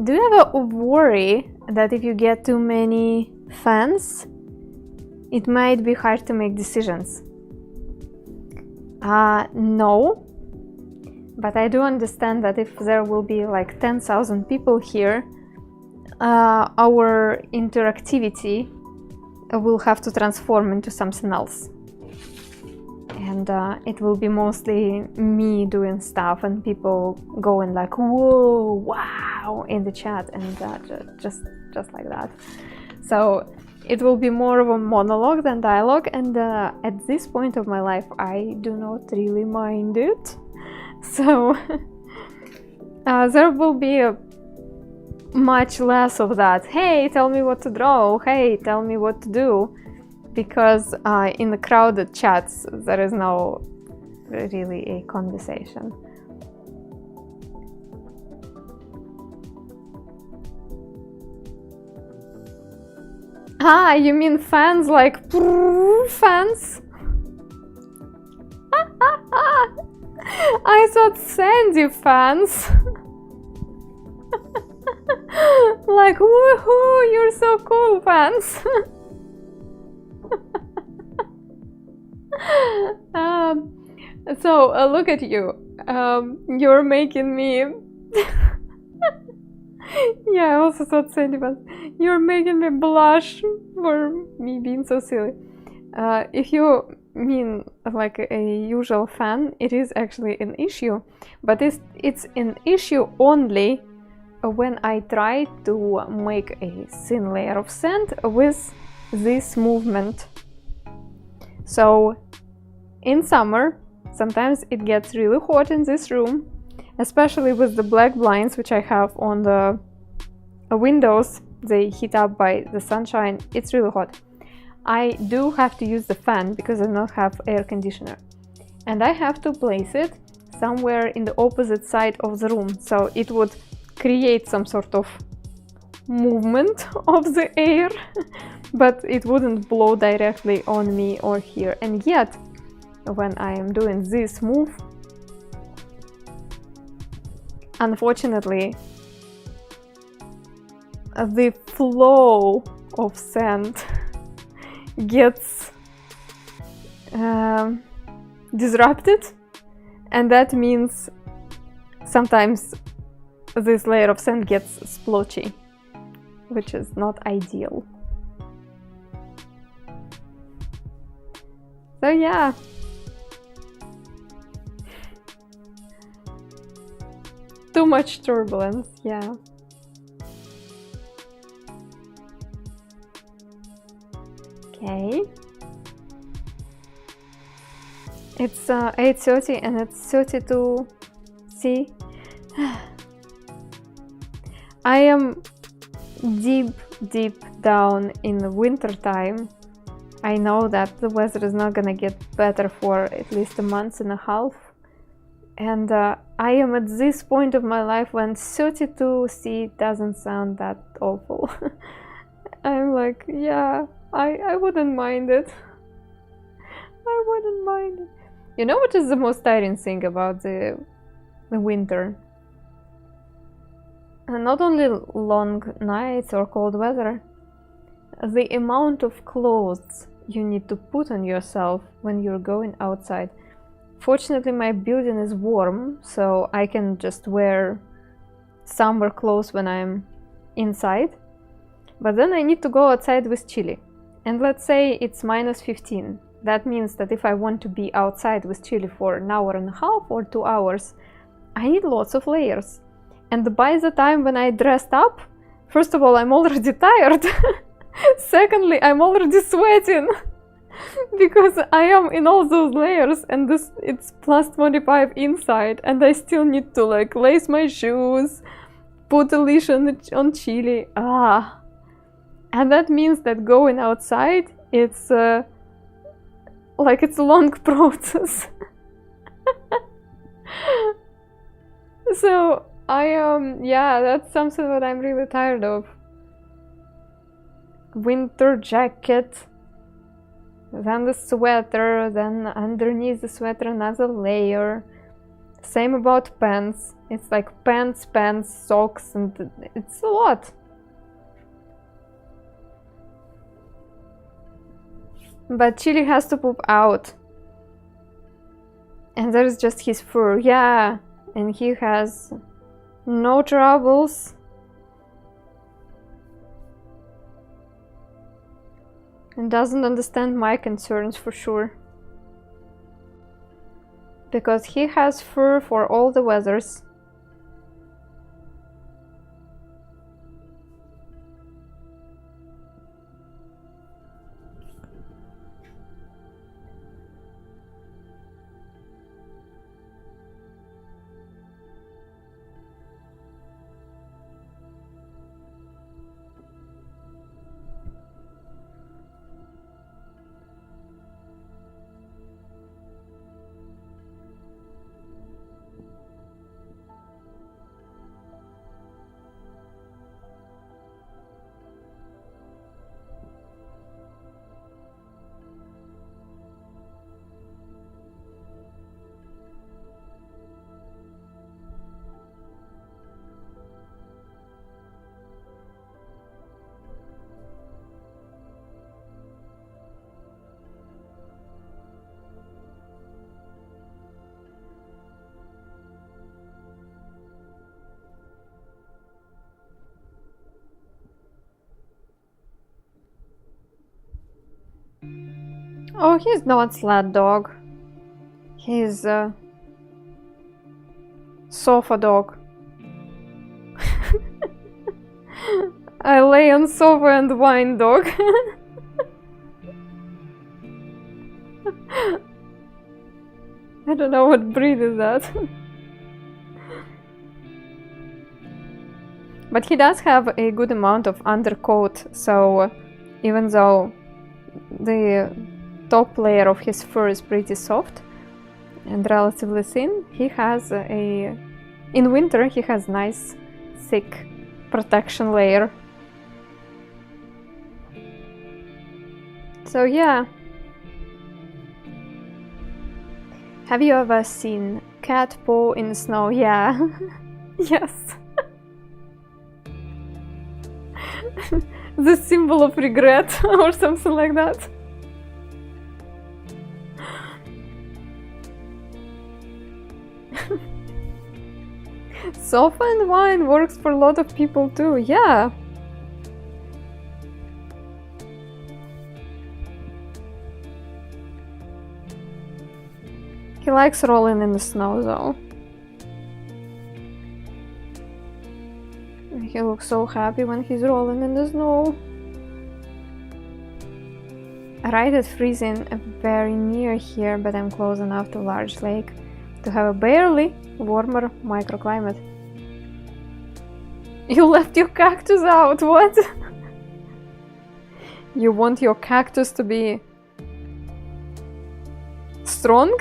Speaker 1: Do you ever worry that if you get too many fans, it might be hard to make decisions? No, but I do understand that if there will be like 10,000 people here, our interactivity will have to transform into something else. And it will be mostly me doing stuff and people going like, whoa, wow, in the chat, and just like that. So it will be more of a monologue than dialogue, and at this point of my life I do not really mind it. So there will be much less of that, hey, tell me what to draw, hey, tell me what to do. Because in the crowded chats there is no really a conversation. Ah, you mean fans like fans? I thought Sandy fans. Like, woohoo, you're so cool, fans. So look at you, you're making me yeah, I also thought Sandy, but you're making me blush for me being so silly. If you mean like a usual fan, it is actually an issue, but it's an issue only when I try to make a thin layer of sand with this movement. So in summer, sometimes it gets really hot in this room, especially with the black blinds which I have on the windows. They heat up by the sunshine. It's really hot. I do have to use the fan because I do not have air conditioner, and I have to place it somewhere in the opposite side of the room, so it would create some sort of movement of the air but it wouldn't blow directly on me or here. And yet when I am doing this move, unfortunately the flow of sand gets disrupted, and that means sometimes this layer of sand gets splotchy, which is not ideal. So yeah, too much turbulence, yeah. Okay. It's 8:30 and it's 32 C. I am deep down in the winter time. I know that the weather is not gonna get better for at least a month and a half, and I am at this point of my life when 32 C doesn't sound that awful. I'm like, yeah, I wouldn't mind it. I wouldn't mind it. You know what is the most tiring thing about the winter? Not only long nights or cold weather, the amount of clothes you need to put on yourself when you're going outside. Fortunately, my building is warm, so I can just wear summer clothes when I'm inside. But then I need to go outside with chili. And let's say it's -15. That means that if I want to be outside with chili for an hour and a half or 2 hours, I need lots of layers. And by the time when I dressed up, first of all, I'm already tired. Secondly, I'm already sweating because I am in all those layers, and it's +25 inside, and I still need to like lace my shoes, put a leash on chili. And that means that going outside, it's like it's a long process. So yeah, that's something that I'm really tired of. Winter jacket, then the sweater, then underneath the sweater another layer. Same about pants. It's like pants, socks, and it's a lot. But Chili has to poop out. And there's just his fur, yeah. And he has no troubles. And doesn't understand my concerns for sure. Because he has fur for all the weathers. Oh, he's not sled dog. He's a sofa dog. I lay on sofa and wine dog. I don't know what breed is that. But he does have a good amount of undercoat, so even though the top layer of his fur is pretty soft and relatively thin, he has a... in winter he has nice thick protection layer. So yeah. Have you ever seen cat paw in snow? Yeah. Yes. The symbol of regret or something like that. Softened wine works for a lot of people too, yeah. He likes rolling in the snow though. He looks so happy when he's rolling in the snow. Right at freezing, very near here, but I'm close enough to large lake to have a barely warmer microclimate. You left your cactus out, what? You want your cactus to be strong?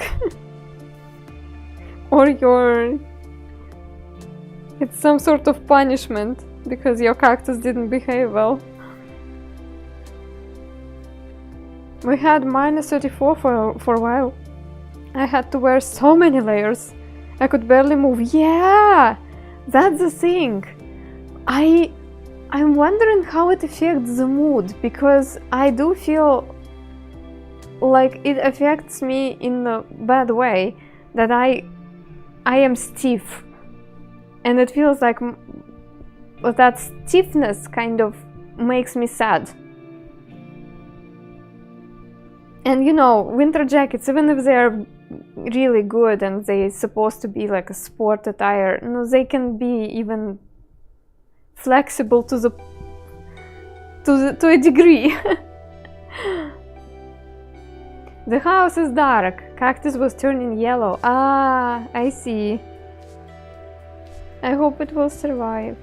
Speaker 1: Or it's some sort of punishment because your cactus didn't behave well. We had -34 for a while. I had to wear so many layers. I could barely move. Yeah, that's the thing. I'm wondering how it affects the mood, because I do feel like it affects me in a bad way, that I am stiff, and it feels like that stiffness kind of makes me sad. And you know, winter jackets, even if they're really good and they're supposed to be like a sport attire, no, they can be even flexible to a degree. The house is dark. Cactus was turning yellow. Ah, I see. I hope it will survive.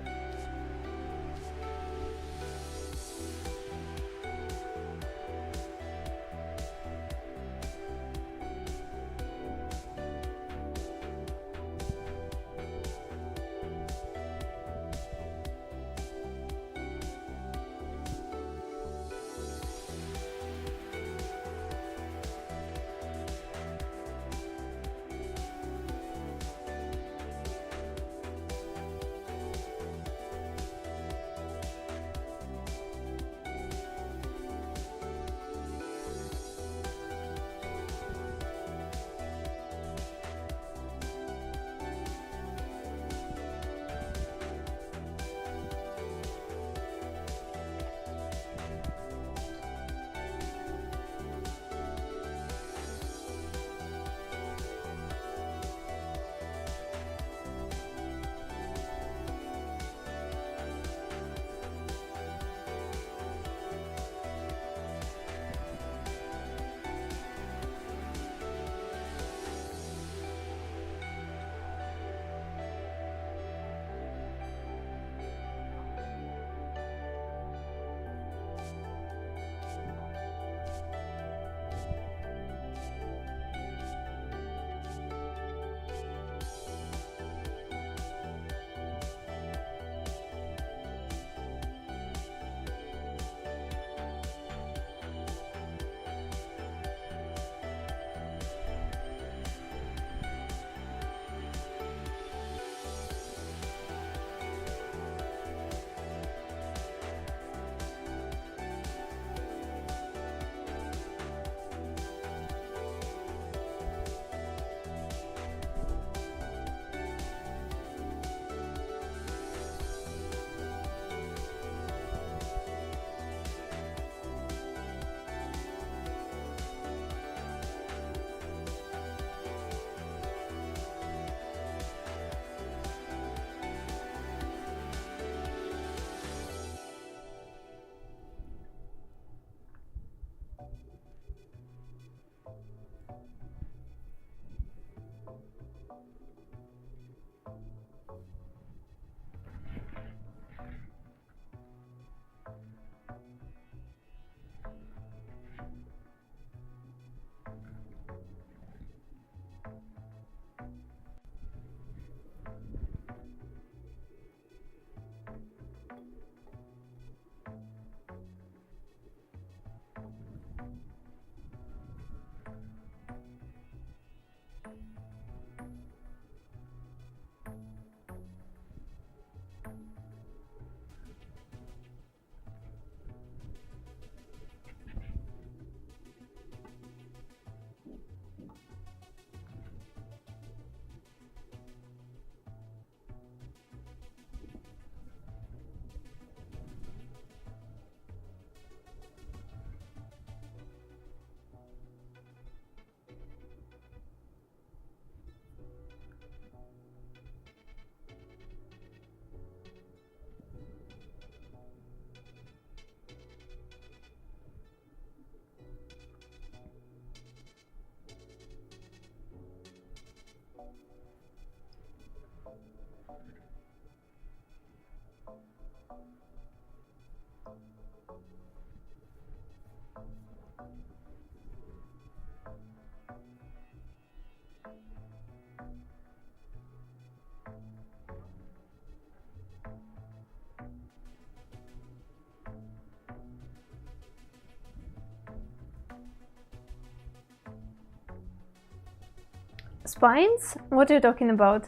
Speaker 1: Spines? What are you talking about?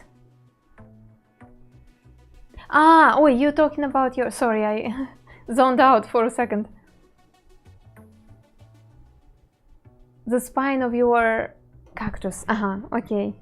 Speaker 1: Ah, oh, you're talking about your... Sorry, I zoned out for a second. The spine of your cactus. Okay.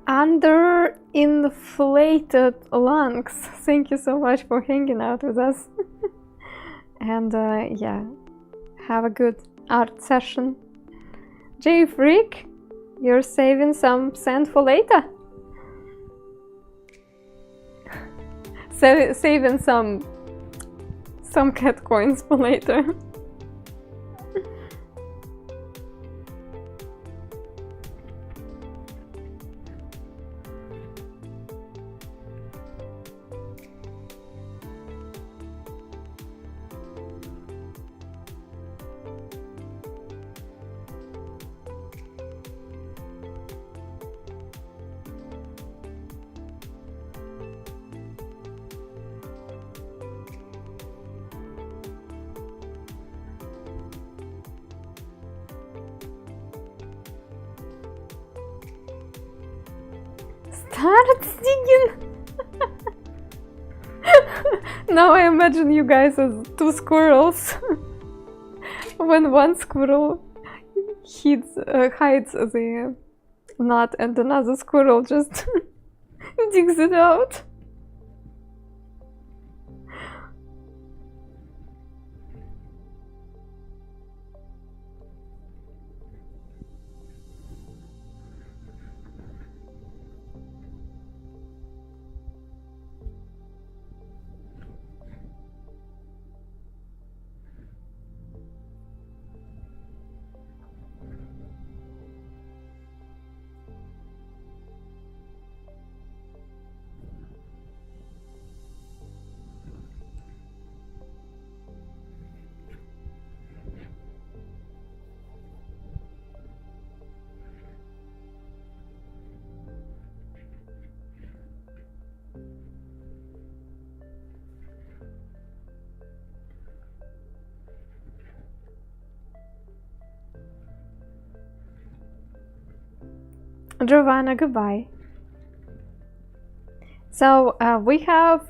Speaker 1: Under-inflated lungs. Thank you so much for hanging out with us. And yeah, have a good art session. Jay Freak, you're saving some sand for later? Saving some cat coins for later. Start digging! Now I imagine you guys as two squirrels. When one squirrel hides the nut and another squirrel just digs it out. Giovanna, goodbye. So we have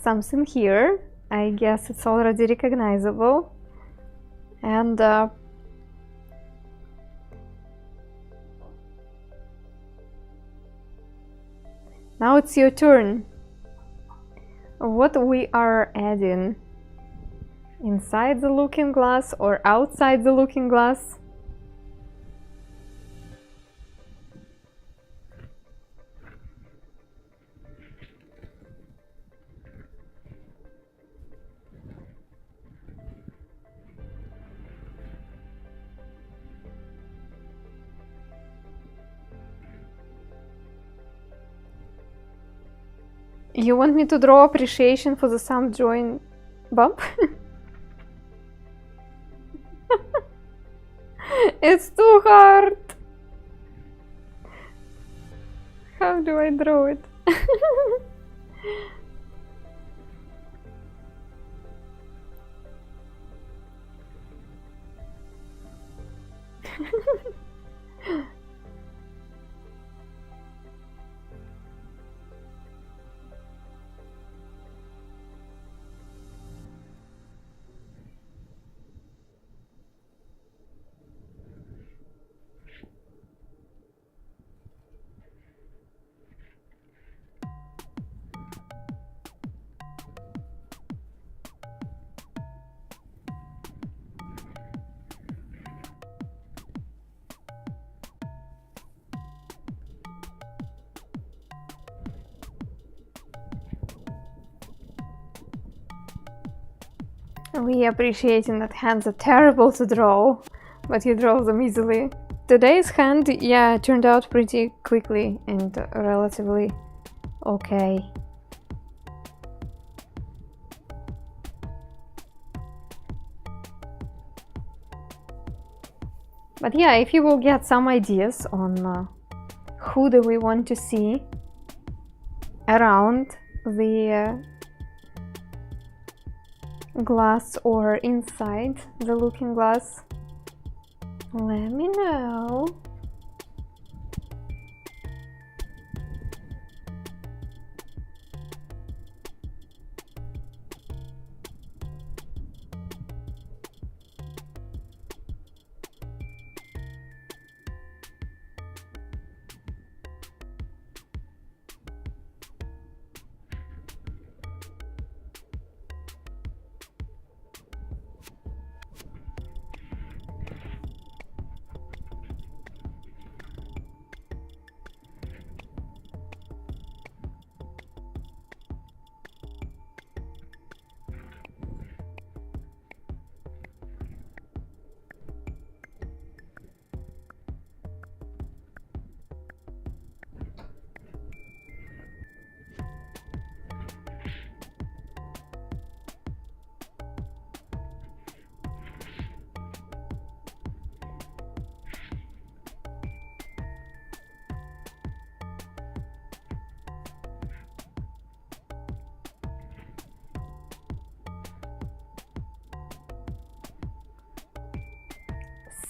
Speaker 1: something here. I guess it's already recognizable. And now it's your turn. What we are adding? Inside the looking glass or outside the looking glass? You want me to draw appreciation for the thumb joint bump? It's too hard. How do I draw it? We appreciating that hands are terrible to draw, but you draw them easily. Today's hand, yeah, turned out pretty quickly and relatively okay. But yeah, if you will get some ideas on who do we want to see around the glass or inside the looking glass, let me know.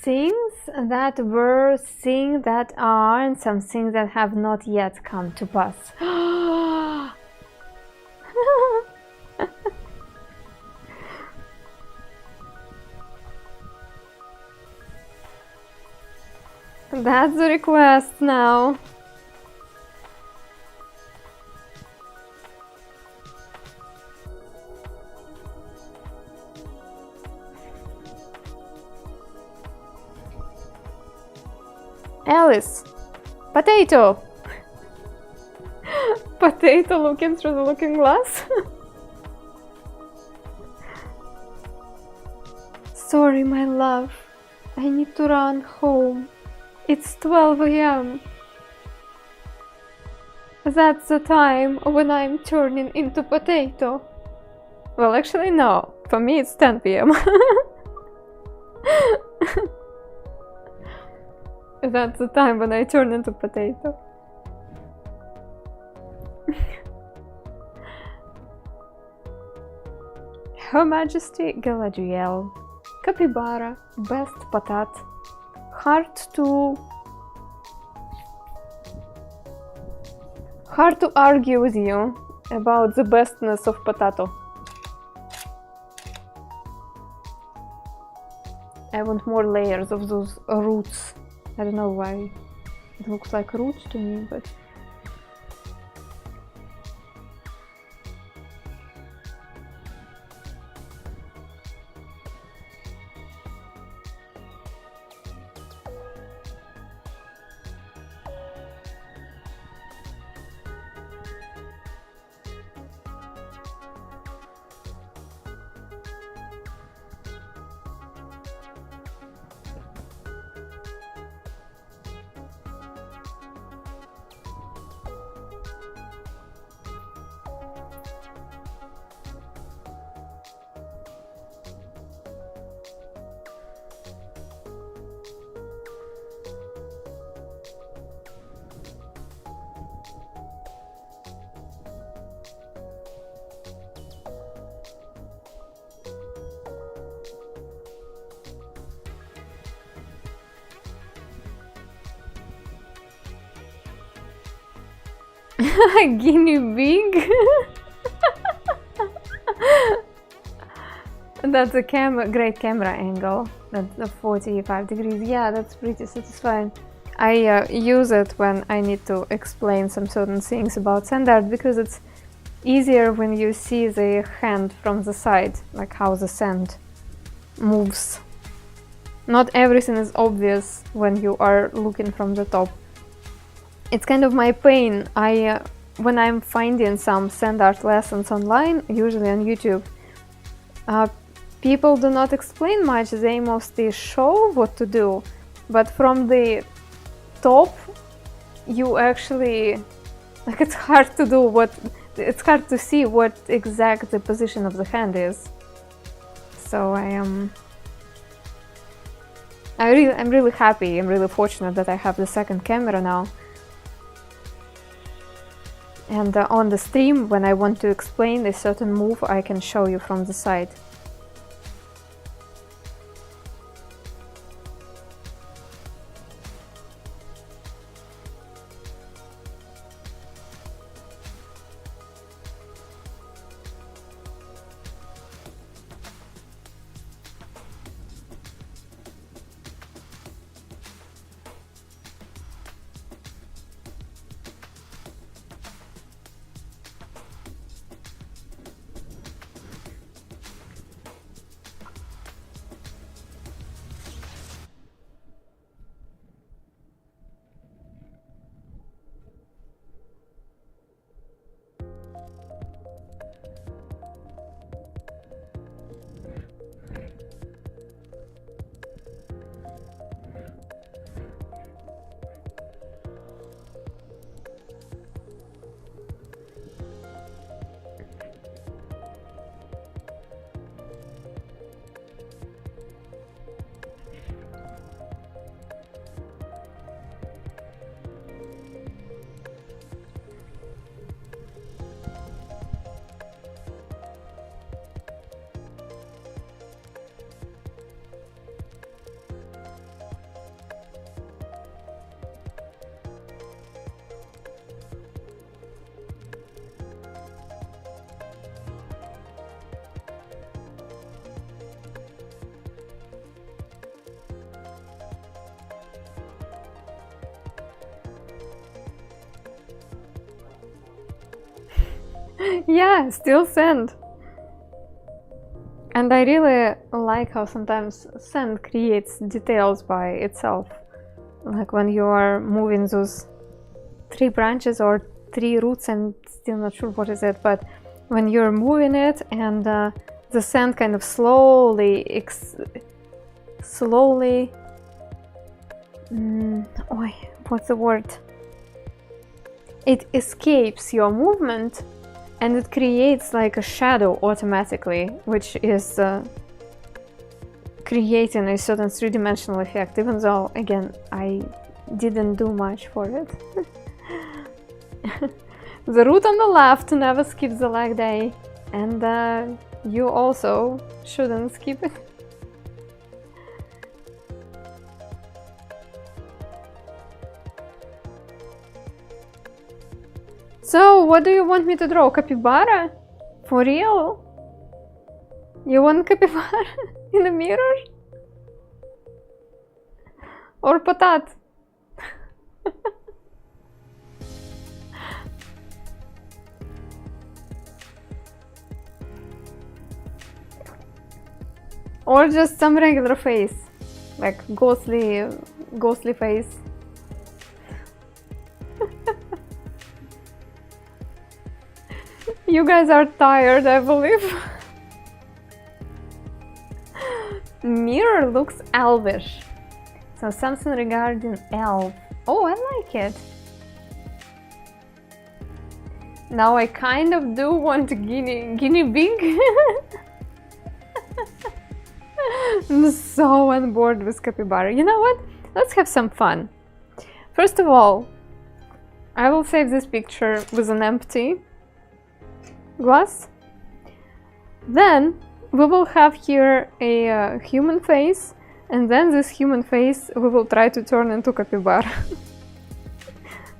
Speaker 1: Things that were, things that are, and some things that have not yet come to pass. That's the request now. Alice, potato. Potato looking through the looking glass. Sorry, my love. I need to run home. It's 12 a.m. That's the time when I'm turning into potato. Well, actually, no. For me, it's 10 p.m. That's the time when I turn into potato. Her Majesty Galadriel, Capybara, Best Patat, hard to argue with you about the bestness of potato. I want more layers of those roots. I don't know why it looks like roots to me, but guinea pig. That's a great camera angle. That's the 45 degrees. Yeah, that's pretty satisfying. I use it when I need to explain some certain things about sand art because it's easier when you see the hand from the side, like how the sand moves. Not everything is obvious when you are looking from the top. It's kind of my pain. When I'm finding some sand art lessons online, usually on YouTube, people do not explain much, they mostly show what to do, but from the top you actually, like, it's hard to do what, it's hard to see what exact the position of the hand is. So I'm really happy, I'm really fortunate that I have the second camera now. And on the stream, when I want to explain a certain move, I can show you from the side. Yeah, still sand. And I really like how sometimes sand creates details by itself. Like when you are moving those 3 branches or 3 roots, I'm still not sure what is it, but when you're moving it and the sand kind of slowly what's the word? It escapes your movement and it creates like a shadow automatically, which is creating a certain 3-dimensional effect, even though, again, I didn't do much for it. The root on the left never skips the leg day, and you also shouldn't skip it. So, what do you want me to draw? Capybara? For real? You want capybara in a mirror? Or patat? Or just some regular face, like ghostly face. You guys are tired, I believe. Mirror looks elvish. So something regarding elf. Oh, I like it. Now I kind of do want a guinea pig. I'm so on board with capybara. You know what? Let's have some fun. First of all, I will save this picture with an empty glass. Then we will have here a human face, and then this human face we will try to turn into capybara.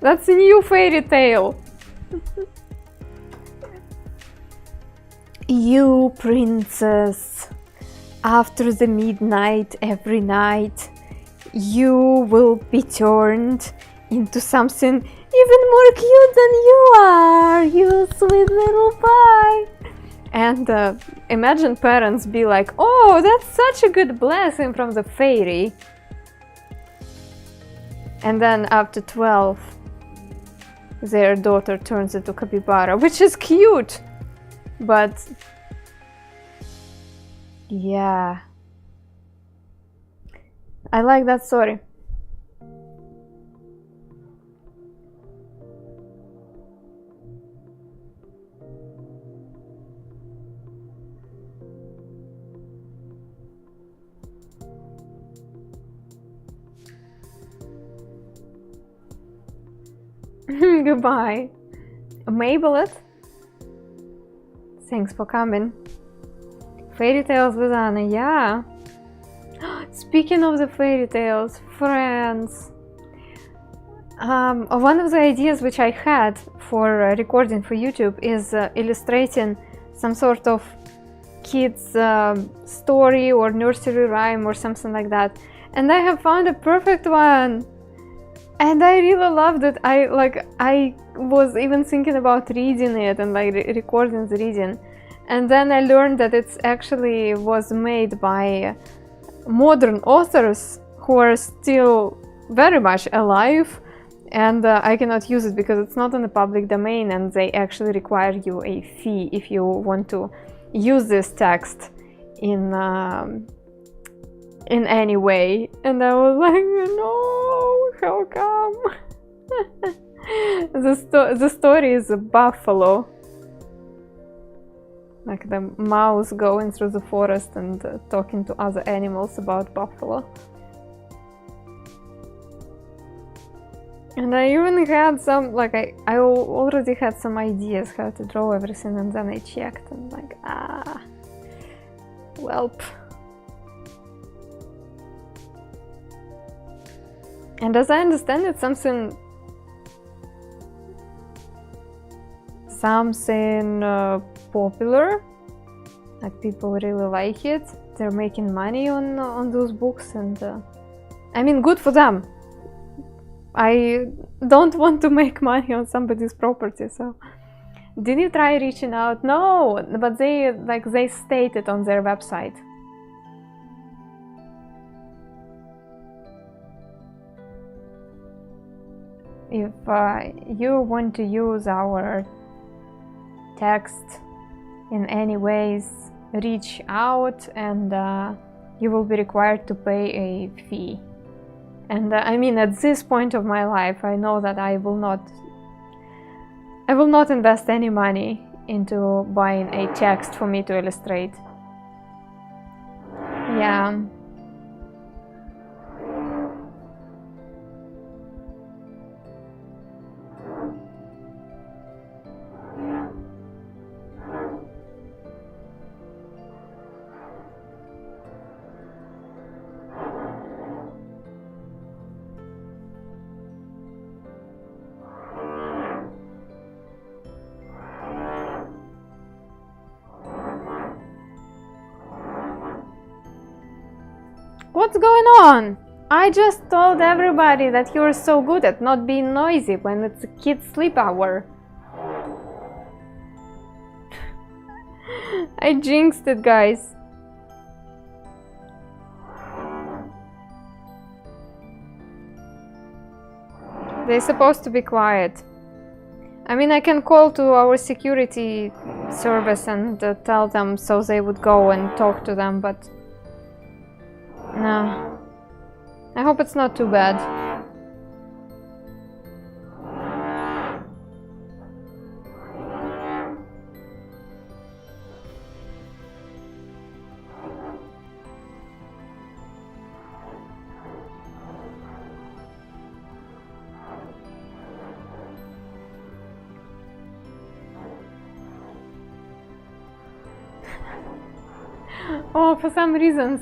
Speaker 1: That's a new fairy tale. You, princess, after the midnight every night, you will be turned into something even more cute than you are, you sweet little pie. And imagine parents be like, oh, that's such a good blessing from the fairy. And then after 12, their daughter turns into capybara, which is cute. But Yeah. I like that story. Goodbye. Maybelline. Thanks for coming. Fairy tales with Anna, yeah. Speaking of the fairy tales, friends. One of the ideas which I had for recording for YouTube is illustrating some sort of kids story or nursery rhyme or something like that. And I have found a perfect one. And I really loved it. I was even thinking about reading it and like recording the reading. And then I learned that it's actually was made by modern authors who are still very much alive, and I cannot use it because it's not in the public domain, and they actually require you a fee if you want to use this text in any way. And I was like, no, how come? The story is a buffalo, like the mouse going through the forest and talking to other animals about buffalo. And I even had some, like I already had some ideas how to draw everything, and then I checked and like, welp. And as I understand it, something popular, like people really like it. They're making money on those books, and I mean, good for them. I don't want to make money on somebody's property, so. Did you try reaching out? No, but they stated on their website. If you want to use our text in any ways, reach out, and you will be required to pay a fee. And I mean, at this point of my life, I know that I will not invest any money into buying a text for me to illustrate. Yeah. What's going on? I just told everybody that you're so good at not being noisy when it's a kid's sleep hour. I jinxed it, guys. They're supposed to be quiet. I mean, I can call to our security service and tell them so they would go and talk to them, but no. I hope it's not too bad. Oh, for some reasons,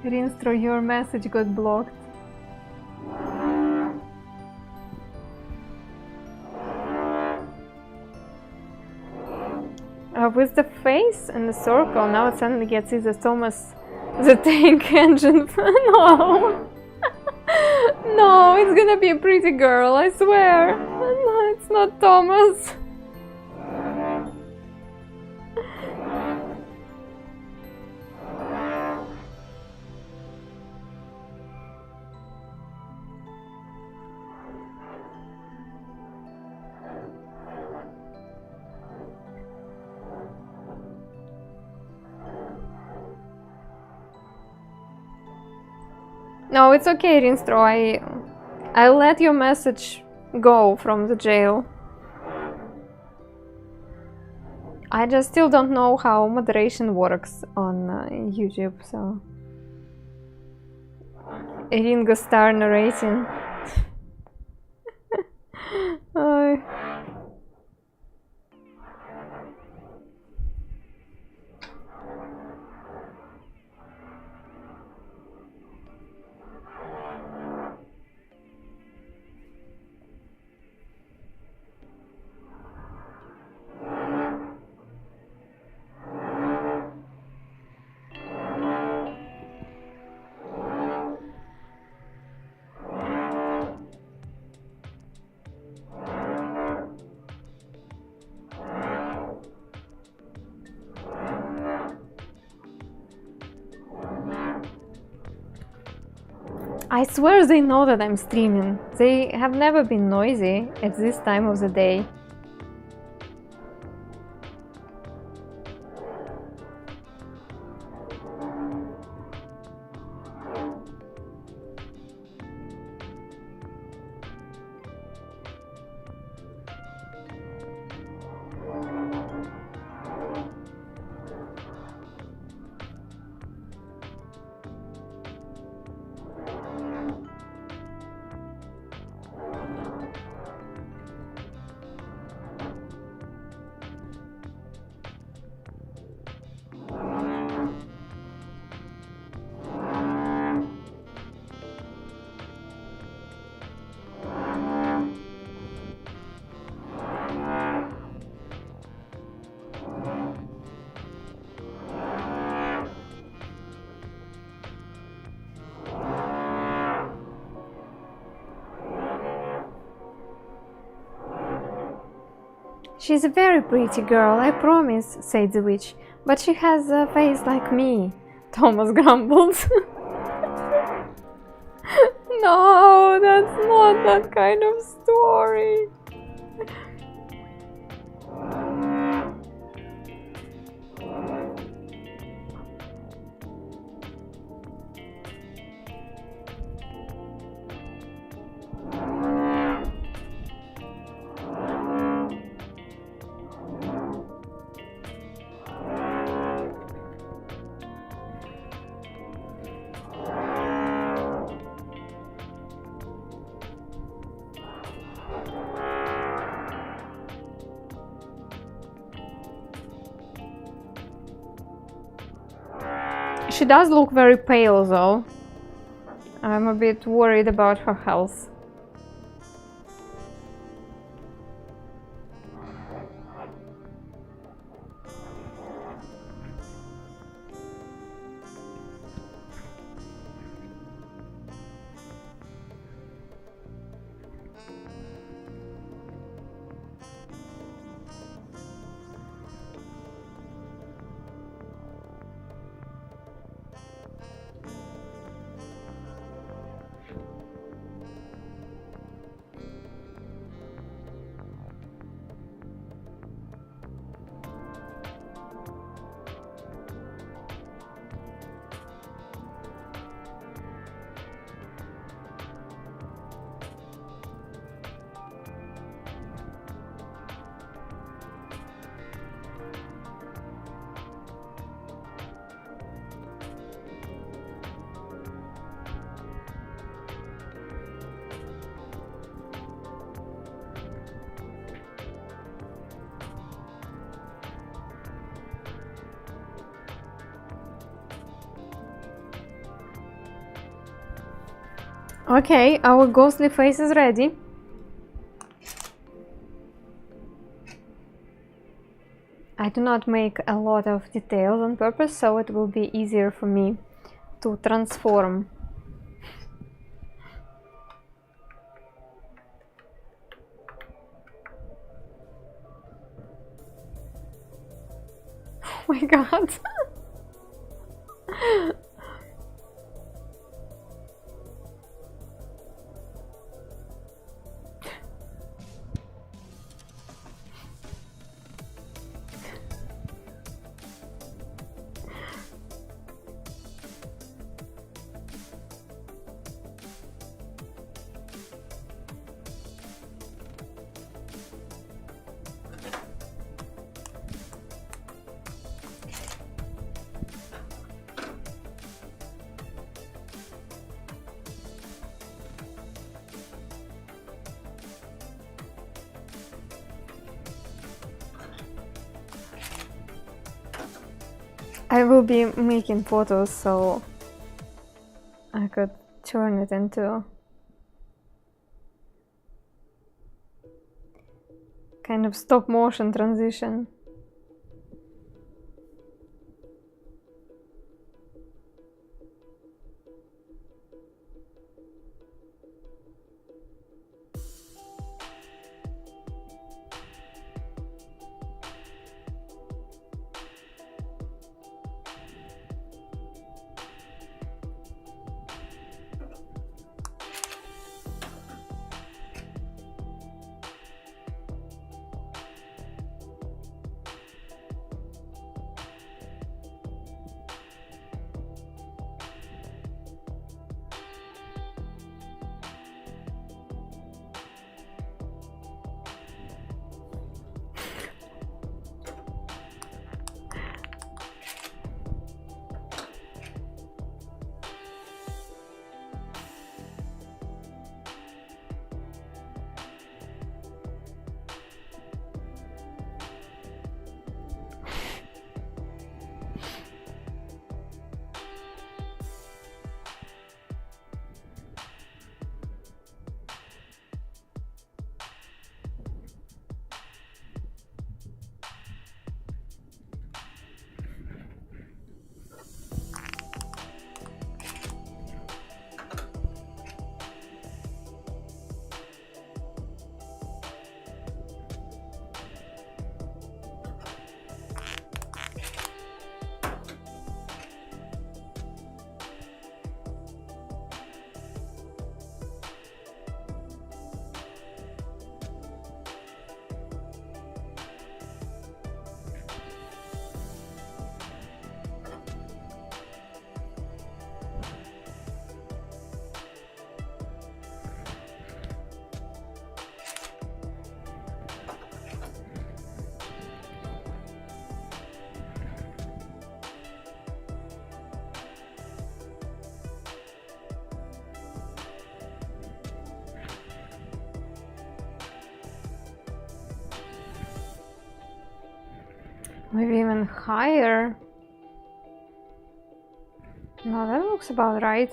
Speaker 1: Rinstro, your message got blocked. With the face and the circle, now it suddenly gets either Thomas the Tank Engine. No! No, it's gonna be a pretty girl, I swear. No, it's not Thomas. No, it's okay, Rinstro. I'll let your message go from the jail. I just still don't know how moderation works on YouTube, so... Ringo Starr narrating. I swear they know that I'm streaming. They have never been noisy at this time of the day. She's a very pretty girl, I promise, said the witch, but she has a face like me, Thomas grumbled. No, that's not that kind of story. She does look very pale though. I'm a bit worried about her health. Okay, our ghostly face is ready. I do not make a lot of details on purpose, so it will be easier for me to transform. Oh my god. I will be making photos so I could turn it into kind of stop motion transition. Maybe even higher. No, that looks about right.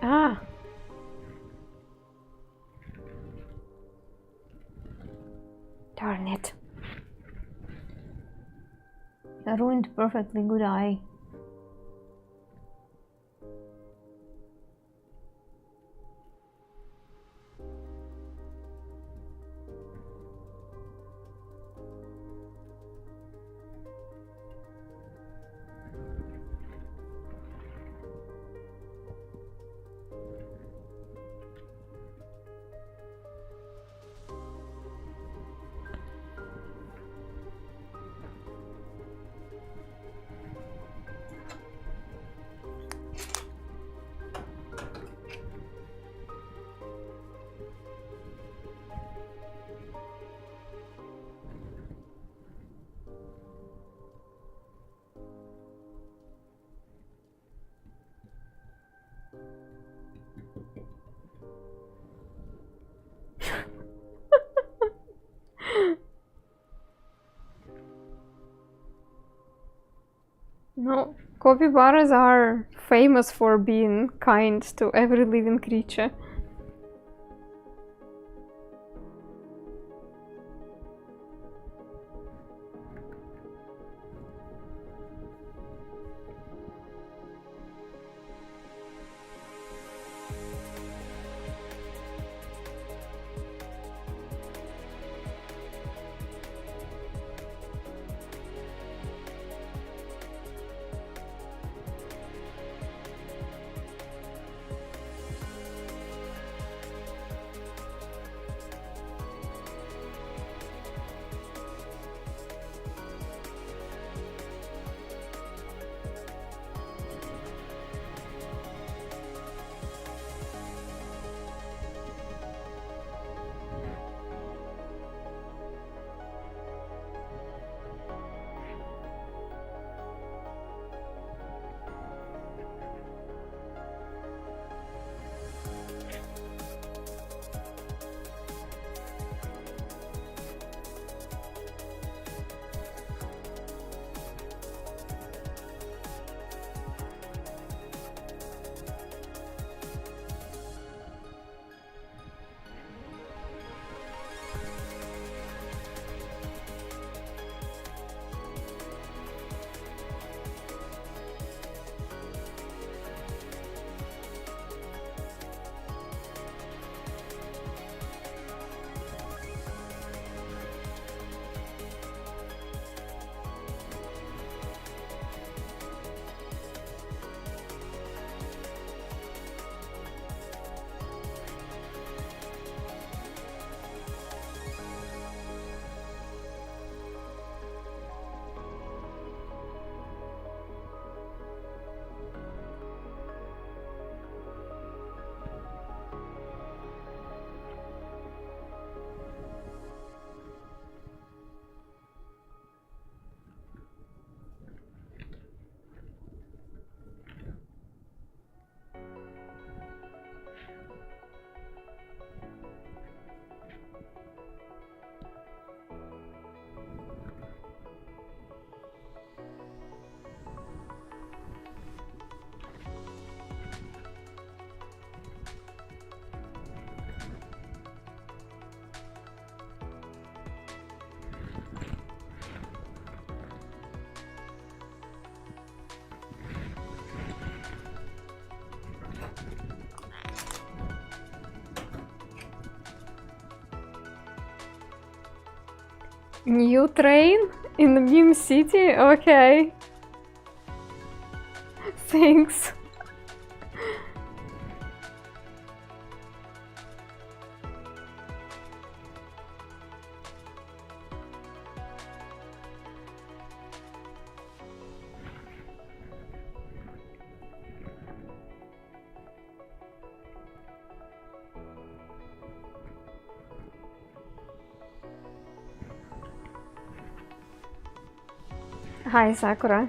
Speaker 1: Ah. Darn it. I ruined perfectly good eye. No. Capybaras are famous for being kind to every living creature. New train in the Meme City? Okay. Thanks. Hi, Sakura.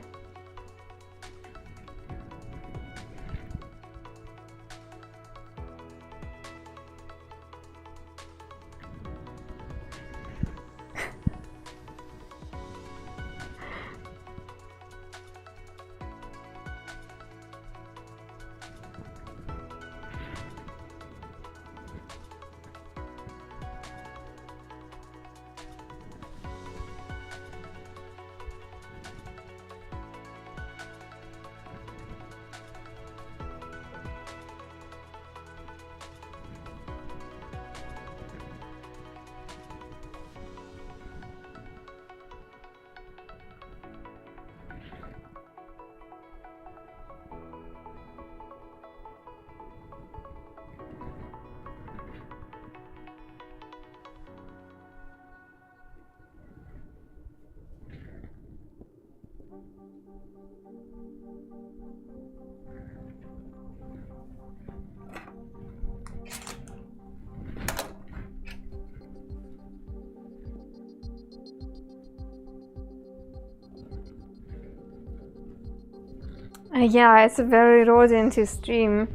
Speaker 1: Yeah, it's a very rodent-y stream.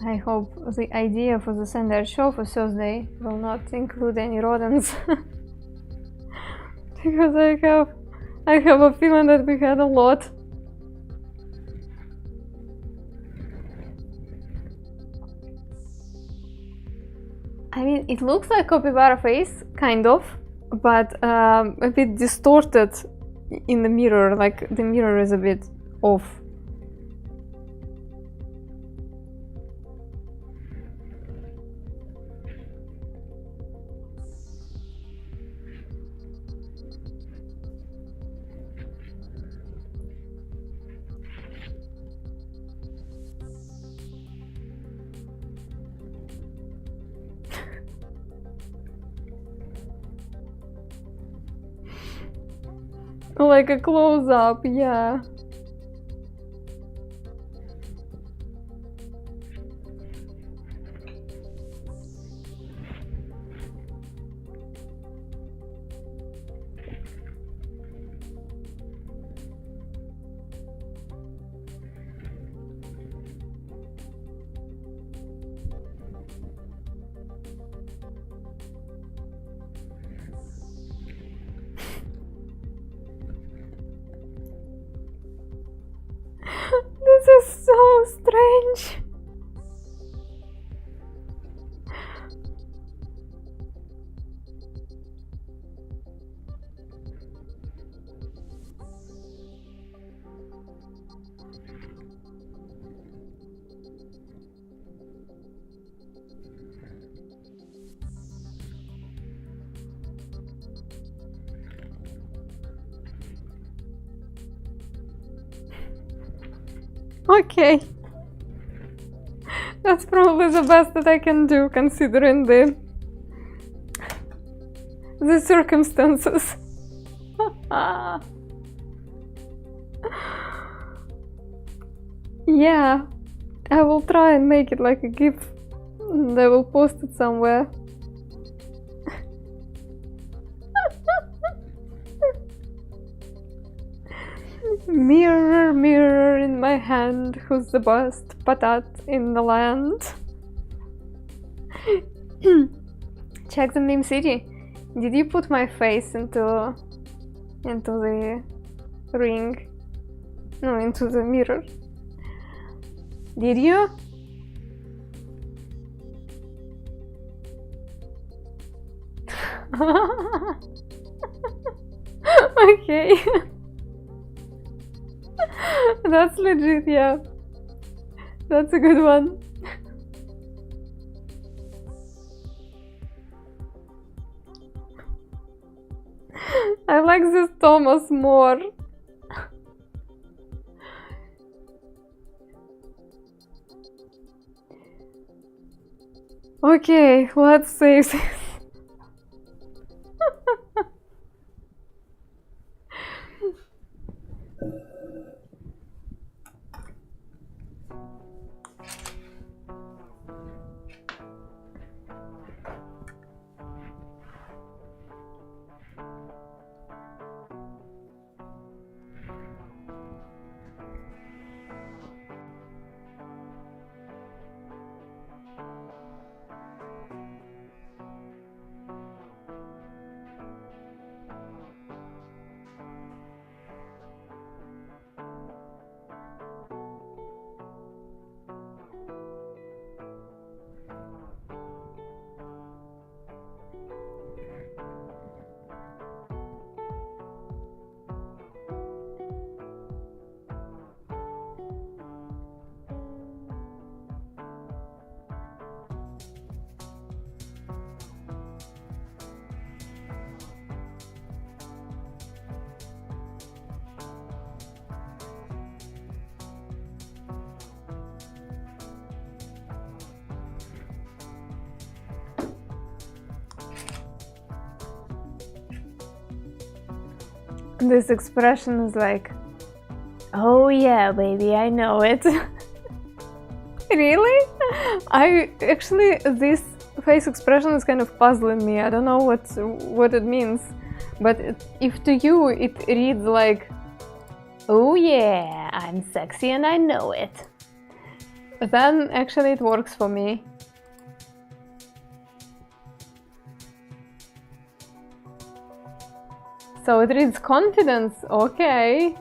Speaker 1: I hope the idea for the standard show for Thursday will not include any rodents. Because I have a feeling that we had a lot I mean, it looks like capybara face, kind of, but a bit distorted in the mirror, like the mirror is a bit off. Like a close-up, yeah. This is so strange. Okay. That's probably the best that I can do considering the circumstances. Yeah, I will try and make it like a GIF and I will post it somewhere. Mirror, mirror in my hand, who's the best patat in the land? Check the meme city. Did you put my face into the ring? No, into the mirror. Did you? Okay. That's legit, yeah. That's a good one. I like this Thomas more. Okay, let's save this. This expression is like, oh yeah, baby, I know it. Really? This face expression is kind of puzzling me. I don't know what it means, but if to you it reads like, oh yeah, I'm sexy and I know it, then actually it works for me. So it reads confidence, okay.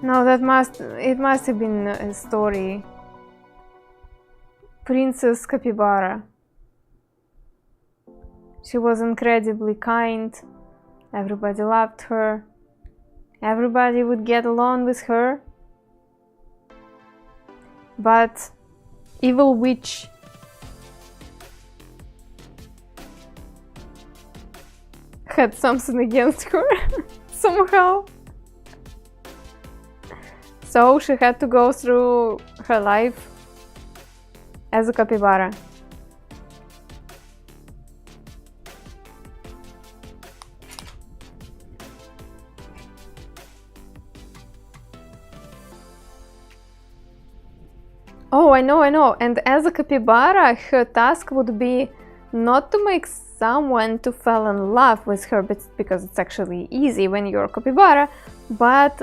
Speaker 1: No, it must have been a story. Princess Capybara. She was incredibly kind. Everybody loved her. Everybody would get along with her. But evil witch had something against her somehow. So she had to go through her life as a capybara. Oh, I know. And as a capybara, her task would be not to make someone to fall in love with her, but because it's actually easy when you're a capybara, but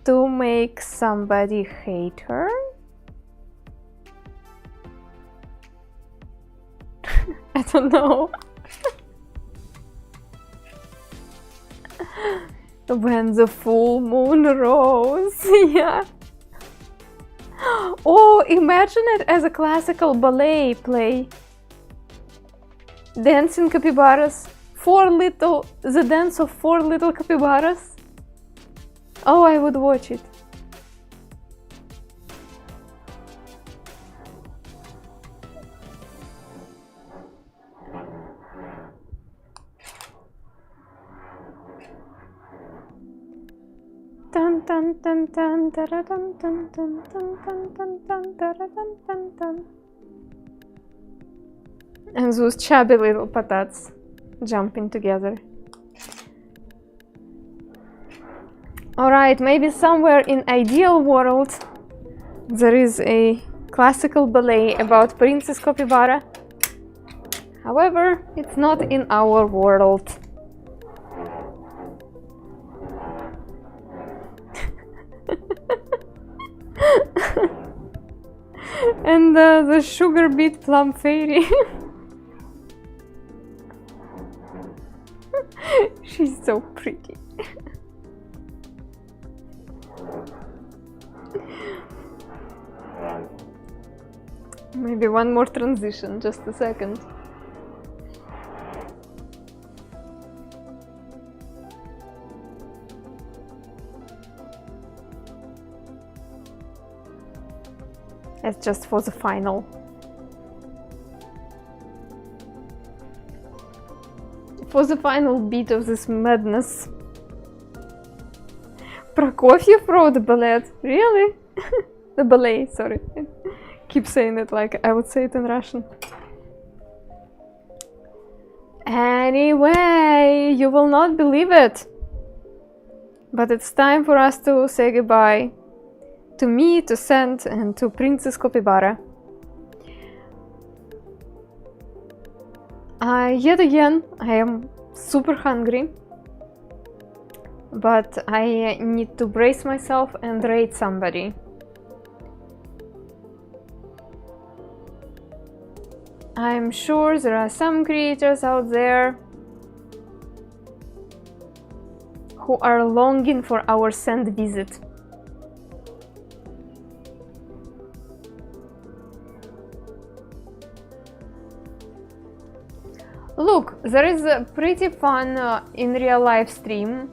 Speaker 1: to make somebody hate her. I don't know. When the full moon rose, yeah. Oh, imagine it as a classical ballet play. Dancing capybaras. The dance of 4 little capybaras. Oh, I would watch it. Dun dun dun dun dun dun dun dun dun dun dun dun dun dun. And those chubby little patats jumping together. Alright, maybe somewhere in ideal world there is a classical ballet about Princess Capybara. However, it's not in our world. And the sugar beet plum fairy. She's so pretty. Maybe one more transition, just a second. It's just for the final. For the final beat of this madness. Prokofiev wrote the ballet? Really? The ballet, sorry. Keep saying it like I would say it in Russian. Anyway, you will not believe it. But it's time for us to say goodbye. To me, to Sand, and to Princess Capybara. Yet again, I am super hungry, but I need to brace myself and raid somebody. I'm sure there are some creators out there who are longing for our Sand visit. Look, there is a pretty fun in real life stream.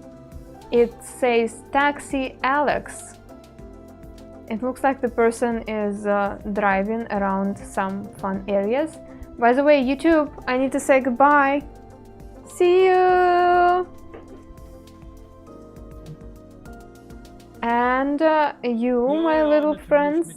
Speaker 1: It says Taxi Alex. It looks like the person is driving around some fun areas. By the way, YouTube, I need to say goodbye. See you! And you, my little friends.